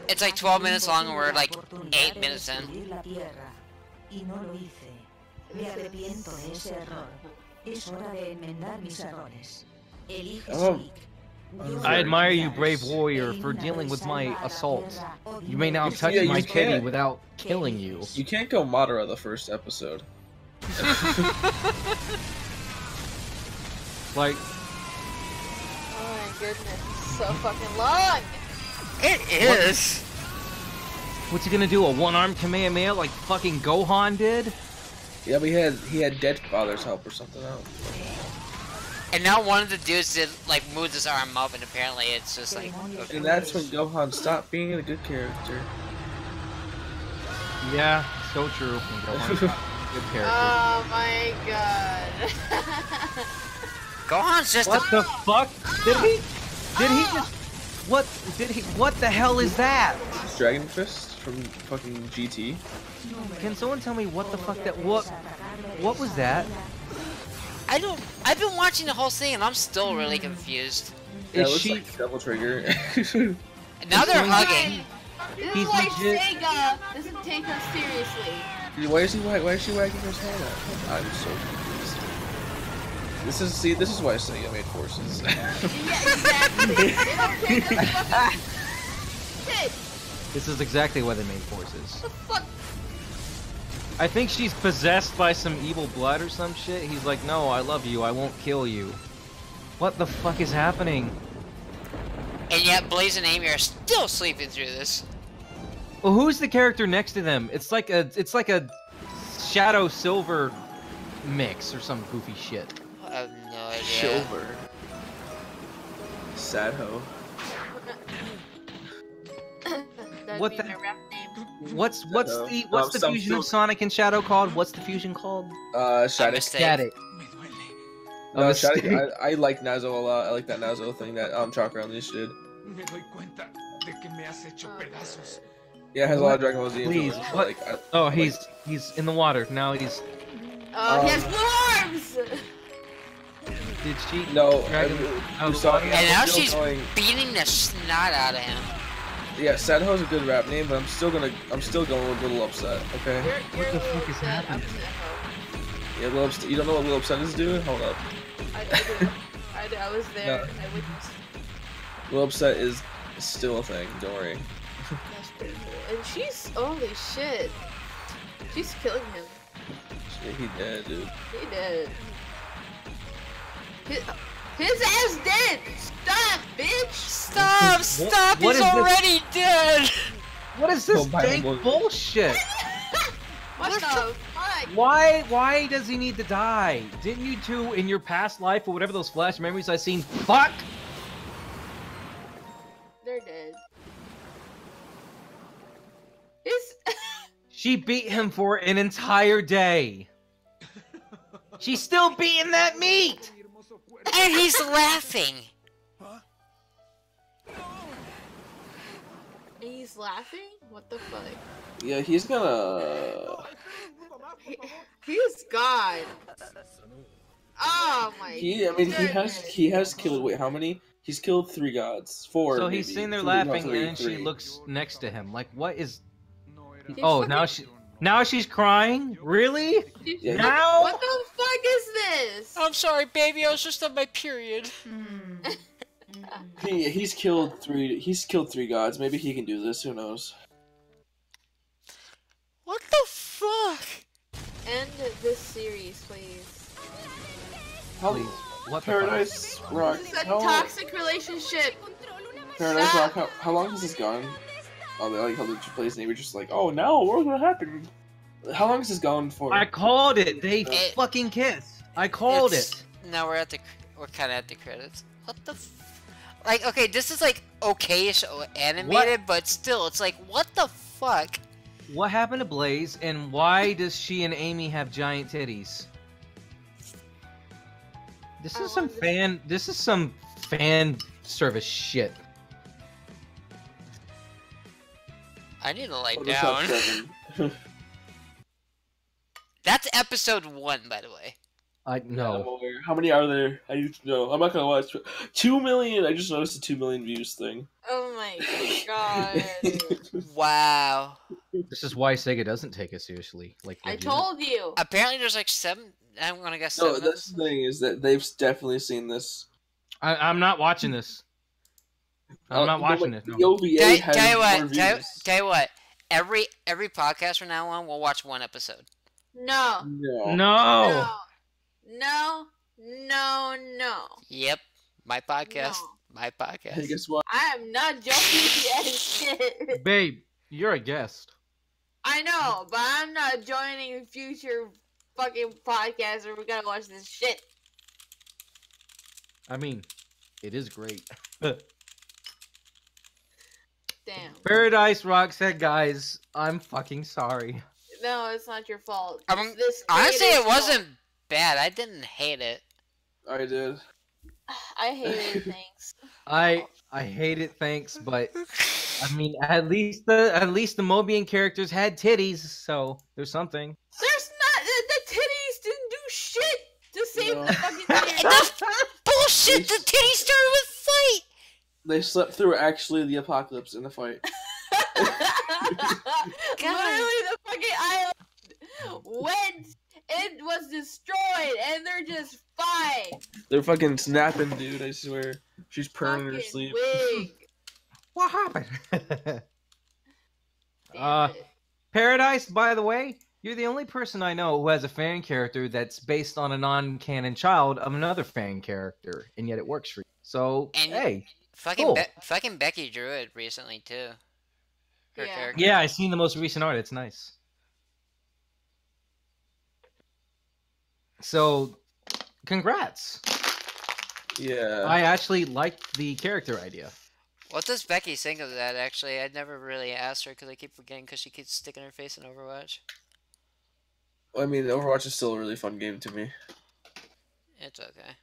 It's like 12 minutes long and we're like 8 minutes in. Y no lo hice. Me arrepiento de ese error. Es hora de enmendar mis errores. Elige Sonic. I admire you, brave warrior, for dealing with my assault. You may now touch Yeah, you my kitty can't. without killing you. You can't go Madara the first episode. Like, Oh my goodness, so fucking long. It is. what's he gonna do? A one-armed Kamehameha like fucking Gohan did? Yeah, but he had Dead Father's help or something else. And now one of the dudes did like move his arm up, and apparently it's just like. Okay. And that's when Gohan stopped being a good character. Yeah, so true. And Gohan's not a good character. Oh my god. Gohan's just What a. the fuck? Did he just... What the hell is that? Dragon Fist from fucking GT. Can someone tell me what the fuck that... What was that? I don't. I've been watching the whole thing and I'm still really confused. Yeah, it Is looks she... like Devil Trigger. And now they're hugging. This He's is like legit- Sega doesn't take us seriously. Dude, why is she wagging his head at? I'm so confused. This is why Sega made Forces. Yeah, exactly. They don't take us fucking shit. This is exactly why they made Forces. What the fuck? I think she's possessed by some evil blood or some shit. He's like, no, I love you, I won't kill you. What the fuck is happening? And yet Blaze and Amy are still sleeping through this. Well, who's the character next to them? It's like a Shadow Silver mix or some goofy shit. I have no idea. Silver. Sad ho. That'd What be the- my rap name. What's No, the some fusion of silver. Sonic and Shadow called? What's the fusion called? Shadow. mistake. Static. No, A Shadow. mistake. I like Nazo a lot. I like that Nazo thing that Chakra Unleashed did. Me doy cuenta de que me has hecho pedazos. Yeah, it has a lot of Dragon Ball Z Please, influence. what? Like, Oh, he's in the water now. He's Oh, he has blue arms! did she? no, Dragon out of the saw water? And now still she's going- beating the snot out of him. Yeah, Sadho is a good rap name, but I'm still going with Little Upset. Okay. You're the fuck is happening? Yeah, Little Upset. You don't know what Little Upset is doing? Hold up. I do. I was there. No. I witnessed. Little Upset is still a thing. Don't worry. That's pretty cool. And she's holy shit. She's killing him. Yeah, he dead, dude. He did. His ass dead. Stop, bitch. Stop! Stop! what He's is this? already dead! What is this Go buy dank one. bullshit? What the fuck? Why does he need to die? Didn't you two in your past life or whatever those flash memories I seen? Fuck! They're dead. His She beat him for an entire day. She's still beating that meat. And he's laughing! he's laughing? What the fuck? Yeah, he's gonna. He's gone. Oh my He has killed. Wait, how many? He's killed 3 gods. 4. So maybe. he's sitting there 3, no, laughing, 3, and then 3. she looks next to him. Like, what is? He's Oh, fucking- now she's crying. Really? Yeah. Now? What the fuck is this? I'm sorry, baby, I was just on my period. He's killed 3. He's killed 3 gods. Maybe he can do this. Who knows? What the fuck? End this series, please. How, Please. What the Paradise Rock. This is a How, toxic relationship. Paradise Stop. Rock. How long has this gone? Oh, they like how they plays and they were just like, oh no, what's gonna happen? How long has this gone for? I called it. They It- fucking kissed. I called It's- it. Now we're kind of at the credits. What the like, okay, this is like okay-ish animated, but still, it's like, what the fuck? What happened to Blaze, and why does she and Amy have giant titties? This I is some wanted to- fan. This is some fan service shit. I need to lie Photoshop down. 7. That's episode 1, by the way. I I'm no. aware. How many are there? I need to know. I'm not gonna watch. 2 million. I just noticed a 2 million views thing. Oh my my god. Wow. This is why Sega doesn't take us seriously. Like I legit. told you. Apparently, there's like 7. I'm gonna guess No, 7. that's the thing is that they've definitely seen this. I'm not watching this. I'm not watching it. The No. OVA has Tell you more what. views. Tell you what. Every podcast from now on, we'll watch one episode. No. No. No. No. No. No. Yep. My podcast. No. My Hey, podcast. guess what? I am not joining that shit. Babe, you're a guest. I know, but I'm not joining future fucking podcasts where we gotta watch this shit. I mean, it is great. Damn. Paradise Rock said, guys, I'm fucking sorry. No, it's not your fault. I'm- It's this Honestly, creator's it wasn't bad. I didn't hate it. I did. fault. I hate it, thanks. I hate it, thanks, but I mean, at least the Mobian characters had titties, so there's something. There's not the titties didn't do shit to save No. the fucking Bullshit! The titty started with fight! They slept through actually the apocalypse in the fight. Literally, the fucking island went. It was destroyed, and they're just fine. They're fucking snapping, dude. I swear. She's purring in her Fucking sleep. wig. What happened? Damn it. Paradise, by the way, you're the only person I know who has a fan character that's based on a non-canon child of another fan character, and yet it works for you. So, And- hey. Fucking, Cool. fucking Becky drew it recently, too. Her Yeah. character. Yeah, I've seen the most recent art. It's nice. So, congrats. Yeah. I actually liked the character idea. What does Becky think of that, actually? I never really asked her because I keep forgetting because she keeps sticking her face in Overwatch. I mean, Overwatch is still a really fun game to me. It's okay.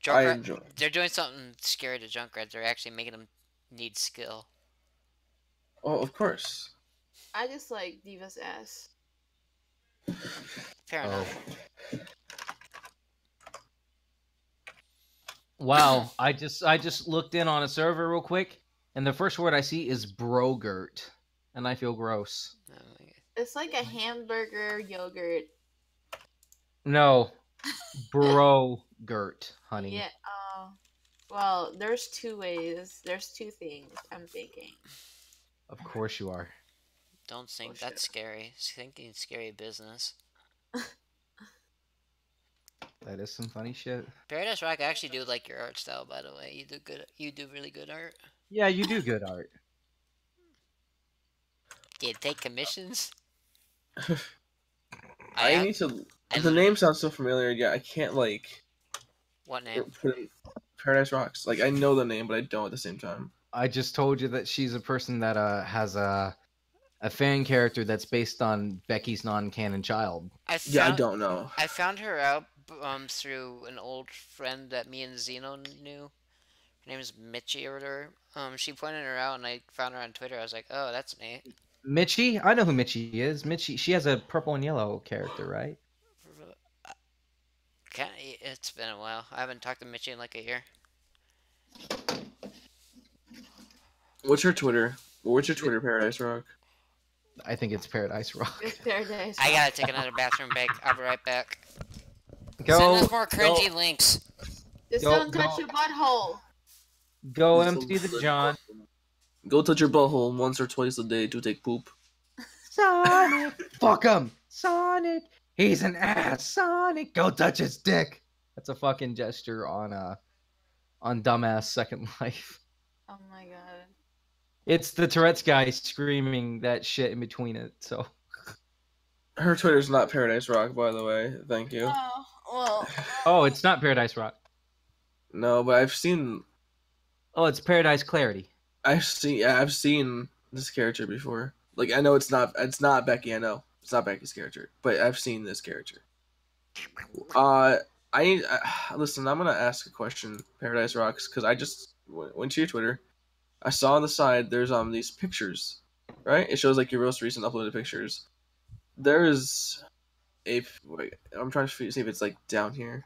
I Junkrat, enjoy it. they're doing something scary to Junkrat. They're actually making him need skill. Oh, of course. I just like Diva's ass. Fair enough. Wow, I just looked in on a server real quick, and the first word I see is brogurt, and I feel gross. Oh my God. It's like a hamburger yogurt. No, brogurt, honey. Yeah. Well, there's two ways. There's two things I'm thinking. Of course you are. Don't think Bullshit. that's scary. Thinking scary business. That is some funny shit. Paradise Rock, I actually do like your art style, by the way. You do good. You do really good art. Yeah, you do good art. Do you take commissions? I need to. I- The name sounds so familiar. Yeah, I can't like What name? put in Paradise Rocks. Like I know the name, but I don't at the same time. I just told you that she's a person that has a fan character that's based on Becky's non-canon child. Yeah, I don't know. I found her out through an old friend that me and Zeno knew. Her name is Mitchie or whatever. She pointed her out, and I found her on Twitter. I was like, oh, that's neat. Mitchie? I know who Mitchie is. Mitchie, she has a purple and yellow character, right? It's been a while. I haven't talked to Mitchie in like a year. What's your Twitter? What's your Twitter, Paradise Rock? I think it's Paradise Rock. It's Paradise. I gotta take another bathroom break. I'll be right back. Send Go, us more cringy links. Just Go- don't touch go. your butthole. go empty the John. Go touch your butthole once or twice a day to take poop. Sonic! Fuck him! Sonic! He's an ass! Sonic! Go touch his dick! That's a fucking gesture on dumbass Second Life. Oh my god. It's the Tourette's guy screaming that shit in between it, so. Her Twitter's not Paradise Rock, by the way. Thank you. Oh, well. Oh, it's not Paradise Rock. No, but I've seen Oh, it's Paradise Clarity. I've seen this character before. Like I know it's not Becky. I know it's not Becky's character, but I've seen this character. Listen. I'm gonna ask a question, Paradise Rocks, because I just went to your Twitter. I saw on the side there's these pictures, right? It shows like your most recent uploaded pictures. There's wait, I'm trying to see if it's like down here.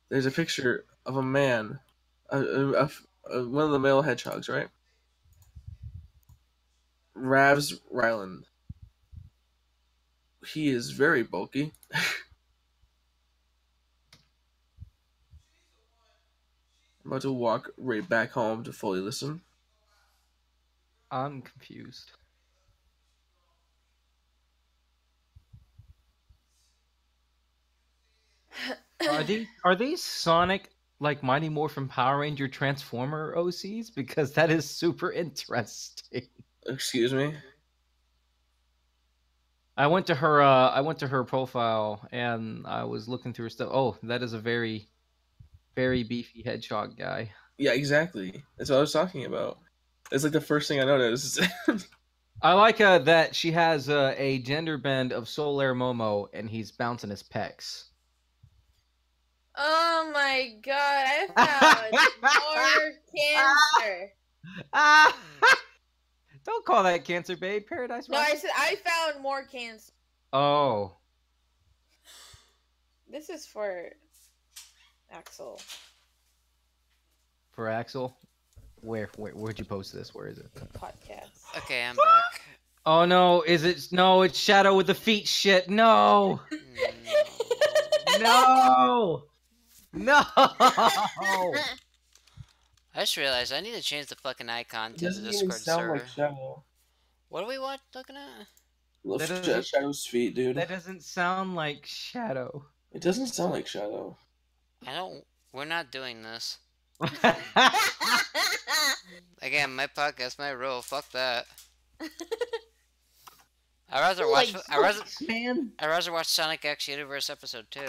There's a picture of a man, one of the male hedgehogs, right? Rav's Ryland. He is very bulky. I'm about to walk right back home to fully listen. I'm confused. Are these Sonic like Mighty Morphin Power Ranger Transformer OCs? Because that is super interesting. Excuse me? I went to her profile and I was looking through her stuff. Oh, that is a very, very beefy hedgehog guy. Yeah, exactly. That's what I was talking about. It's like the first thing I noticed. I like that she has a gender bend of Solaire Momo and he's bouncing his pecs. Oh my god, I found more cancer. Ah! Don't call that cancer, babe. Paradise No, Rock. I said I found more cancer. Oh. This is for Axel. For Axel? Where'd you post this? Where is it? Podcast. Okay, I'm back. Oh no, is it? No, it's Shadow with the feet shit. No! No! No! I just realized I need to change the fucking icon to the Doesn't even Discord sound server. like Shadow. What are we looking at? That doesn't- Shadow's feet, dude. That doesn't sound like Shadow. It doesn't sound like Shadow. We're not doing this. Again, my podcast, my rule. Fuck that. I'd rather watch Sonic X Universe episode 2.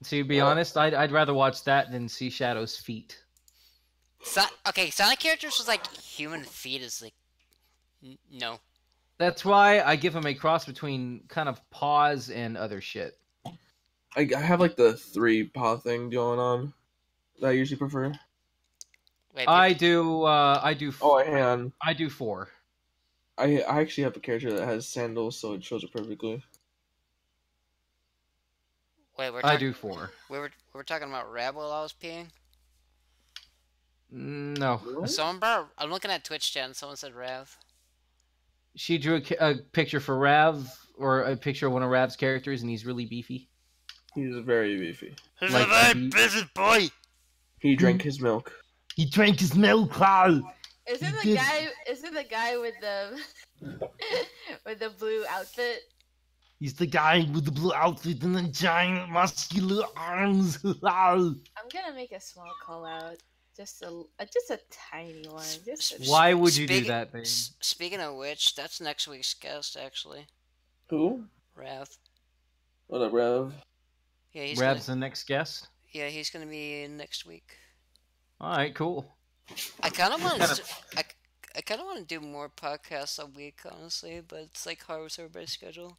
To be honest, I'd rather watch that than see Shadow's feet. Okay, Sonic characters with like human feet is like no. That's why I give him a cross between kind of paws and other shit. I have like the 3 paw thing going on that I usually prefer. Wait, I do. Oh, hang on. I do 4. I actually have a character that has sandals, so it shows it perfectly. Wait, I do 4. We were talking about Rab while I was peeing. No. I'm looking at Twitch chat and someone said Rav. She drew a picture for Rav, or a picture of one of Rav's characters, and he's really beefy. He's very beefy. He's Like, a very busy boy. He drank his milk. He drank his milk, Carl. Is it the guy? Is it the guy with the with the blue outfit? He's the guy with the blue outfit and the giant muscular arms. I'm gonna make a small call out, just a tiny one. Why would you do that, babe? Speaking of which, that's next week's guest, actually. Who? Rav. What up, Rev? Yeah, Rav's the next guest. Yeah, he's gonna be in next week. All right, cool. I kind of want to. I kind of want to do more podcasts a week, honestly, but it's like hard with everybody's schedule.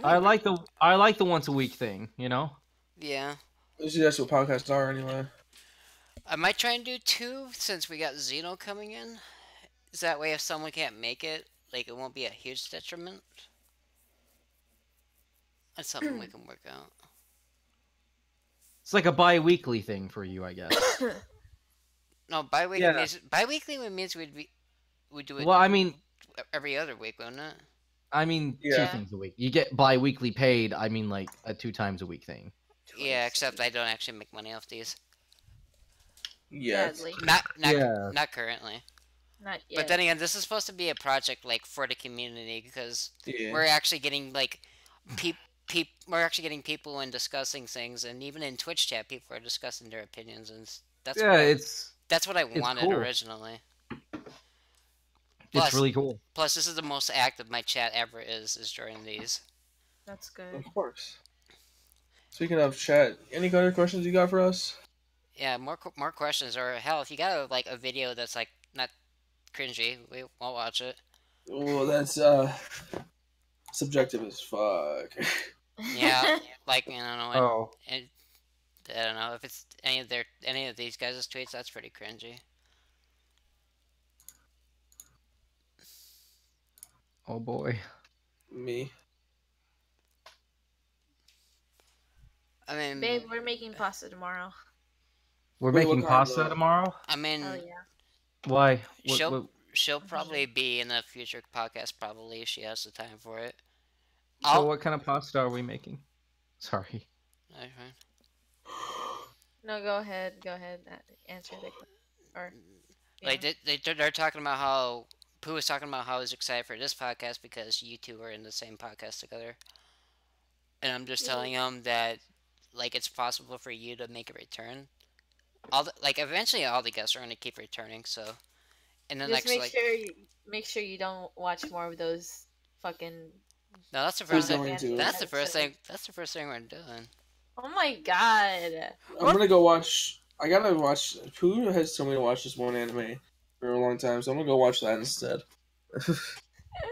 I like the once a week thing, you know. Yeah. Usually that's what podcasts are, anyway. I might try and do 2 since we got Xeno coming in. Is that way if someone can't make it, like it won't be a huge detriment? That's something we can work out. It's like a bi-weekly thing for you, I guess. No, bi-weekly means we'd do it. Well, I mean, every other week, wouldn't it? I mean, Yeah. 2 things a week. You get bi-weekly paid. I mean, like a 2 times a week thing. Yeah, except I don't actually make money off these. Yes. Sadly. Not currently. Not yet. But then again, this is supposed to be a project like for the community because we're actually getting like we're actually getting people and discussing things, and even in Twitch chat, people are discussing their opinions, and that's what I wanted cool. originally. It's really cool. Plus, this is the most active my chat ever is during these. That's good. Of course. Speaking of chat, any other questions you got for us? Yeah, more questions, or hell, if you got like a video that's like not cringy, I'll watch it. Well, that's subjective as fuck. Yeah, like I don't know. Oh. I don't know if it's any of these guys' tweets. That's pretty cringy. Oh boy. Me. I mean, Babe, we're making pasta tomorrow. We're Wait, making what kind, pasta though? tomorrow. I mean, Oh yeah. Why? She'll probably be in a future podcast. Probably if she has the time for it. So what kind of pasta are we making? Sorry. Okay. No, go ahead. Go ahead. Answer the question. Or like they're talking about how Pooh was talking about how he's excited for this podcast because you two are in the same podcast together, and I'm just telling him that like it's possible for you to make a return. Eventually all the guests are gonna keep returning. So, and then just make sure you don't watch more of those fucking. No, that's the first thing. That's the first thing. That's the first thing we're doing. Oh my god! I'm gonna go watch. I gotta watch. Pooh has told me to watch this one anime for a long time, so I'm gonna go watch that instead. It's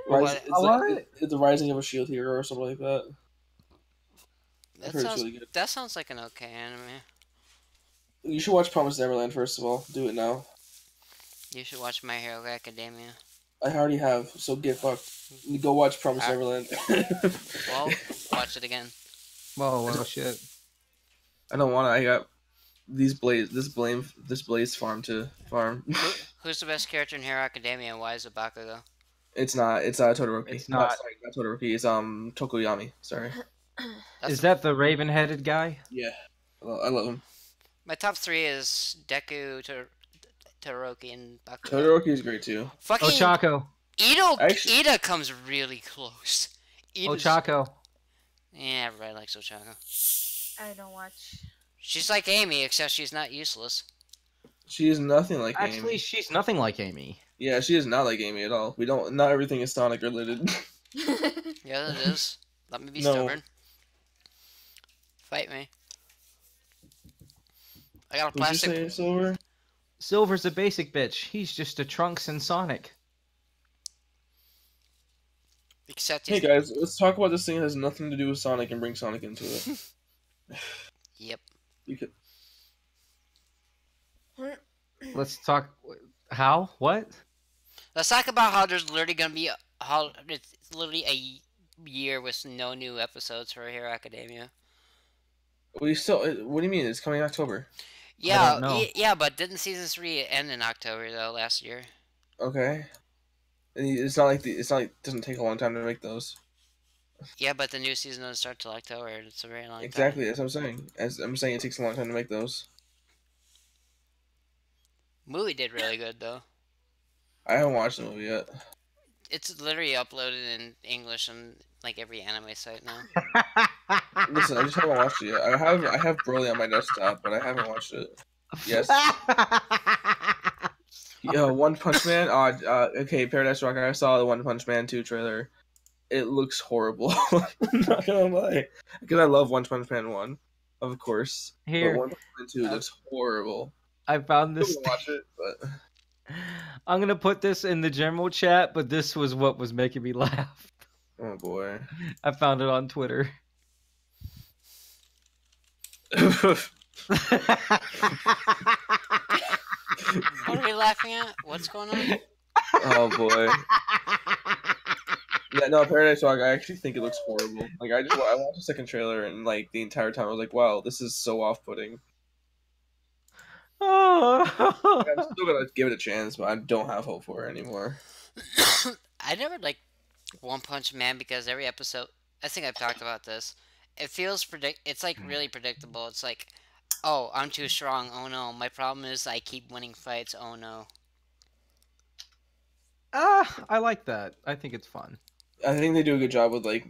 the Rising of a Shield Hero or something like that. That sounds like an okay anime. You should watch Promised Neverland first of all. Do it now. You should watch My Hero Academia. I already have, so get fucked. Go watch Promised Neverland. Well, watch it again. Well, shit. I don't want to. I got this Blaze farm to farm. Who's the best character in Hero Academia, and why is it Bakugo? It's not. It's Todoroki. It's not. Not Todoroki. It's Tokoyami. Sorry. Is that the raven-headed guy? Yeah, I love him. My top 3 is Deku, Todoroki, and Bakugo. Todoroki is great too. Fucking Ochako. Ida comes really close. Ochako. Yeah, everybody likes Ochako. I don't watch. She's like Amy, except she's not useless. She is nothing like Amy. Actually, she's nothing like Amy. Yeah, she is not like Amy at all. Not everything is Sonic related. Yeah, it is. Let me be stubborn. Fight me. I got a plastic. What'd you say, Silver? Silver's a basic bitch. He's just a Trunks and Sonic. Except hey guys, let's talk about this thing that has nothing to do with Sonic and bring Sonic into it. Yep. You could. Let's talk. How? What? Let's talk about how there's literally gonna be it's literally a year with no new episodes for Hero Academia. What do you mean? It's coming in October. Yeah, yeah, but didn't season 3 end in October though last year? Okay. And it's not like it doesn't take a long time to make those. Yeah, but the new season doesn't start till October. It's a very long time. Exactly, that's what I'm saying. I'm saying it takes a long time to make those. Movie did really good though. I haven't watched the movie yet. It's literally uploaded in English on like every anime site now. Listen, I just haven't watched it yet. I have Broly on my desktop, but I haven't watched it. Yes. One Punch Man. Okay, Paradise Rock. I saw the One Punch Man 2 trailer. It looks horrible. I'm not gonna lie, because I love One Punch Man 1, of course. Here, but One Punch Man 2 looks horrible. I found this. Watch it, but I'm gonna put this in the general chat, but this was what was making me laugh. Oh boy. I found it on Twitter. What are we laughing at? What's going on? Oh boy. Yeah, no, Paradise Rock, I actually think it looks horrible. Like, I watched the second trailer, and, like, the entire time I was like, wow, this is so off-putting. I'm still gonna give it a chance, but I don't have hope for it anymore. I never liked One Punch Man because every episode, I think I've talked about this, it feels it's like really predictable. It's like, oh, I'm too strong, oh no, my problem is I keep winning fights, oh no. I like that. I think it's fun. I think they do a good job with, like,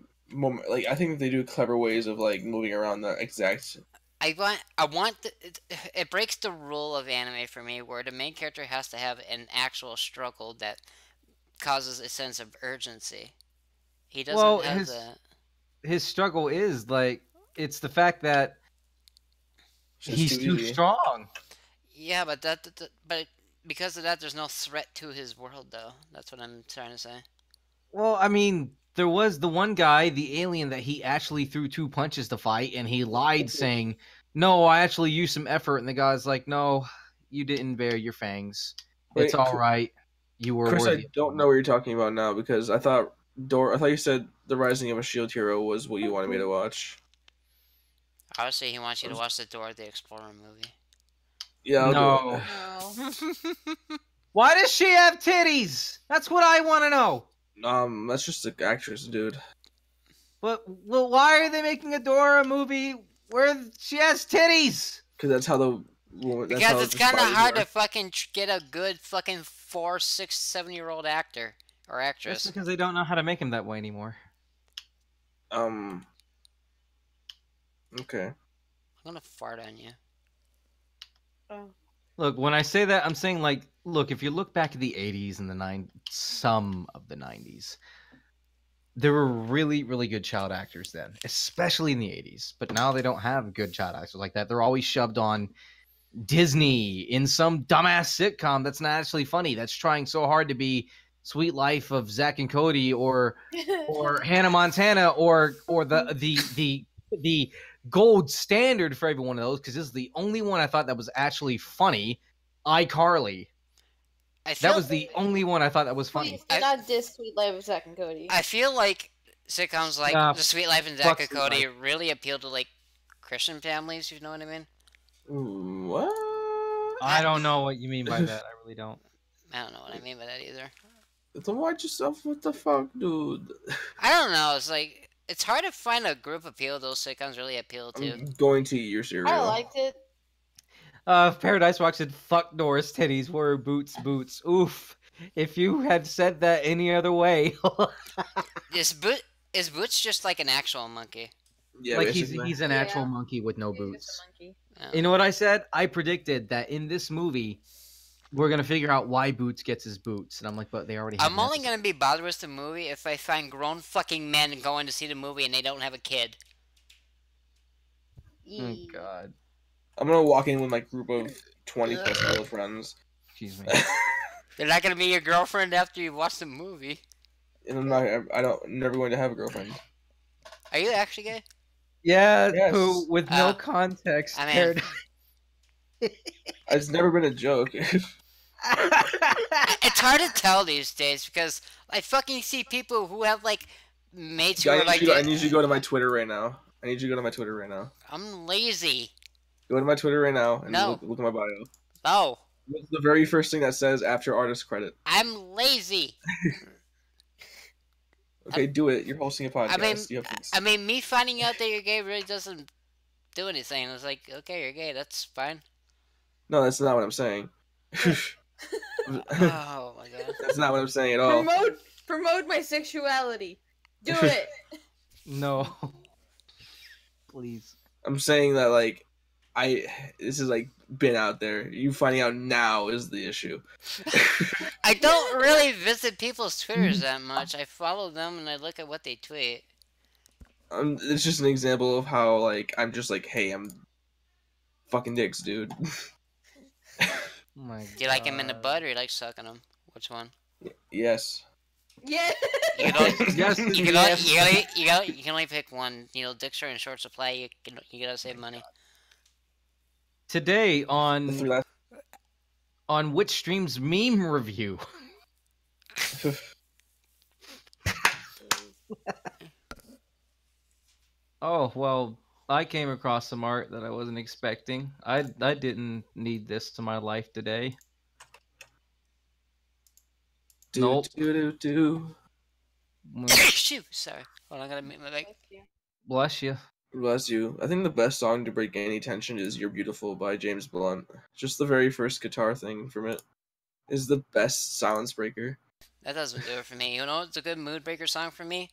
I think they do clever ways of, like, moving around the exact... It breaks the rule of anime for me where the main character has to have an actual struggle that causes a sense of urgency. He doesn't have that. His struggle is, like, it's the fact that he's too strong. Yeah, but because of that, there's no threat to his world, though. That's what I'm trying to say. Well, I mean, there was the one guy, the alien, that he actually threw 2 punches to fight, and he lied saying, no, I actually used some effort, and the guy's like, no, you didn't bare your fangs. It's all right. You were Chris, worthy. I don't know what you're talking about now, because I thought you said The Rising of a Shield Hero was what you wanted me to watch. Obviously, he wants you to watch the Dora the Explorer movie. Yeah, I'll no. do it. Why does she have titties? That's what I want to know. That's just an actress, dude. But well, why are they making a Dora movie where she has titties? Because that's how the woman. Because it's kind of hard to fucking get a good fucking 4, 6, 7-year-old actor or actress. Just because they don't know how to make him that way anymore. Okay. I'm gonna fart on you. Oh. Look, when I say that, I'm saying like, look, if you look back at the 80s and the 90s, some of the 90s, there were really, really good child actors then, especially in the 80s. But now they don't have good child actors like that. They're always shoved on Disney in some dumbass sitcom that's not actually funny. That's trying so hard to be Sweet Life of Zack and Cody or Hannah Montana or the gold standard for every one of those, because this is the only one I thought that was actually funny. iCarly. That was the only one I thought that was funny. Please do not diss Sweet Life of Zack and Cody. I feel like sitcoms like The Sweet Life and Zack and Cody really appeal to like Christian families. You know what I mean? What? I don't know what you mean by that. I really don't. I don't know what I mean by that either. Then watch yourself. What the fuck, dude? I don't know. It's like it's hard to find a group appeal those sitcoms really appeal to. I'm going to eat your cereal. I liked it. Paradise Rock said, "Fuck Doris titties were boots. Oof. If you had said that any other way." Is Boots just like an actual monkey? Yeah, like he's an actual monkey with no He's boots. just a monkey. Oh. You know what I said? I predicted that in this movie, we're gonna figure out why Boots gets his boots, and I'm like, but they already. Have I'm only gonna be bothered with the movie if I find grown fucking men going to see the movie and they don't have a kid. Oh God. I'm gonna walk in with my group of 20 plus girlfriends. Excuse me. They're not gonna be your girlfriend after you watch the movie. And I'm never going to have a girlfriend. Are you actually gay? Yeah, Yes. who with no context. I mean- Paradise- It's never been a joke. It's hard to tell these days because I fucking see people who have like mates who are like. I need you to go to my Twitter right now. I'm lazy. Go to my Twitter right now and No. look at my bio. No, What's the very first thing that says after artist credit? I'm lazy. Okay, do it. You're hosting a podcast. I mean, me finding out that you're gay really doesn't do anything. It's like, okay, you're gay. That's fine. No, that's not what I'm saying. Oh my god. That's not what I'm saying at all. Promote my sexuality. Do it. No. Please. I'm saying that like this has like been out there. You finding out now is the issue. I don't really visit people's Twitters that much. I follow them and I look at what they tweet. It's just an example of how like I'm just like, hey, I'm fucking dicks, dude. Oh my Do you like him in the butt or you like sucking him? Which one? Yes. Yeah. You can only, Yes, you can yes. only, you can only pick one. You know, dicks are in short supply. You gotta save money. Today The on three last- Which Streams meme review. Oh well, I came across some art that I wasn't expecting. I didn't need this to my life today. Nope. Do. Shoot, sorry. Hold on, I gotta mute my mic. Bless you. Bless you. I think the best song to break any tension is "You're Beautiful" by James Blunt. Just the very first guitar thing from it is the best silence breaker. That doesn't do it for me. You know what's a good mood breaker song for me?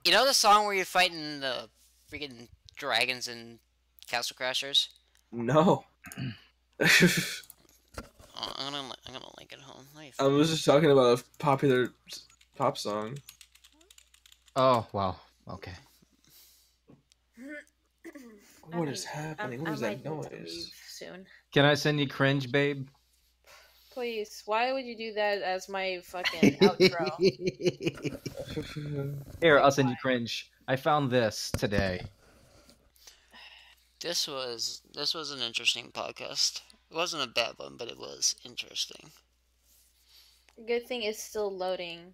You know the song where you're fighting the freaking dragons and Castle Crashers? No. Oh, I'm gonna link it home. I was just talking about a popular pop song. Oh wow. Okay. What is happening? What is that noise? Soon. Can I send you cringe, babe? Please. Why would you do that as my fucking outro? Here, I'll send you cringe. I found this today. This was an interesting podcast. It wasn't a bad one, but it was interesting. Good thing it's still loading.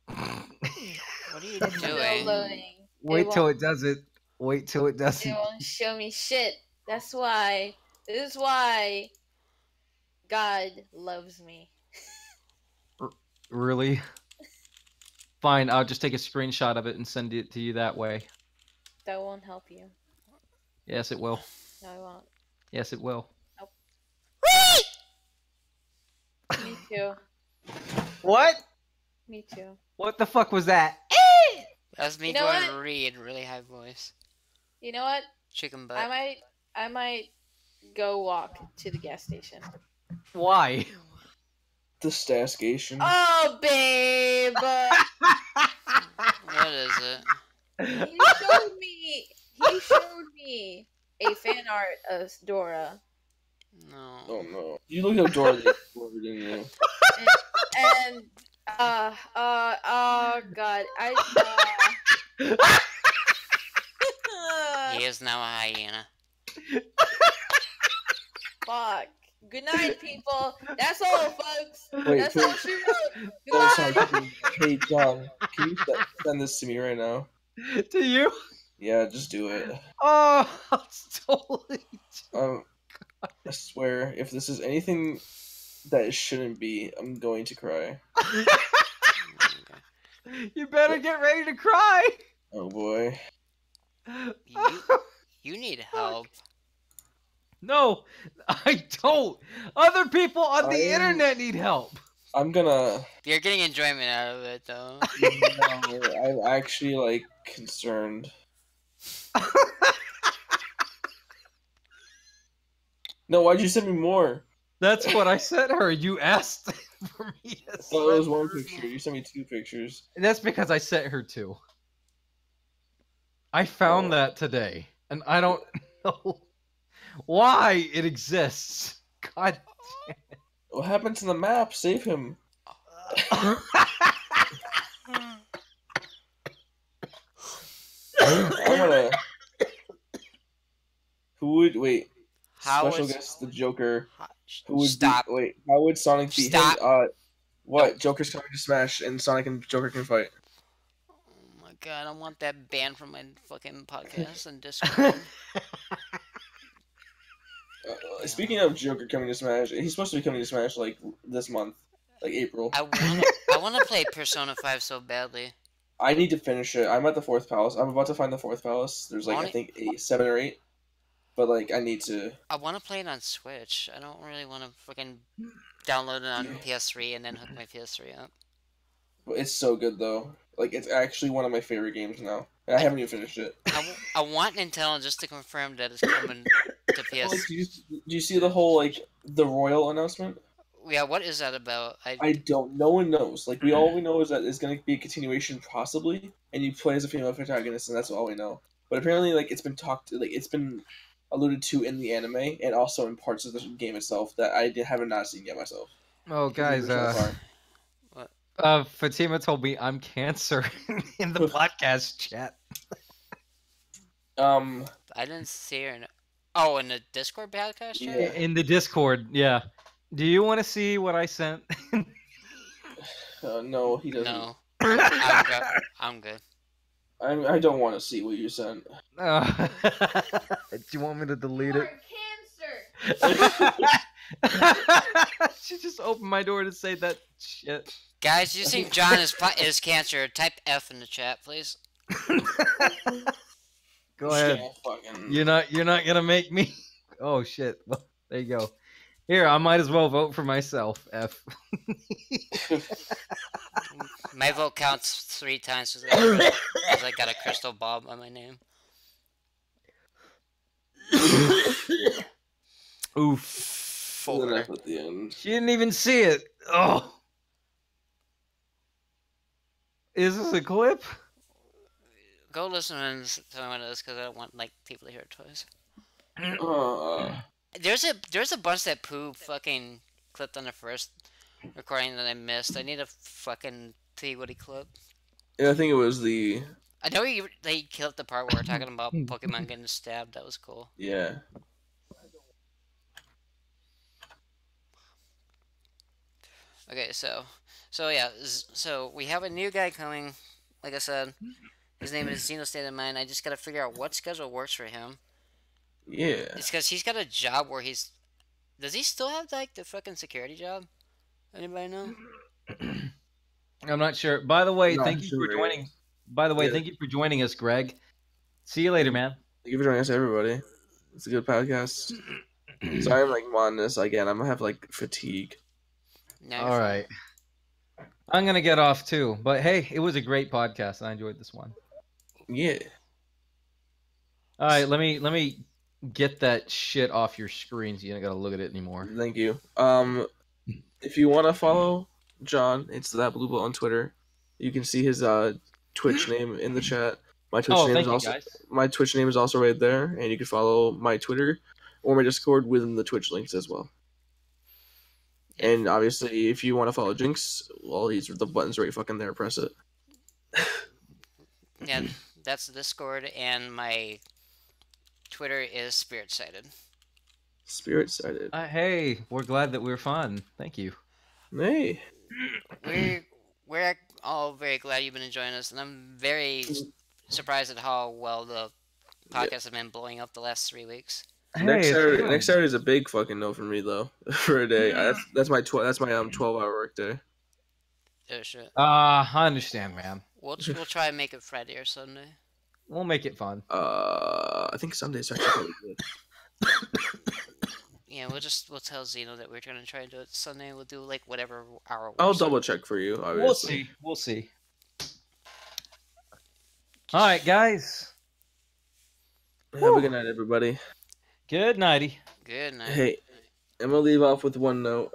What are you Still doing? loading. Wait till it does it. Wait till it does It it. won't show me shit. That's why. This is why God loves me. Really? Fine, I'll just take a screenshot of it and send it to you that way. That won't help you. Yes, it will. No, I won't. Yes, it will. Me too. What? Me too. What the fuck was that? That's me You know going what? Ree in really high voice. You know what? Chicken butt. I might go walk to the gas station. Why? The Stascation. Oh, babe! What is it? He showed me a fan art of Dora. No. Oh no. You looked up Dora the Explorer, didn't you? And oh god, He is now a hyena. fuck. Good night, people. That's all, folks. Wait, That's all she wrote. Oh, Goodbye. sorry. Hey, John, can you send this to me right now? To you? Yeah, just do it. Oh, it's totally. I swear, if this is anything that it shouldn't be, I'm going to cry. You better get ready to cry. Oh boy. You need help. No, I don't. Other people on the internet need help. I'm gonna. You're getting enjoyment out of it, though. I'm actually like concerned. No, why'd you send me more? That's what I sent her. You asked for me to Oh, it was send one her picture. You sent me 2 pictures. That's because I sent her 2. I found that today, and I don't know why it exists. God damn it. What happened to the map? Save him. I'm gonna. Who would wait? How Special is- guest the Joker. Who would Stop. Wait, how would Sonic beat Stop. him? What? Joker's coming to Smash, and Sonic and Joker can fight. Oh my god, I want that banned from my fucking podcast and Discord. Speaking of Joker coming to Smash, he's supposed to be coming to Smash like this month, like April. I wanna play Persona 5 so badly. I need to finish it. I'm at the 4th palace. I'm about to find the 4th palace. There's like I think 7 or 8, but like I need to. I wanna play it on Switch. I don't really wanna fucking download it on PS3 and then hook my PS3 up. But it's so good though. Like it's actually one of my favorite games now. And I haven't even finished it. I want Nintendo just to confirm that it's coming to PS. Like, do you see the whole like the Royal announcement? Yeah, what is that about? I don't. No one knows. Like all we know is that it's going to be a continuation, possibly, and you play as a female protagonist, and that's all we know. But apparently, like it's been alluded to in the anime and also in parts of the game itself that I have not seen yet myself. Oh, guys, Fatima told me I'm cancer in the podcast chat. I didn't see her. In the Discord podcast chat? Yeah. In the Discord, yeah. Do you want to see what I sent? No, he doesn't. No. I'm good. I don't want to see what you sent. Do you want me to delete it? Cancer. She just opened my door to say that shit. Guys, you think John is cancer? Type F in the chat, please. Go ahead. You're not gonna make me. Oh shit. Well, there you go. Here, I might as well vote for myself. F. My vote counts 3 times because I got a crystal ball on my name. Oof. 4. At the end. She didn't even see it. Oh. Is this a clip? Go listen to some of this because I don't want like people to hear it twice. There's a bunch that Pooh fucking clipped on the first recording that I missed. I need to fucking see what he clipped. Yeah, I think it was the. I know they killed the part where we're talking about Pokemon getting stabbed. That was cool. Yeah. Okay, so yeah, so we have a new guy coming. Like I said, his name is Xeno State of Mind. I just gotta figure out what schedule works for him. Yeah. It's because he's got a job where he's Does he still have like the fucking security job? Anybody know? I'm not sure. By the way, No, thank I'm you sure for he joining. By the way, Yeah. thank you for joining us, Greg. See you later, man. Thank you for joining us, everybody. It's a good podcast. Sorry, I'm like on this again. I'm gonna have like fatigue. No, you're All fine. right. I'm gonna get off too, but hey, it was a great podcast. I enjoyed this one. Yeah. All right, let me get that shit off your screen so you don't gotta look at it anymore. Thank you. If you want to follow John, it's that blue ball on Twitter. You can see his Twitch name in the chat. My Twitch name thank is you, also guys. my Twitch name is also right there, and you can follow my Twitter or my Discord within the Twitch links as well. And obviously, if you want to follow Jinx, well, the button's right fucking there. Press it. Yeah, that's the Discord, and my Twitter is Spirit-Sided. Spirit-Sided. Hey, we're glad that we're fun. Thank you. Hey. We're all very glad you've been enjoying us, and I'm very surprised at how well the podcast has been blowing up the last 3 weeks. Next Hey, Saturday, next Saturday is a big fucking no for me though. For a day, that's my 12-hour work day. Oh shit. I understand, man. We'll try and make it Friday or Sunday. We'll make it fun. I think Sunday's actually pretty good. Yeah, we'll tell Zeno that we're gonna try and do it Sunday. We'll do like whatever hour. I'll works. double check for you. Obviously. We'll see. We'll see. All right, guys. Have a good night, everybody. Good nighty. Good night. Hey, I'm gonna leave off with one note.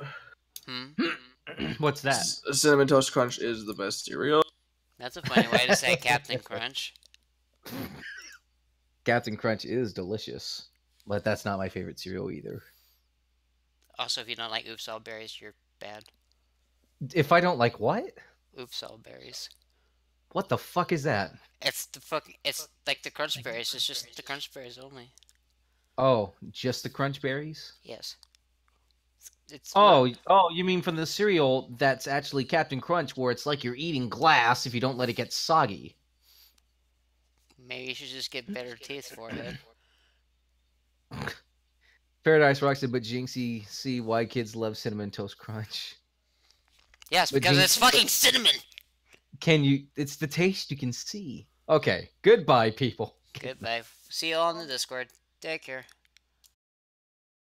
What's that? Cinnamon Toast Crunch is the best cereal. That's a funny way to say Captain Crunch. Captain Crunch is delicious, but that's not my favorite cereal either. Also, if you don't like Oops All Berries, you're bad. If I don't like what? Oops All Berries. What the fuck is that? It's like the Crunch Berries. It's just the Crunch Berries only. Oh, just the Crunch Berries? Yes. It's Oh, you mean from the cereal that's actually Captain Crunch, where it's like you're eating glass if you don't let it get soggy. Maybe you should just get better teeth for it. Paradise Rock said, but Jinxie, see why kids love Cinnamon Toast Crunch. Yes, But because Jinx- it's fucking cinnamon! It's the taste you can see. Okay, goodbye, people. Goodbye. See you all on the Discord. Take care.